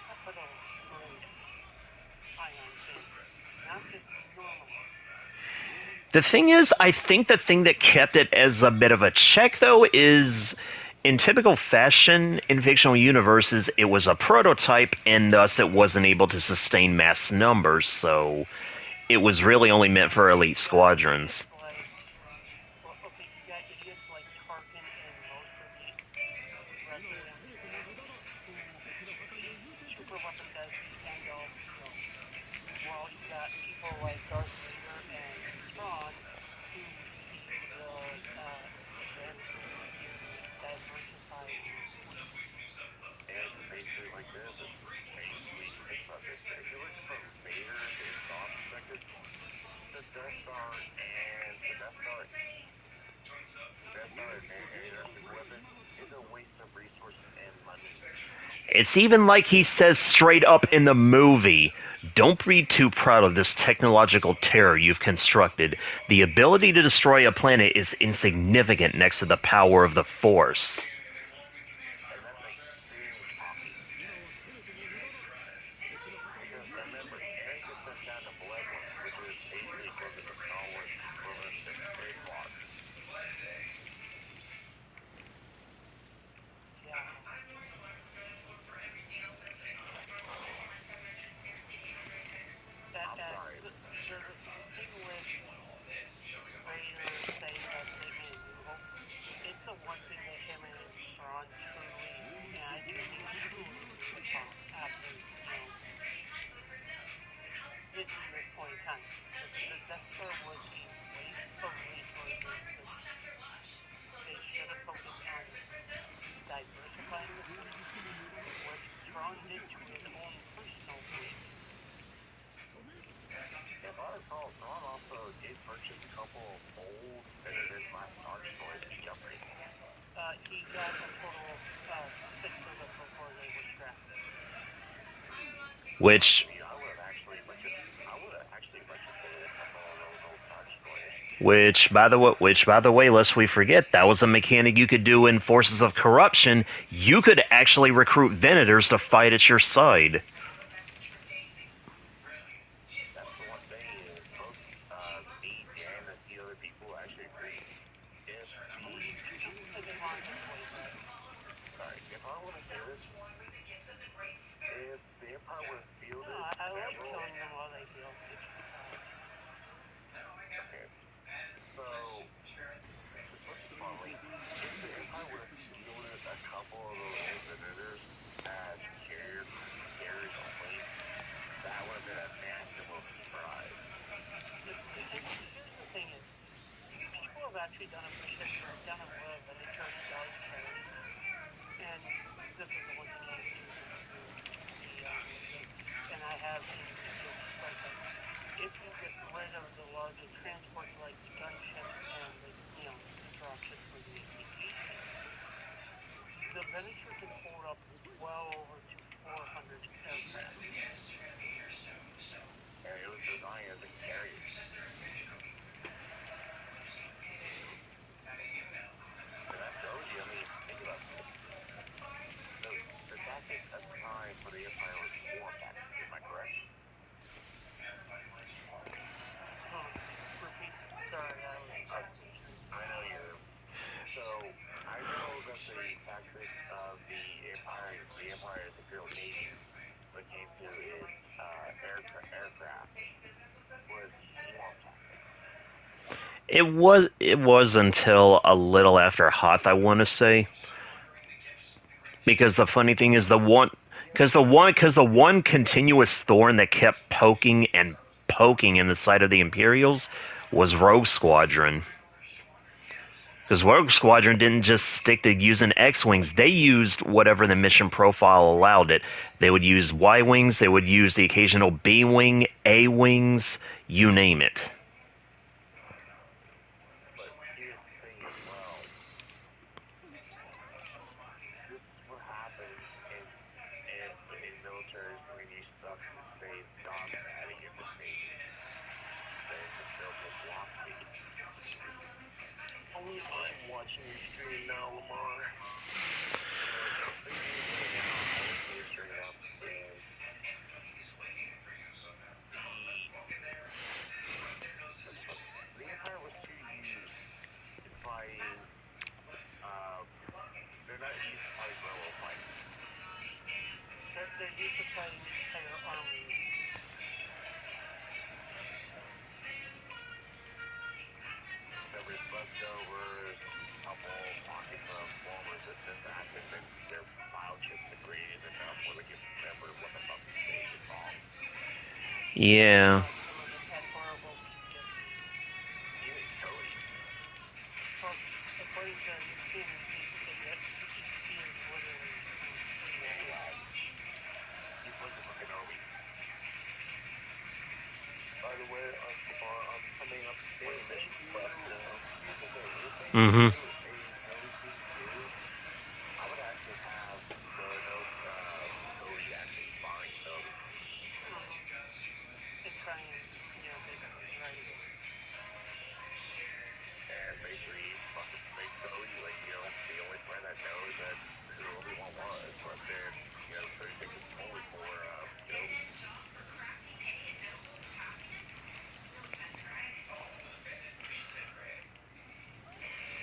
capital grade ion cannons, not just normal. The thing is, I think the thing that kept it as a bit of a check, though, is in typical fashion in fictional universes, it was a prototype, and thus it wasn't able to sustain mass numbers, so it was really only meant for elite squadrons. Okay, you got idiots like Tarkin and most of the residents who see super weapons as the end all be all. While you got people like Darth Vader and Thrawn who see the advancement in diversified fleets. And basically like this, it's basically think about this. If you look from Vader, his thought perspective, the Death Star and weapon is a waste of resources and money. It's even like he says straight up in the movie, don't be too proud of this technological terror you've constructed. The ability to destroy a planet is insignificant next to the power of the Force. And that's a serious topic. Because remember, Harry gets sent down to Malevolence, which is basically equivalent to Star Wars equivalent to Space Walk. Yeah. I'm sorry. The thing with Vader saying that statement in New Hope, it's the one thing that him and Thrawn truly, and I do mean truly, agreed upon after, hitting this point in time. The Death Star was a waste of resources. They should have focused on diversifying the fleet, which Thrawn did to his own personal fleet. If I recall, Thrawn also did purchase a couple of old, better than my Star Destroyers to jump rate. He got a total of 6 of them before they were scrapped. Which, I would have actually retrofitted a couple of those old Star Destroyers. which by the way, lest we forget, that was a mechanic you could do in Forces of Corruption. You could actually recruit Venators to fight at your side. That's the one thing is both me, Dan, and a few other people actually agree. If I want to say this, if the Empire would have fielded I like killing them while they heal. okay. So if the Empire would have fielded a couple of those old Venators as carriers only, that would have been a massive surprise. Here's the thing is, people have actually done a research breakdown of what a Venator does carry, and this is the one thing I do and I have in if you get rid of the larger transport like the gunships and the dropships for the ATP, the Venator can hold up well over to 400 aircraft. And it was designed as a carrier. And that shows you, I mean, think about this. The tactics at the time for the Empire was war tactics, am I correct? Repeat. Sorry, I know you. So I know that the tactics of the Empire, the Imperial Navy, which It was until a little after Hoth, I want to say, because the funny thing is the one continuous thorn that kept poking and poking in the side of the Imperials was Rogue Squadron. Because Rogue Squadron didn't just stick to using X-Wings. They used whatever the mission profile allowed it. They would use Y-Wings, they would use the occasional B-Wing, A-Wings, you name it. But here's the thing as well. This is what happens in militaries when you stuff to save dogmatting in the same philosophy. Only I'm watching your stream now, Lamar. The Empire was too used to fighting, they're not used to fighting guerrilla fighting. They're used to fighting entire armies. There's leftovers, a couple pockets of form resistance active, and their biochips degraded enough where they can remember what the fuck the stage is wrong. Yeah. Some of them had horrible PTSD. Even Cody. Well, according to his team, he said that PTSD is literally He's like a fucking Obi. By the way, I'm coming upstairs. Mm-hmm. I would actually have the notes Cody actually find Cody. and try and, basically write it. And basically fucking make Cody like, the only friend that knows that who Obi-Wan was, but then, Cody takes it totally for Kenobi.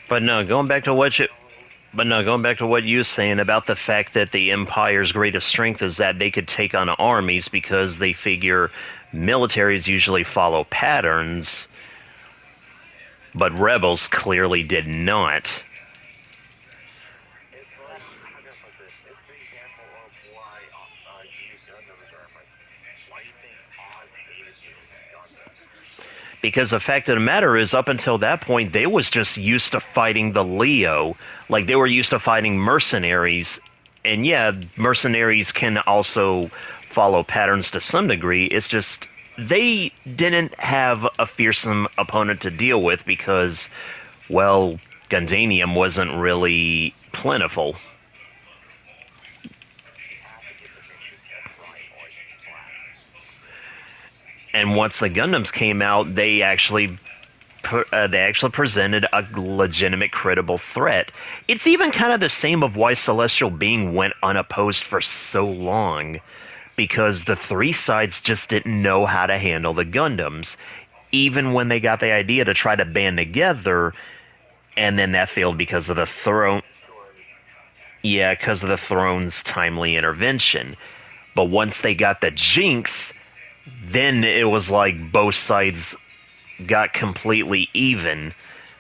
But no, going back to what you were saying about the fact that the Empire's greatest strength is that they could take on armies because they figure militaries usually follow patterns, but rebels clearly did not. It's like, how can I put this? It's the example of why used Gundams are like, why do you think Oz hated using Gundams? Because the fact of the matter is, up until that point, they was just used to fighting the Leo. Like, they were used to fighting mercenaries. And yeah, mercenaries can also follow patterns to some degree. It's just, they didn't have a fearsome opponent to deal with because, well, Gundanium wasn't really plentiful. And once the Gundams came out, they actually presented a legitimate, credible threat. It's even kind of the same of why Celestial Being went unopposed for so long, because the three sides just didn't know how to handle the Gundams, even when they got the idea to try to band together, and then that failed because of the throne. Yeah, because of the throne's timely intervention. But once they got the Jinx, then it was like both sides got completely even,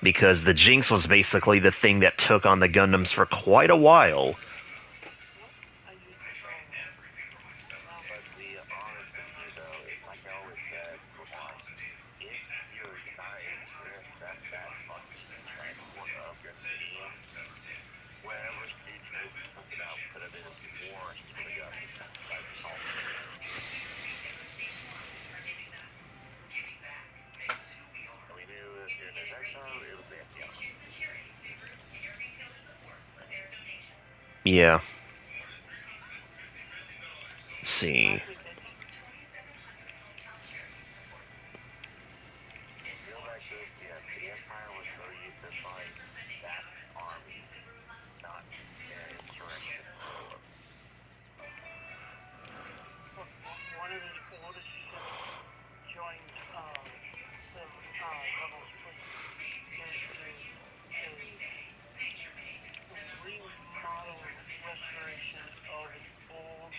because the Jinx was basically the thing that took on the Gundams for quite a while. But the honest thing is, though, it's like I always said, if you're united, that fucking transport of Gundanium, whenever Steve Troops took it out, put it in war, he would have got like salt. And we knew that during his exile, it was the FDR. Yeah. Let's see. Yes, the Empire was so used to fight vast armies, not insurrection. One of the oldest ships joined the Rebels fleet into a remodeled restoration of an old,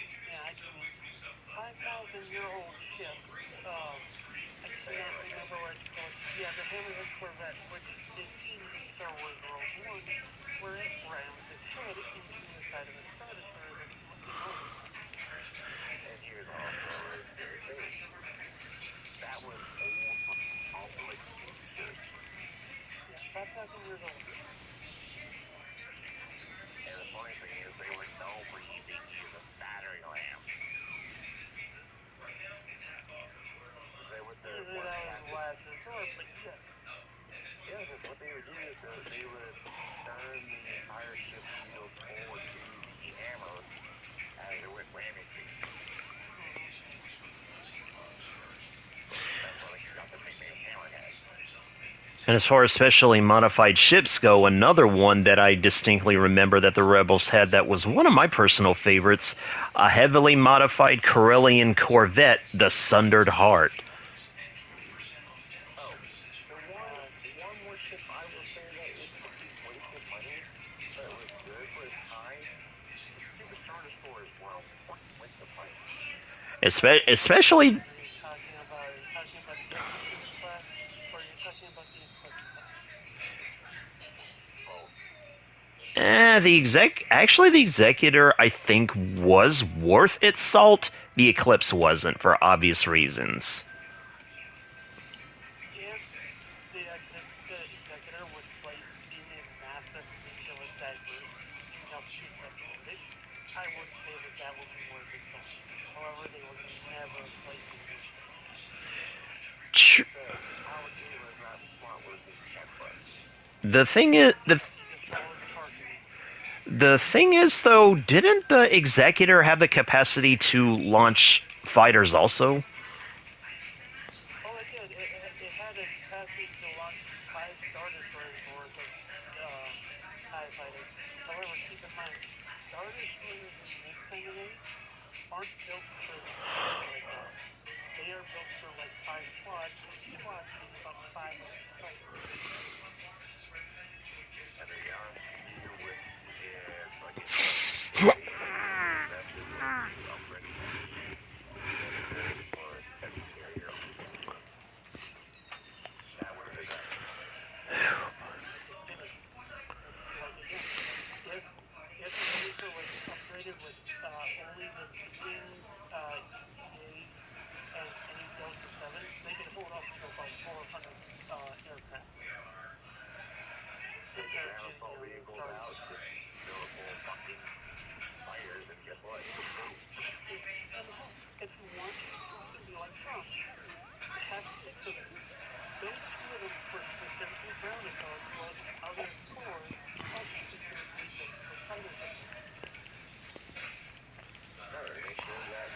5,000-year-old ship. I cannot remember what it's called. Yeah, the Hammerhead Corvette, which is in Star Wars Rogue One, where it rams its head into the side of a Star Destroyer that's looking over. And here's also the thing. That was old for public usage. Yeah, 5,000 years old. And the funny thing is, they were known for using a battery lamp. They would Usually that was the last resort, but yes. yeah, because what they would do is they would turn the entire ship's wheels forward to the hammer as it went ramming through. That's why they got the nickname Hammerhead. And as far as specially modified ships go, another one that I distinctly remember that the Rebels had that was one of my personal favorites, a heavily modified Corellian Corvette, the Sundered Heart. Oh, the one more ship I will say that it wasted money, but it was good for its time. The stupid Star Destroyers were a fucking waste of money. Especially... Are you talking about the Executive class, or are you talking about the Eclipse class? the Executor, I think, was worth its salt. The Eclipse wasn't, for obvious reasons. If the Executor was placed in a massive nuclear diverse expedition, I would say that would be worth its salt. However, they were never placed in this. How it was not smart was the template. The thing is, the thing is, though, didn't the Executor have the capacity to launch fighters also? Oh, it did. It had a capacity to launch 5 Star Destroyers worth of TIE fighters. However, keep in mind, Star Destroyers in this kind of age aren't built for like that. They are built for like 5 squads, each squad being about 5 of these fighters. And to be honest with you, with like I said, invested into upgrading that ship for heavy carrier. That would have been nice. Like again, if the cruiser was upgraded with only the Viking, EVAs, and any Delta 7s, they could hold up to about 400 aircraft. Take the ground assault vehicles out, just fill it full of fucking fighters, and guess what? If you want to be like Trump, have 6 of them. Build 2 of them for specifically ground assault, while the other 4 are specifically built for fighters. Make sure that,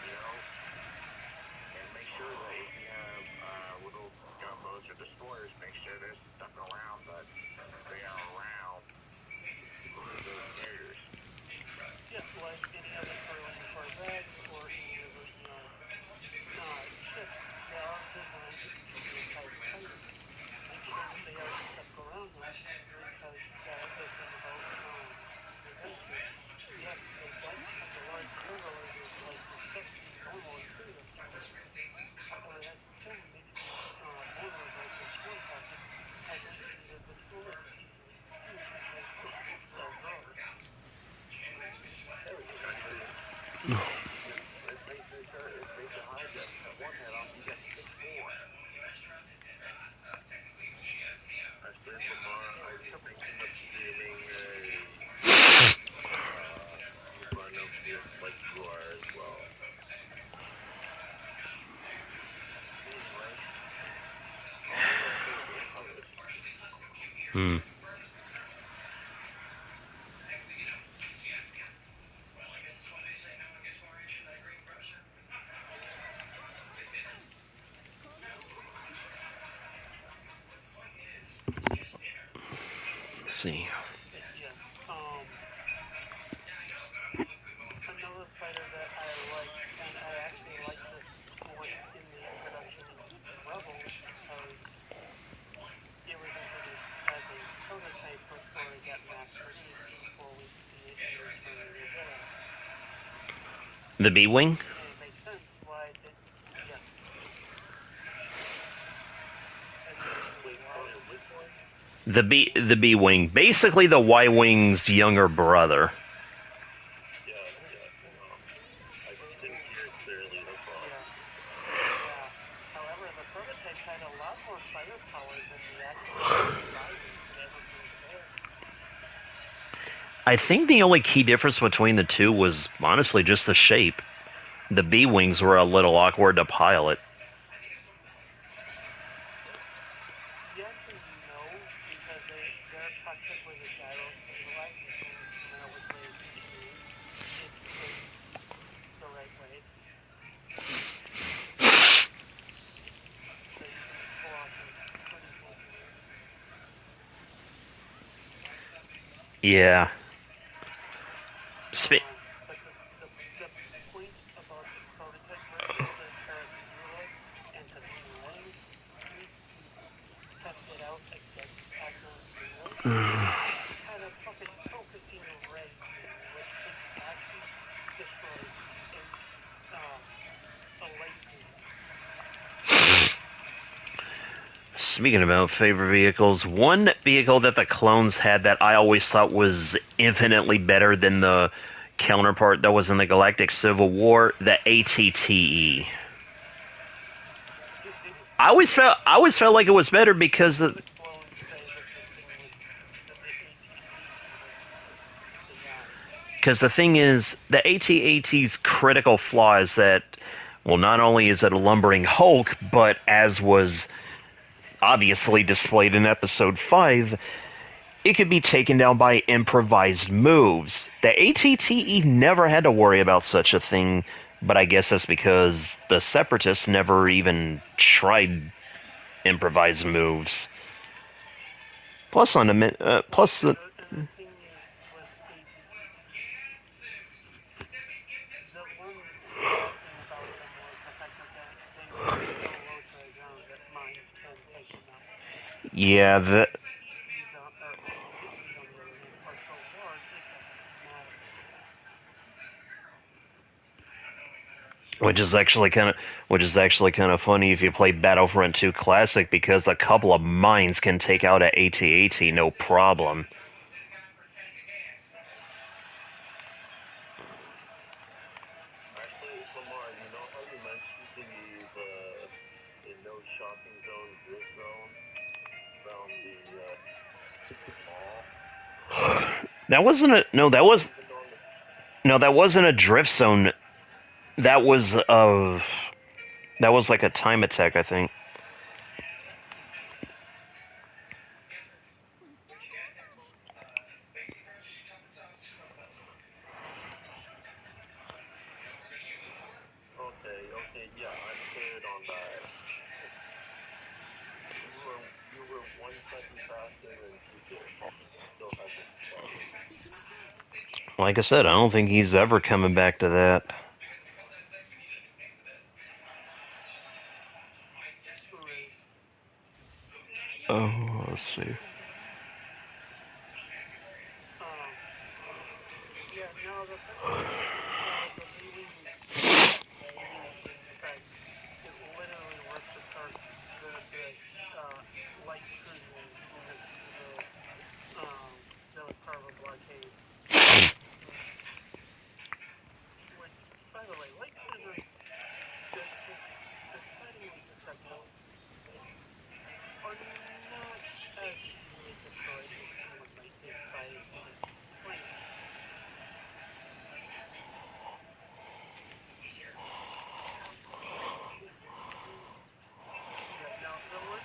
and make sure that if you have little gunboats or destroyers, make sure they're stuck around, but they are around those carriers. Yeah, like any other Corvette or any other, ships that are designed to be a type fighter. Make sure that they are stuck around them, because as I said about adventure, yes, they don't have the large turbo lasers like the normal Imperial stars. However, that still makes them vulnerable to swarm tactics, as the destroyers easily do because it's so broad. Let's face the Hydra. Cut one head off, you got 6 more. I spent some streaming run of this like you are as well. Hmm. Let's see. Another fighter that I like, and I actually like this one in the introduction to Rebels, because it was introduced as a prototype before it got mass-produced, before we see it in Return of the Jedi. The B-Wing? And it makes sense why it did, yes. The B wing, basically the Y wing's younger brother. Yeah. I didn't hear it clearly, that's all. Yeah. However, the prototype had a lot more firepower than the actual Y-wing could ever compare. I think the only key difference between the two was honestly just the shape. The B wings were a little awkward to pilot. Yes and no, because their cockpit was a gyro stabilized, similar with the ATTA, if placed the right way. So you can pull off some pretty cool things. Yeah. But the point about the prototype version of the Paracula and to land is to test it out against actual zeros. It had a fucking focusing ray beam, which could actually destroy a light beam. Speaking about favorite vehicles, one vehicle that the clones had that I always thought was infinitely better than the counterpart that was in the Galactic Civil War, the ATTE. I always felt like it was better because the because the thing is, the AT-AT's critical flaw is that, well, not only is it a lumbering hulk, but as was obviously displayed in Episode 5, it could be taken down by improvised moves. The AT-TE never had to worry about such a thing, but I guess that's because the Separatists never even tried improvised moves. Plus, the yeah, which is actually kind of funny if you play Battlefront 2 Classic, because a couple of mines can take out an AT-AT no problem. Actually, Lamar, you know how you mentioned the no shopping zone, drift zone from the mall? That wasn't a that wasn't a drift zone. That was like a time attack, I think. Okay, yeah, I'm cleared on that. You were 1 second faster than TJ. Still hasn't stopped. Like I said, I don't think he's ever coming back to that. Oh, let's see. Yeah, no, the B-Wing it literally works to start the light cruisers moving through the Carver blockade. Which, by the way, light cruisers, decidedly susceptible, are not as easily destroyed as someone might think by a human plane. Yeah, no,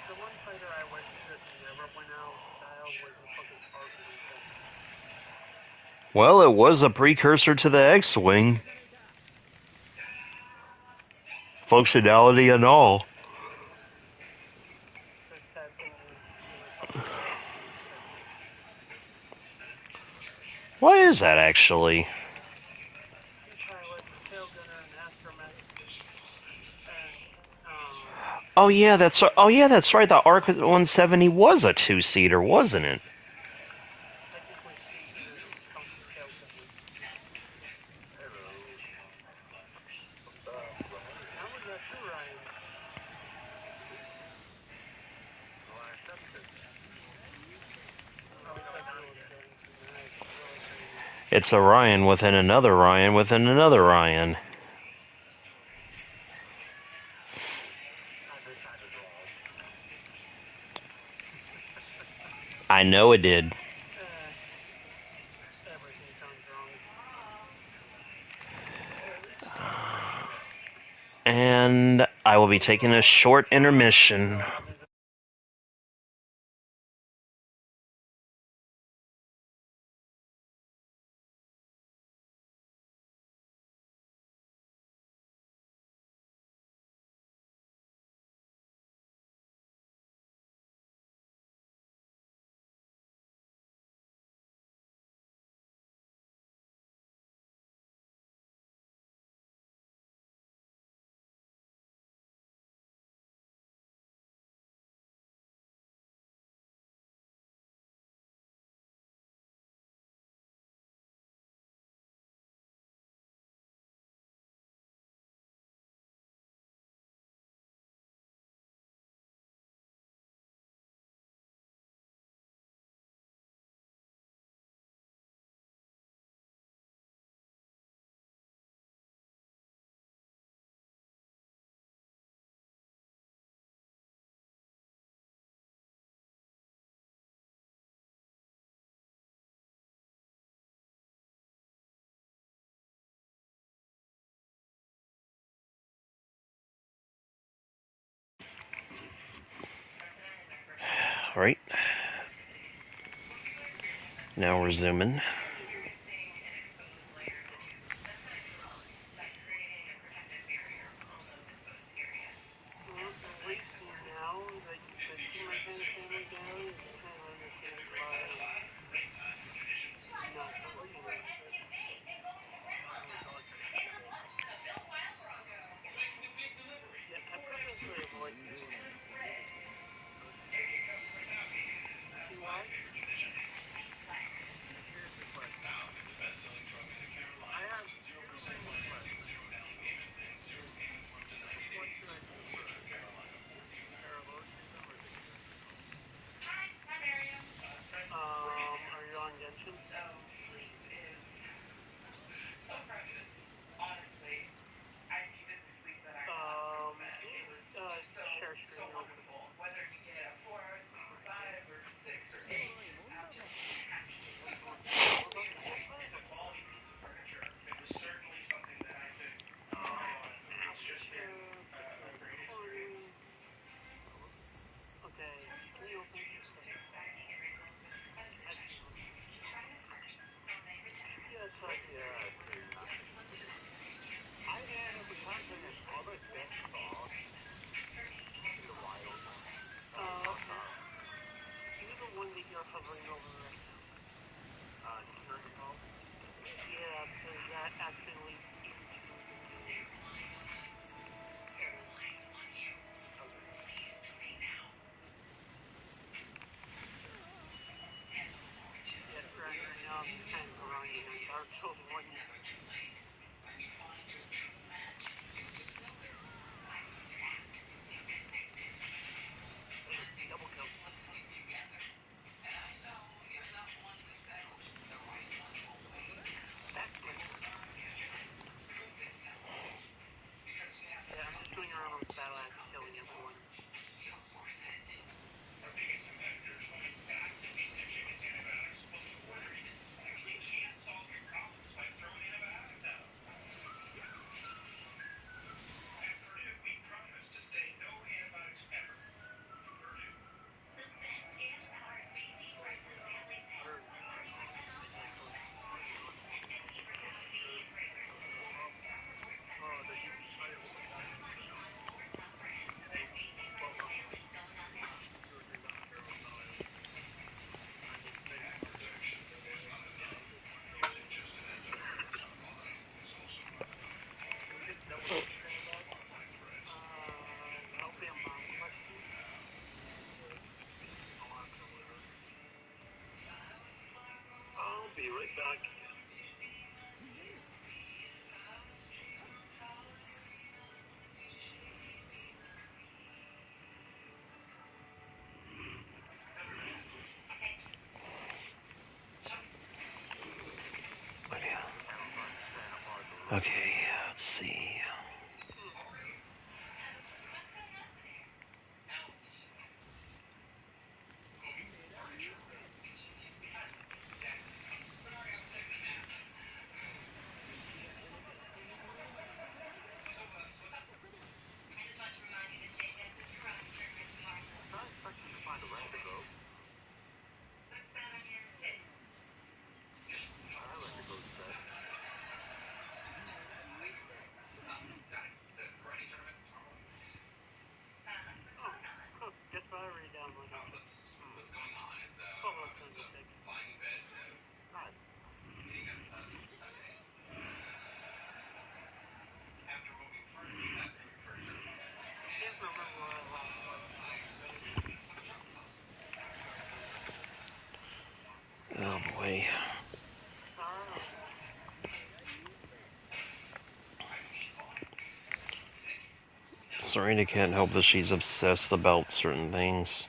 the one fighter I wish just never went out of style was the fucking Arc-Legion. Well, it was a precursor to the X-Wing. Functionality and all. Why is that, actually? Oh yeah, that's right. The Arc 170 was a 2-seater, wasn't it? It's Orion within another Orion within another Orion. I know it did. Everything sounds wrong. And I will be taking a short intermission. Alright. Now we're zooming. Are you on Genshin? Share screen real quick. Okay, can you open this stuff? Yes, I did. I had the content in public desktop in the wild. You're the one that you're hovering over right now. Yeah, because that actually leads into the game. Yes, right now I'm kind of around in Dark Souls 1. Double kill. Yeah, I'm just doing around with battle axe, killing everyone. I'll be right back. Okay, let's see. Guess what I already downloaded? Fallout 76. Can't remember where I last was. Oh boy. Serena can't help that she's obsessed about certain things.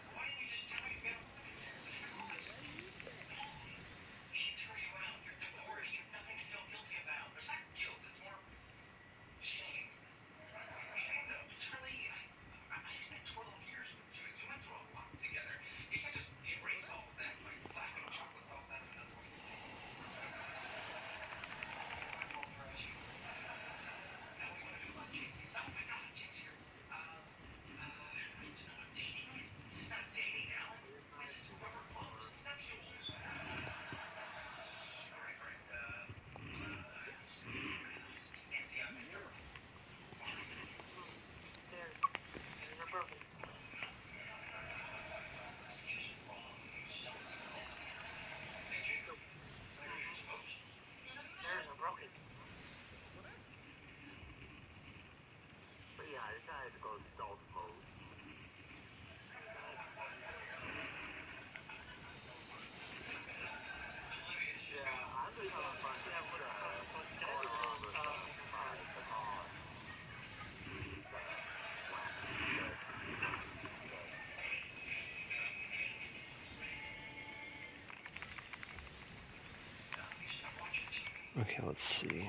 Okay, let's see.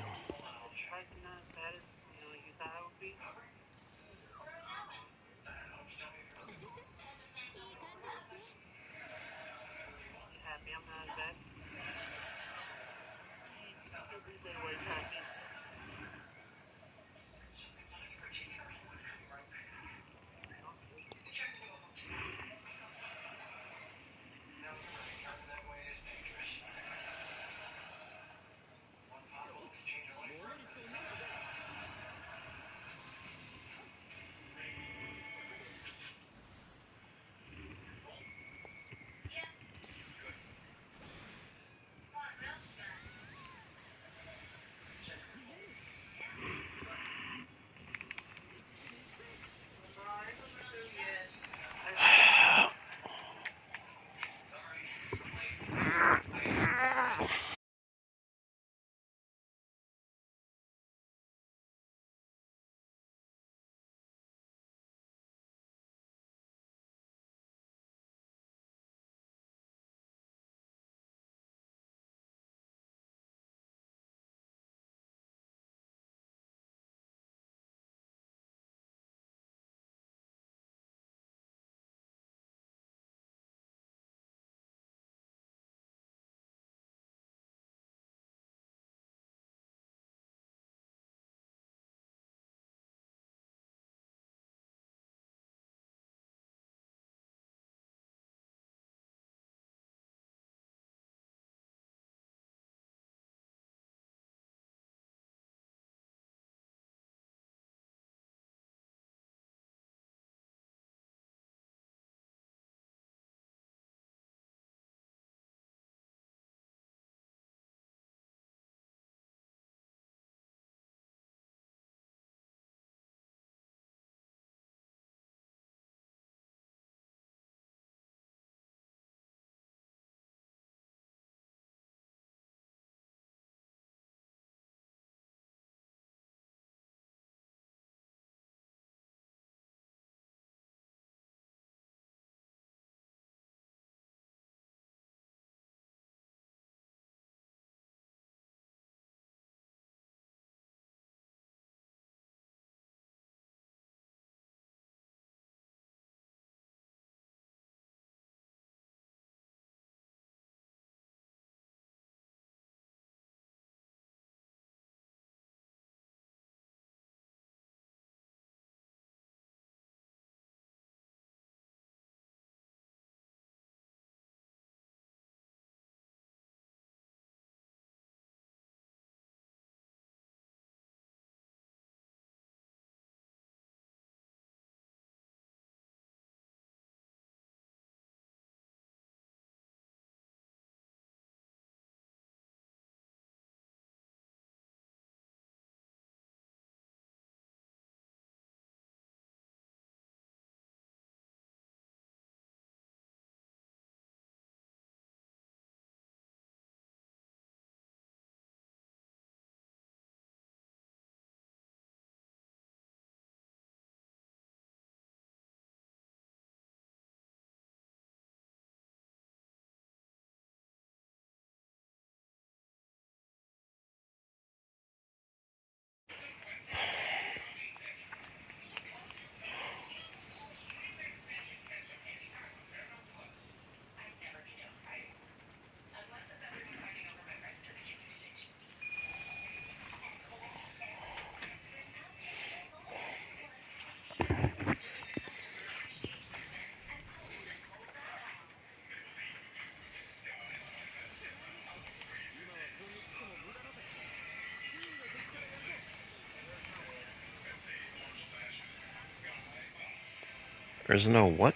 There's no what?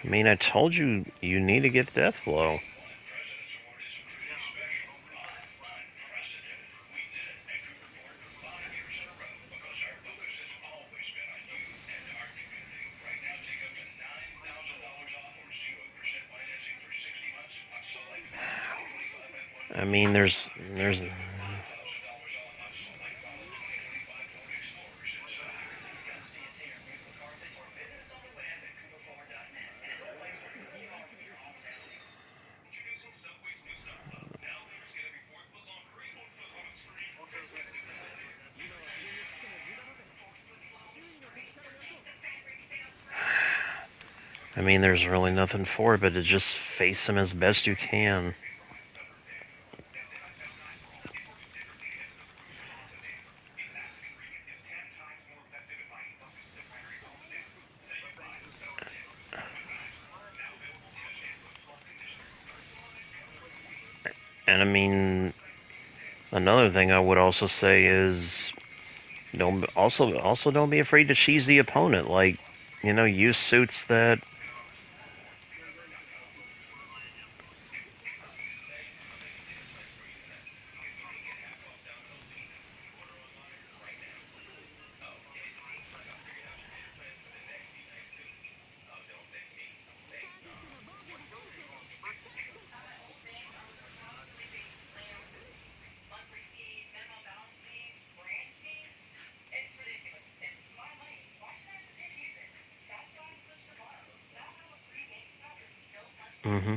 I mean, I told you you need to get death blow. I mean, there's. I mean, there's really nothing for it but to just face him as best you can. And I mean, another thing I would also say is, don't don't be afraid to cheese the opponent. Like, you know, use suits that. Mm-hmm.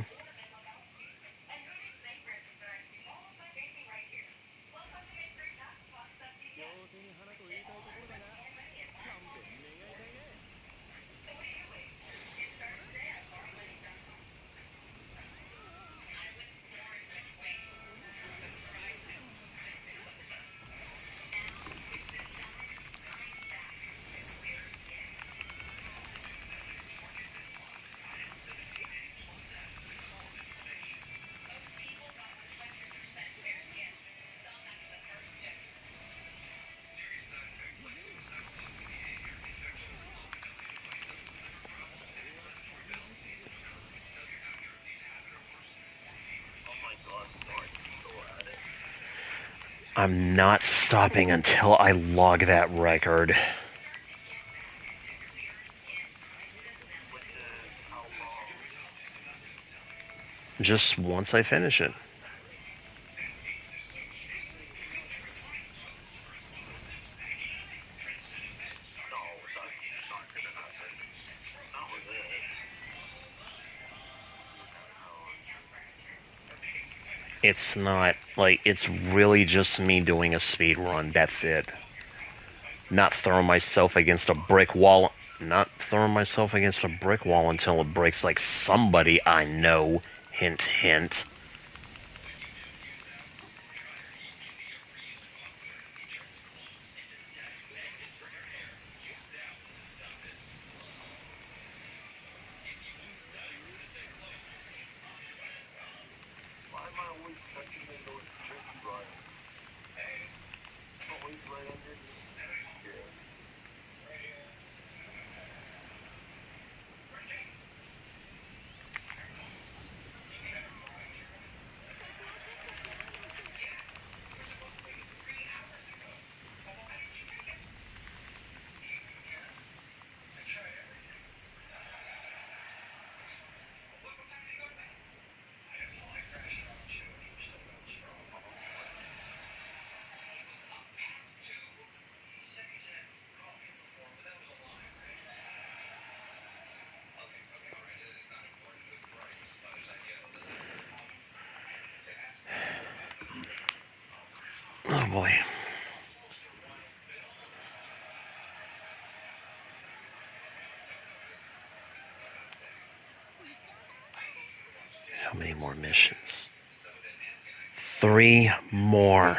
I'm not stopping until I log that record. Just once I finish it. It's not, like, it's really just me doing a speed run. That's it. Not throwing myself against a brick wall. Not throwing myself against a brick wall until it breaks like somebody I know. Hint, hint. Why am I always sucking in those tricky runs? Always right underneath here. How many more missions? 3 more.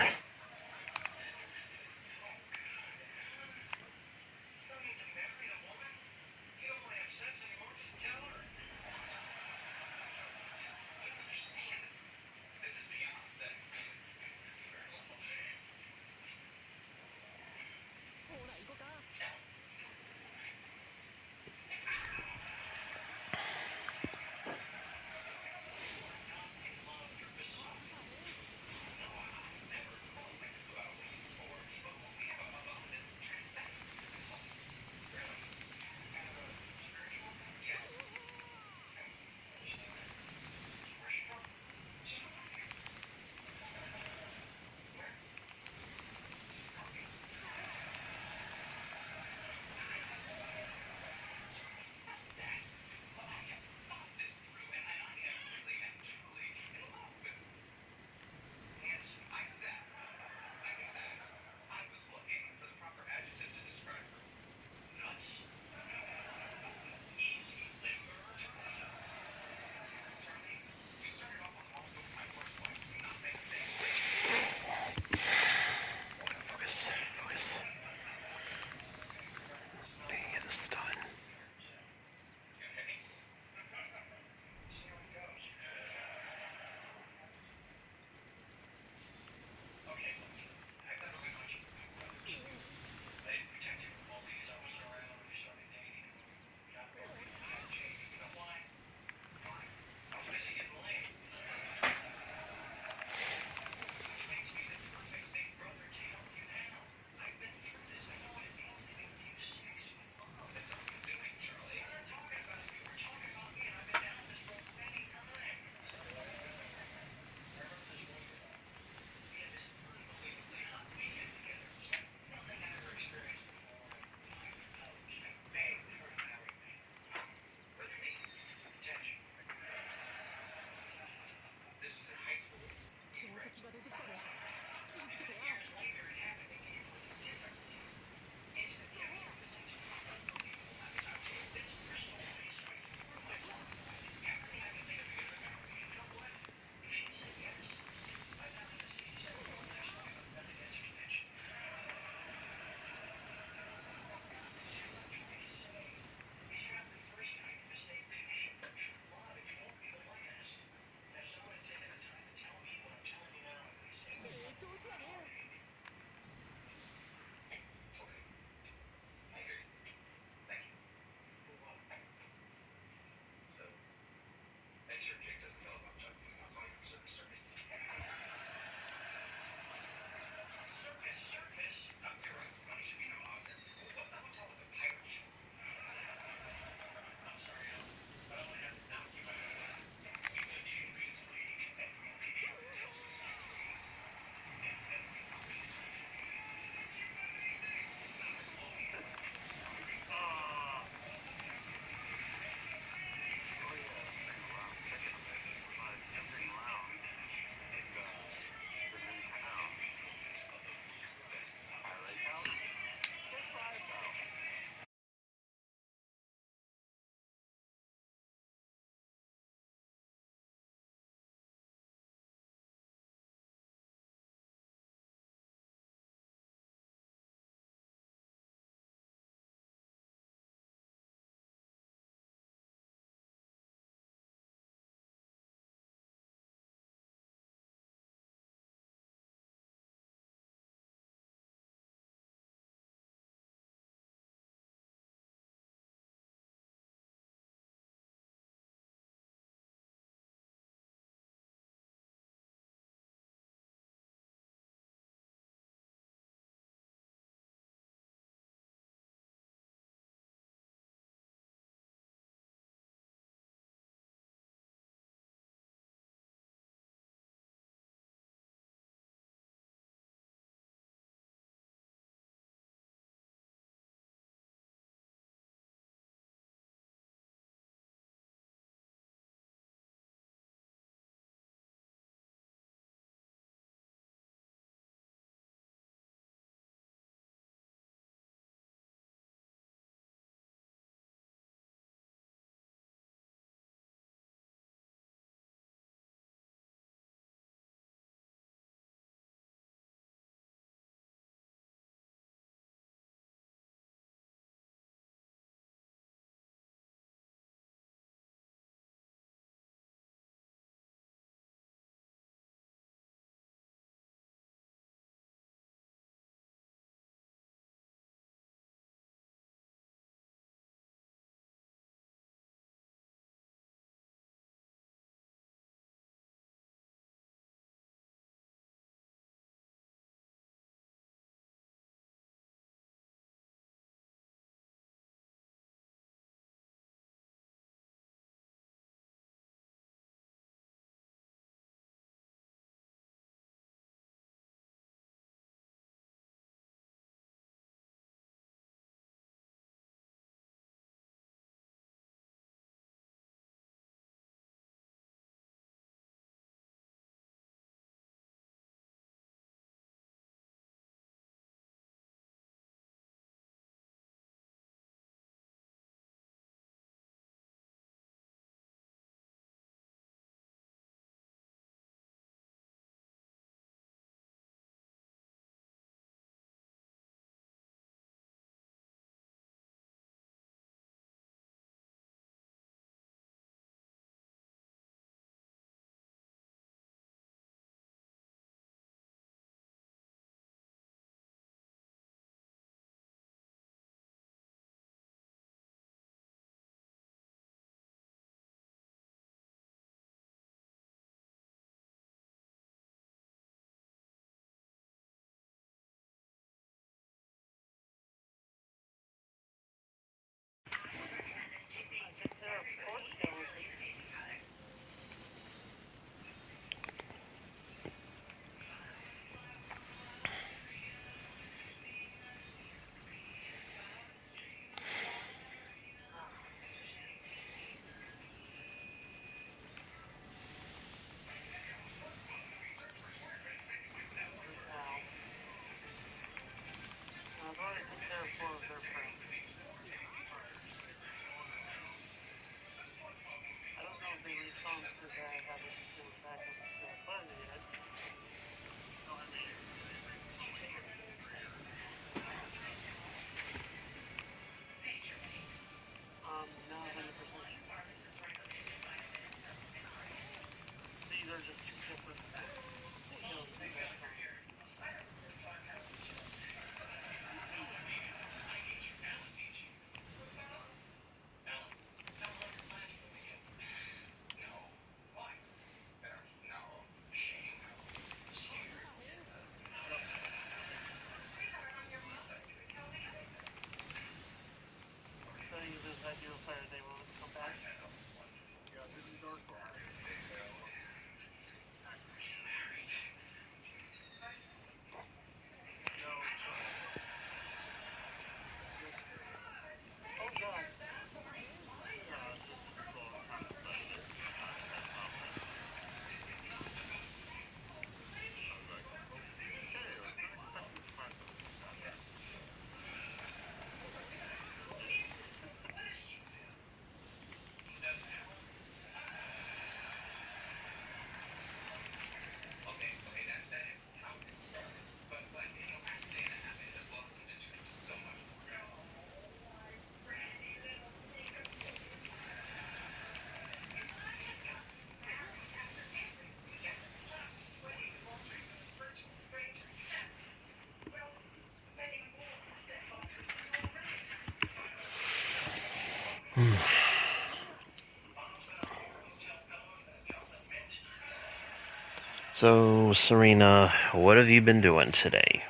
So, Serena, what have you been doing today?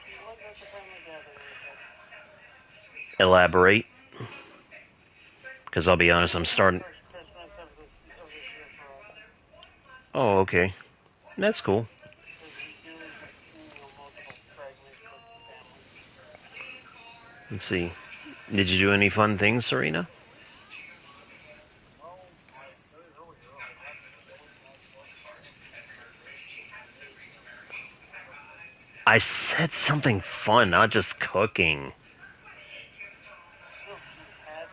She was at the family gathering. Elaborate. Because I'll be honest, I'm starting... First Christmas of this year for us. Oh, okay. That's cool. Because we do, multiple fragments with the family. Let's see. Did you do any fun things, Serena? Well, I said it earlier, I had to go in my first I said something fun, not just cooking. No, she had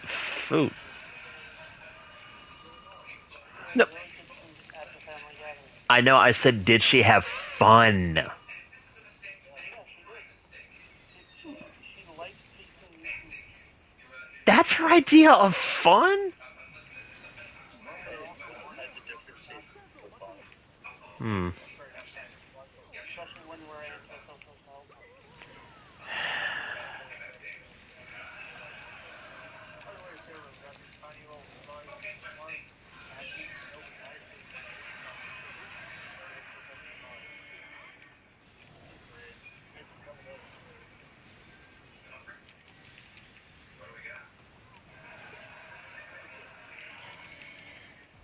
Food. really No. good food at the family gathering. I know, I said, did she have fun? Yeah, she did. She likes tasting new food. That's her idea of fun? has a different taste for fun. Hmm. Especially when we're antisocial selves. By the way, Taylor, we got these tiny little fries, ones, happy, milk,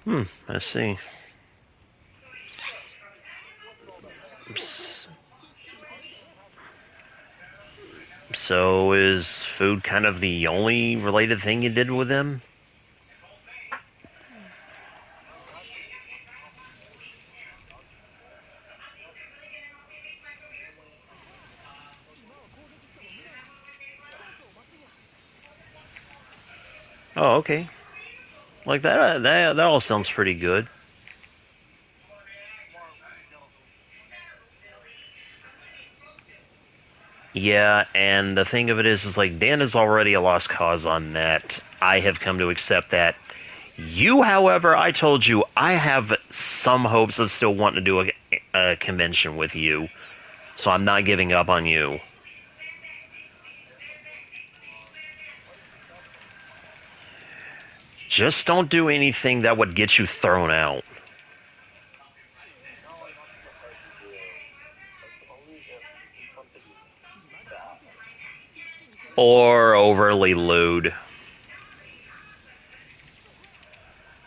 nice, I see. Oops. So is food kind of the only related thing you did with them? Oh, okay. Like that all sounds pretty good. Yeah, and the thing of it is like Dan is already a lost cause on that. I have come to accept that. You, however, I told you I have some hopes of still wanting to do a convention with you, so I'm not giving up on you. Just don't do anything that would get you thrown out. Or overly lewd.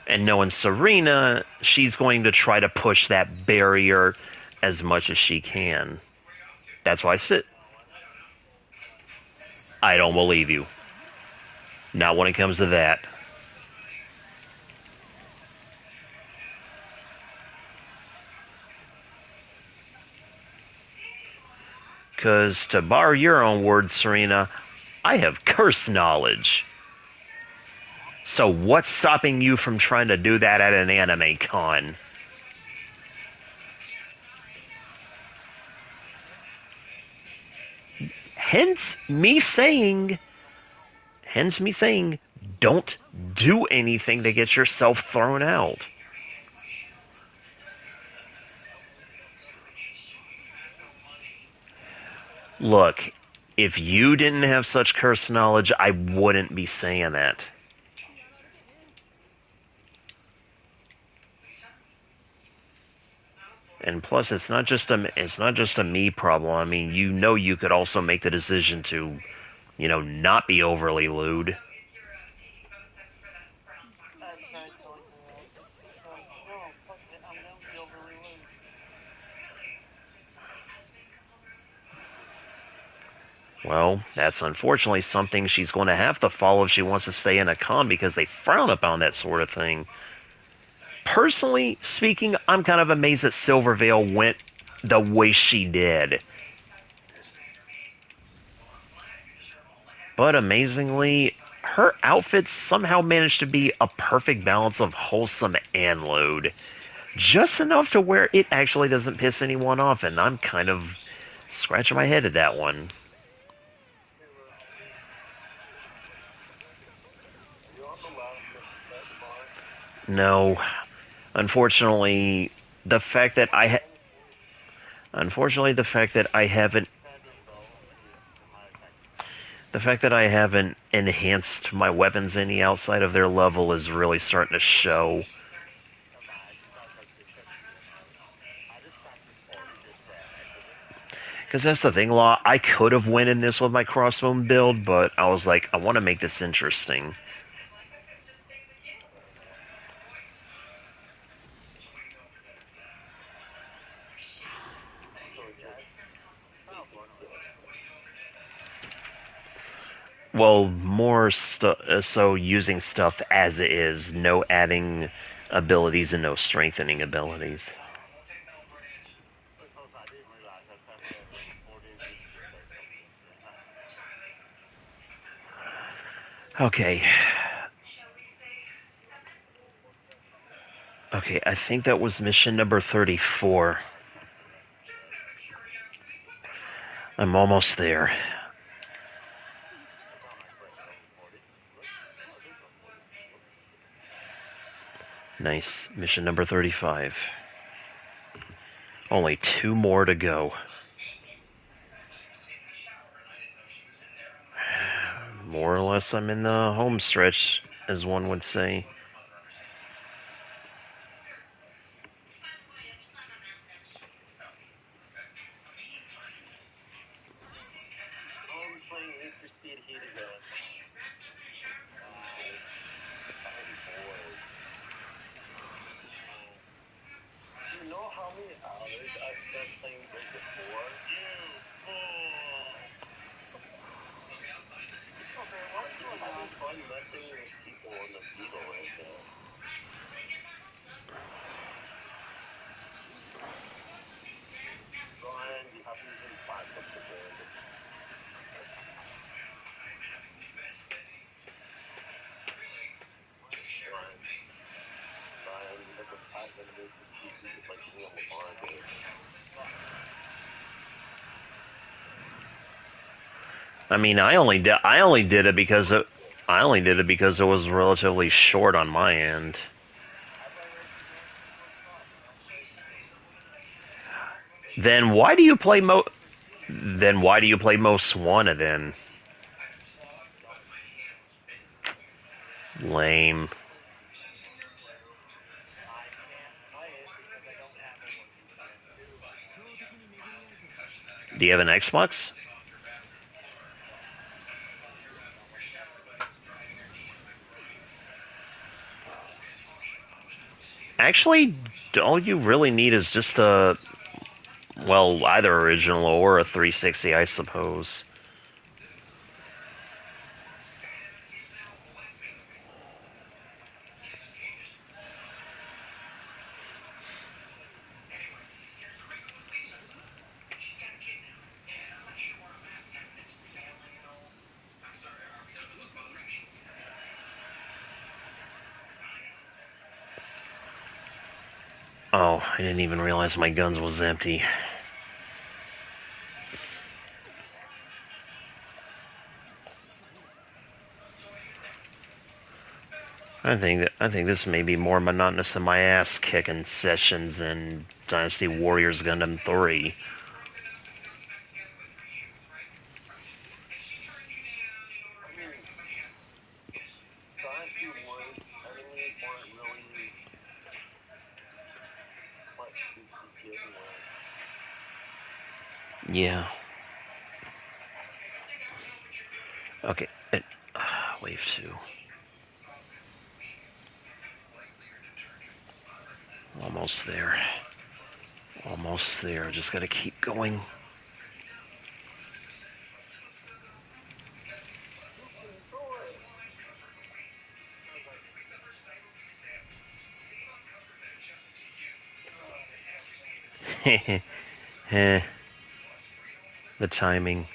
And knowing Serena, she's going to try to push that barrier as much as she can. That's why I sit. I don't believe you. Not when it comes to that. Because, to borrow your own words, Serena, I have curse knowledge. So what's stopping you from trying to do that at an anime con? Hence me saying, don't do anything to get yourself thrown out. Look, if you didn't have such curse knowledge, I wouldn't be saying that. And plus, it's not just a me problem. I mean, you could also make the decision to, not be overly lewd. I tried telling her that. She's like, no, fuck it, I'm gonna be overly lewd. Well, that's unfortunately something she's going to have to follow if she wants to stay in a con because they frown upon that sort of thing. Personally speaking, I'm kind of amazed that Silvervale went the way she did. But amazingly, her outfits somehow managed to be a perfect balance of wholesome and lewd. Just enough to where it actually doesn't piss anyone off, and I'm kind of scratching my head at that one. No. Unfortunately, the fact that I haven't... The fact that I haven't enhanced my weapons any outside of their level is really starting to show. Because that's the thing, Law. I could have went in this with my crossbow build, but I was like, I want to make this interesting. Well, more so using stuff as it is, no adding abilities and no strengthening abilities. I didn't realize that time we had recorded it. Okay. Okay, I think that was mission number 34. I'm almost there. Nice. Mission number 35. Only 2 more to go. More or less, I'm in the home stretch, as one would say. I'm playing Need for Speed Heat again. Do you know how many hours I spent playing GB4? Okay, what's going Having on? fun messing with people on the Beagle right now. Brian, you have to even back up the game. Brian, you look at Pat and make the PC like Neil Lamar did. I mean, I only did it because it was relatively short on my end. Then why do you play Most Wanted then? Lame. I can't play it because I don't have a Do you have an Xbox? Actually, all you really need is just a, well, either original or a 360, I suppose. Oh, I didn't even realize my guns was empty. I think this may be more monotonous than my ass kicking sessions in Dynasty Warriors Gundam 3. Dynasty Warriors enemies weren't really much to begin with. Yeah. Okay. Wave 2. Almost there. Almost there. Just gotta keep going. Heh. The timing.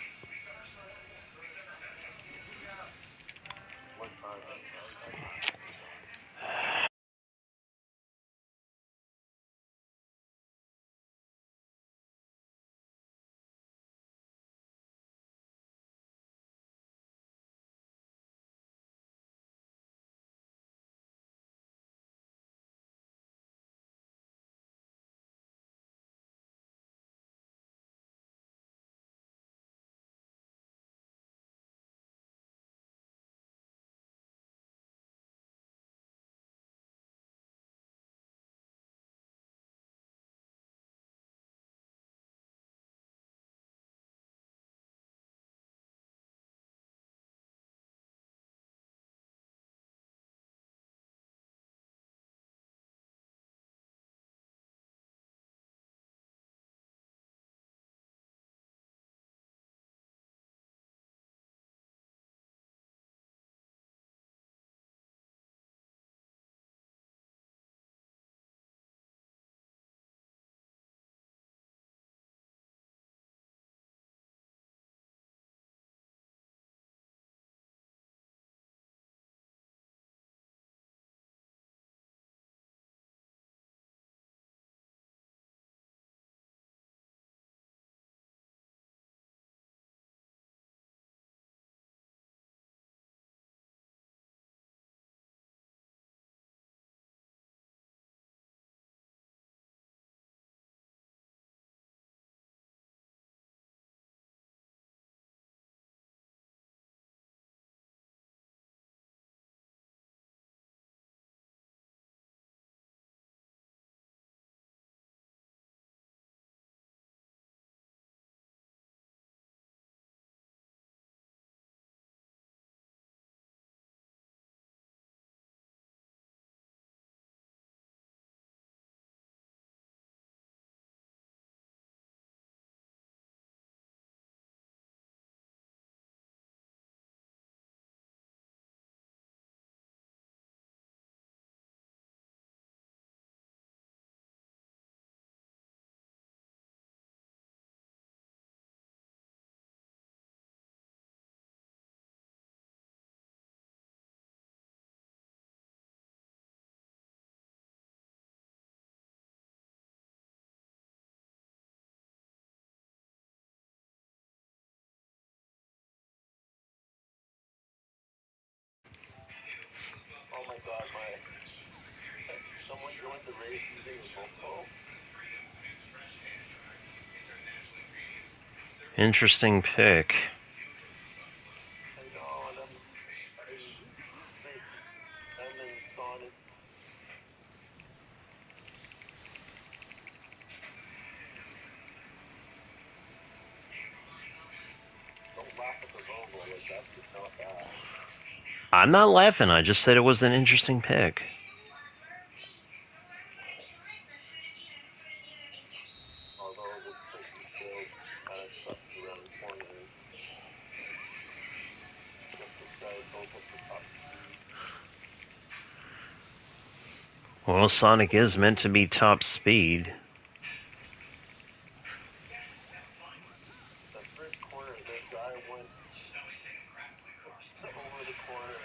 my god, someone joined the race using a GoPro. Interesting pick. I know, and then Sonic. Don't laugh at the Volvo, like that's just not bad. I'm not laughing. I just said it was an interesting pick. Although it looks like he still kind of sucks around corners. Just this guy both at the top speed. Well, Sonic is meant to be top speed. The first corner, this guy went over the corner.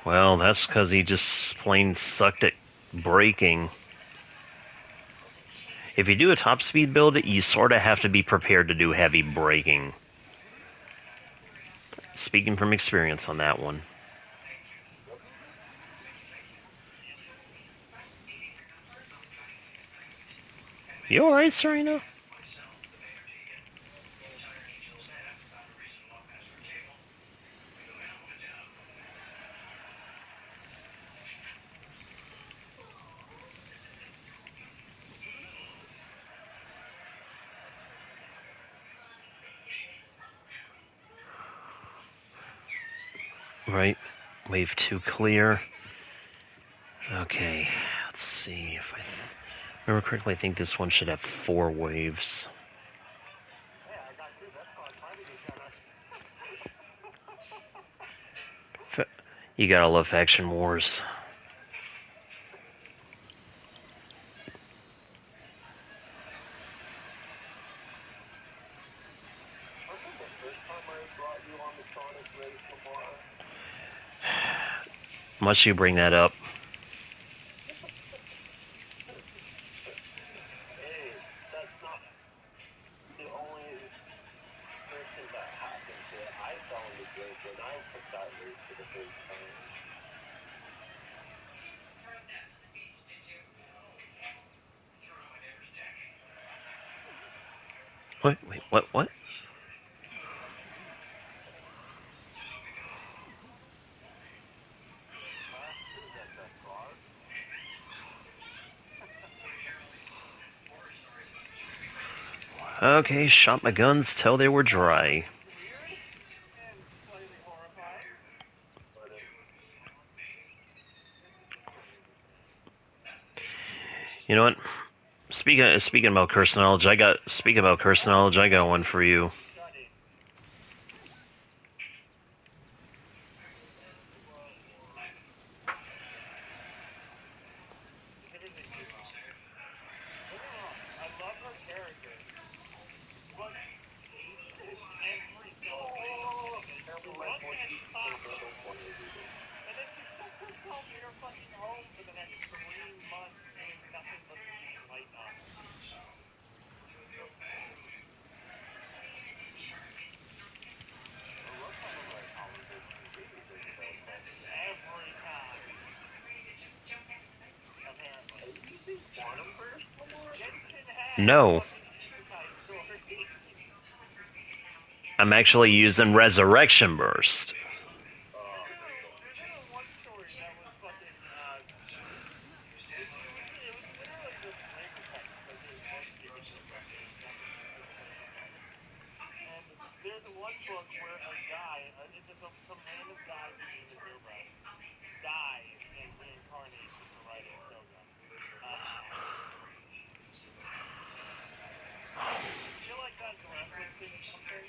Well, that's because he just plain sucked at braking. If you do a top speed build, you sort of have to be prepared to do heavy braking. Speaking from experience on that one. You alright, Serena? Right. Wave 2 clear. Okay, let's see if I remember correctly. I think this one should have 4 waves. Yeah, I got 2. That's why I'm trying to get that. You gotta love Faction Wars. Wasn't the first time I brought you on the Sonic race before? Must you bring that up? Hey, that's not the only person that happened to it. I fell in the drink when I took that race for the first time. Wait, what? Is that the car? Okay, shot my guns till they were dry. Weird and slightly horrifying. But You know what? Speaking about curse knowledge, I got one for you. Study. Everything is wrong. Don't get me wrong, I love her character. But she did every single thing. careful, One my can't boy, stop her. little corner reader. And then she stuck herself in her fucking home for the next 3 months doing nothing but being light novels. I love some of my holidays completely about that. Every time. Apparently. Are you using Quantum Burst anymore? Genshin has No. fucking Isekai stories. I'm actually using Resurrection Burst. There's even one story that was fucking, it was literally just flavor text because it was supposed to be a different book. And there's one book where a guy, it's just some random guy whose name is Zerbride, dies and reincarnates as the writer of Shogun. I feel like that's referencing something.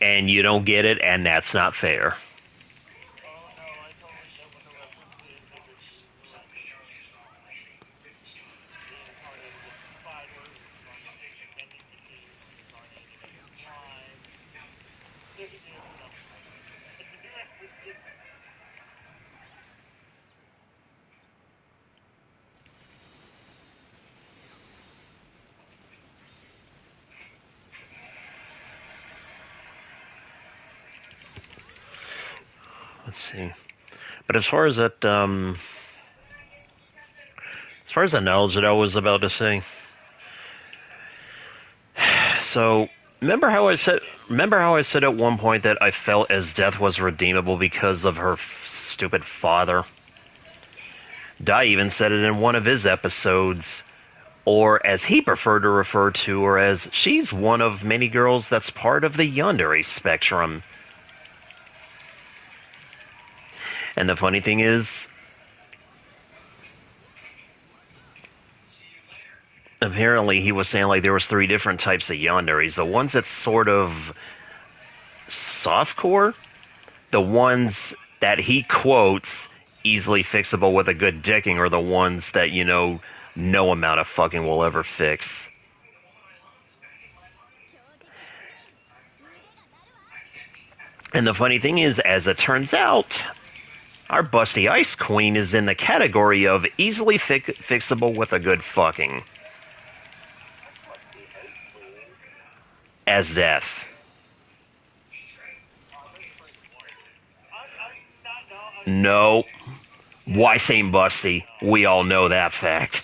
And you don't get it, and that's not fair. Oh no, I totally get what the reference is. It was reincarnated as a spider, and then he became reincarnated as a slime. There's something like that. Let's see. But as far as that knowledge that I was about to say, so remember how I said at one point that I felt as Death was redeemable because of her stupid father? Dai even said it in one of his episodes, or as he preferred to refer to her as, she's one of many girls that's part of the yandere spectrum. And the funny thing is, apparently he was saying like there was 3 different types of yanderes. The ones that's sort of softcore, the ones that he quotes easily fixable with a good dicking, are the ones that, you know, no amount of fucking will ever fix. And the funny thing is, as it turns out, our busty ice queen is in the category of easily fixable with a good fucking. As Death. No. Why same busty? We all know that fact.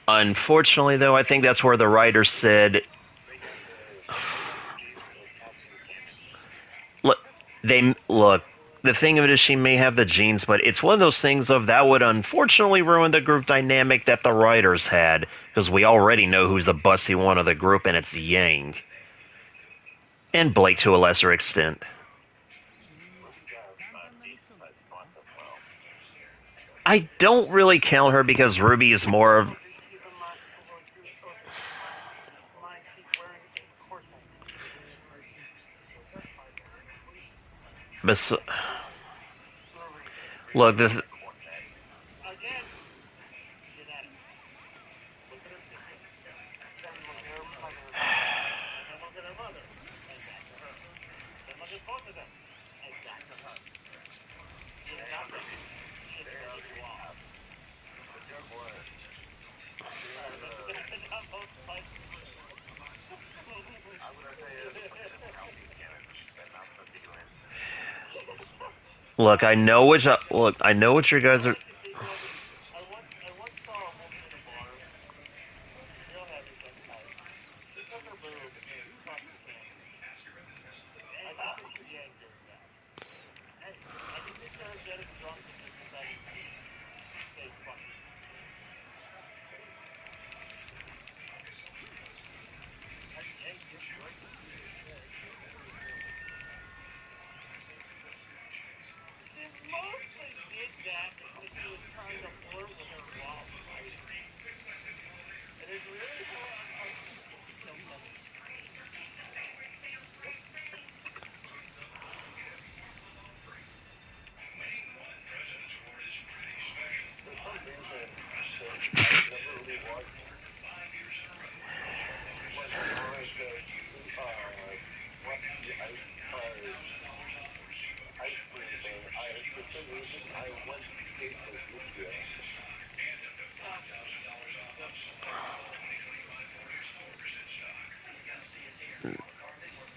Unfortunately, though, I think that's where the writer said, look, the thing of it is she may have the genes, but it's one of those things of that would unfortunately ruin the group dynamic that the writers had, because we already know who's the busty one of the group, and it's Yang. And Blake to a lesser extent. I don't really count her because Ruby is more of... Look, the... Look, I know what you guys are...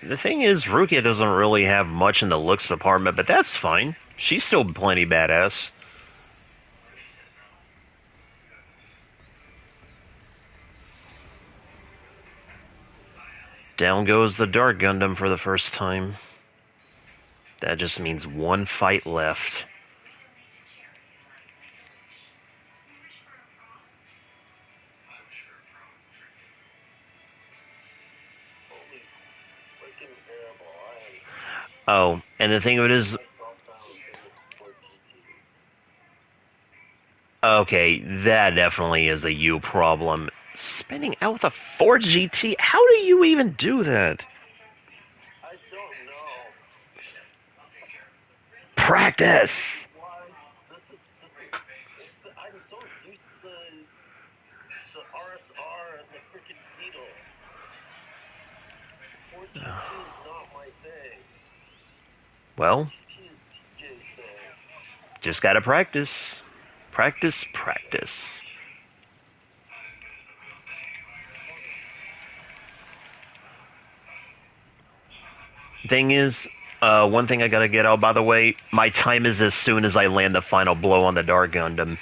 The thing is, Rukia doesn't really have much in the looks department, but that's fine. She's still plenty badass. Down goes the Dark Gundam for the first time. That just means one fight left. Oh, and the thing of it is... Okay, that definitely is a you problem. Spinning out with a 4GT? How do you even do that? I don't know. Practice! Why? I'm so not my thing. Well, T is TJ's thing. just gotta practice. Practice, practice. Thing is, one thing I gotta get out, by the way, my time is as soon as I land the final blow on the Dark Gundam.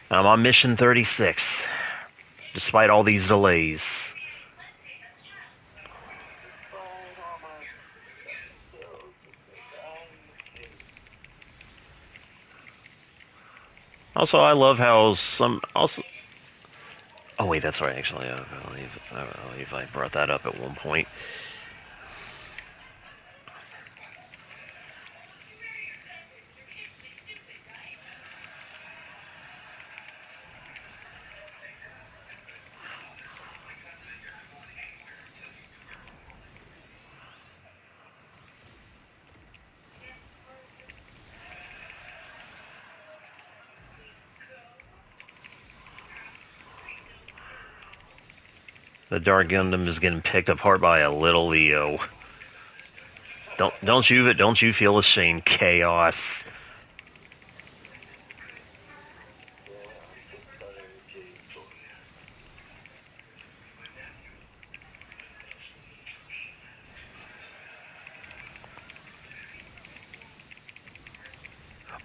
I'm on mission 36, despite all these delays. Despite all my episodes, just like Also, I love how some... Also... Oh, wait, that's right, actually. I believe I brought that up at one point. The Dark Gundam is getting picked apart by a little Leo. Don't you feel ashamed, Chaos? yeah, I'm just starting with Jay's story.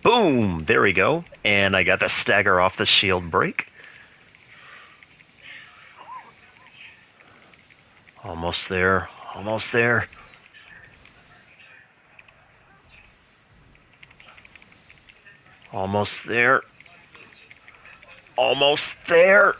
Boom! There we go. And I got the stagger off the shield break. Almost there. Almost there. Almost there. Almost there.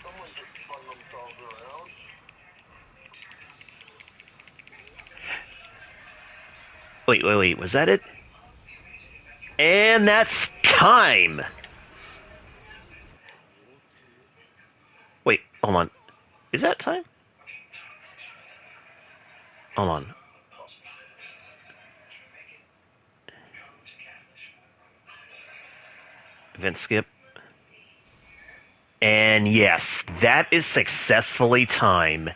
Someone just spun themselves around. Wait. Was that it? And that's time! Wait, hold on. Is that time? Hold on. Event skip. And yes, that is successfully time.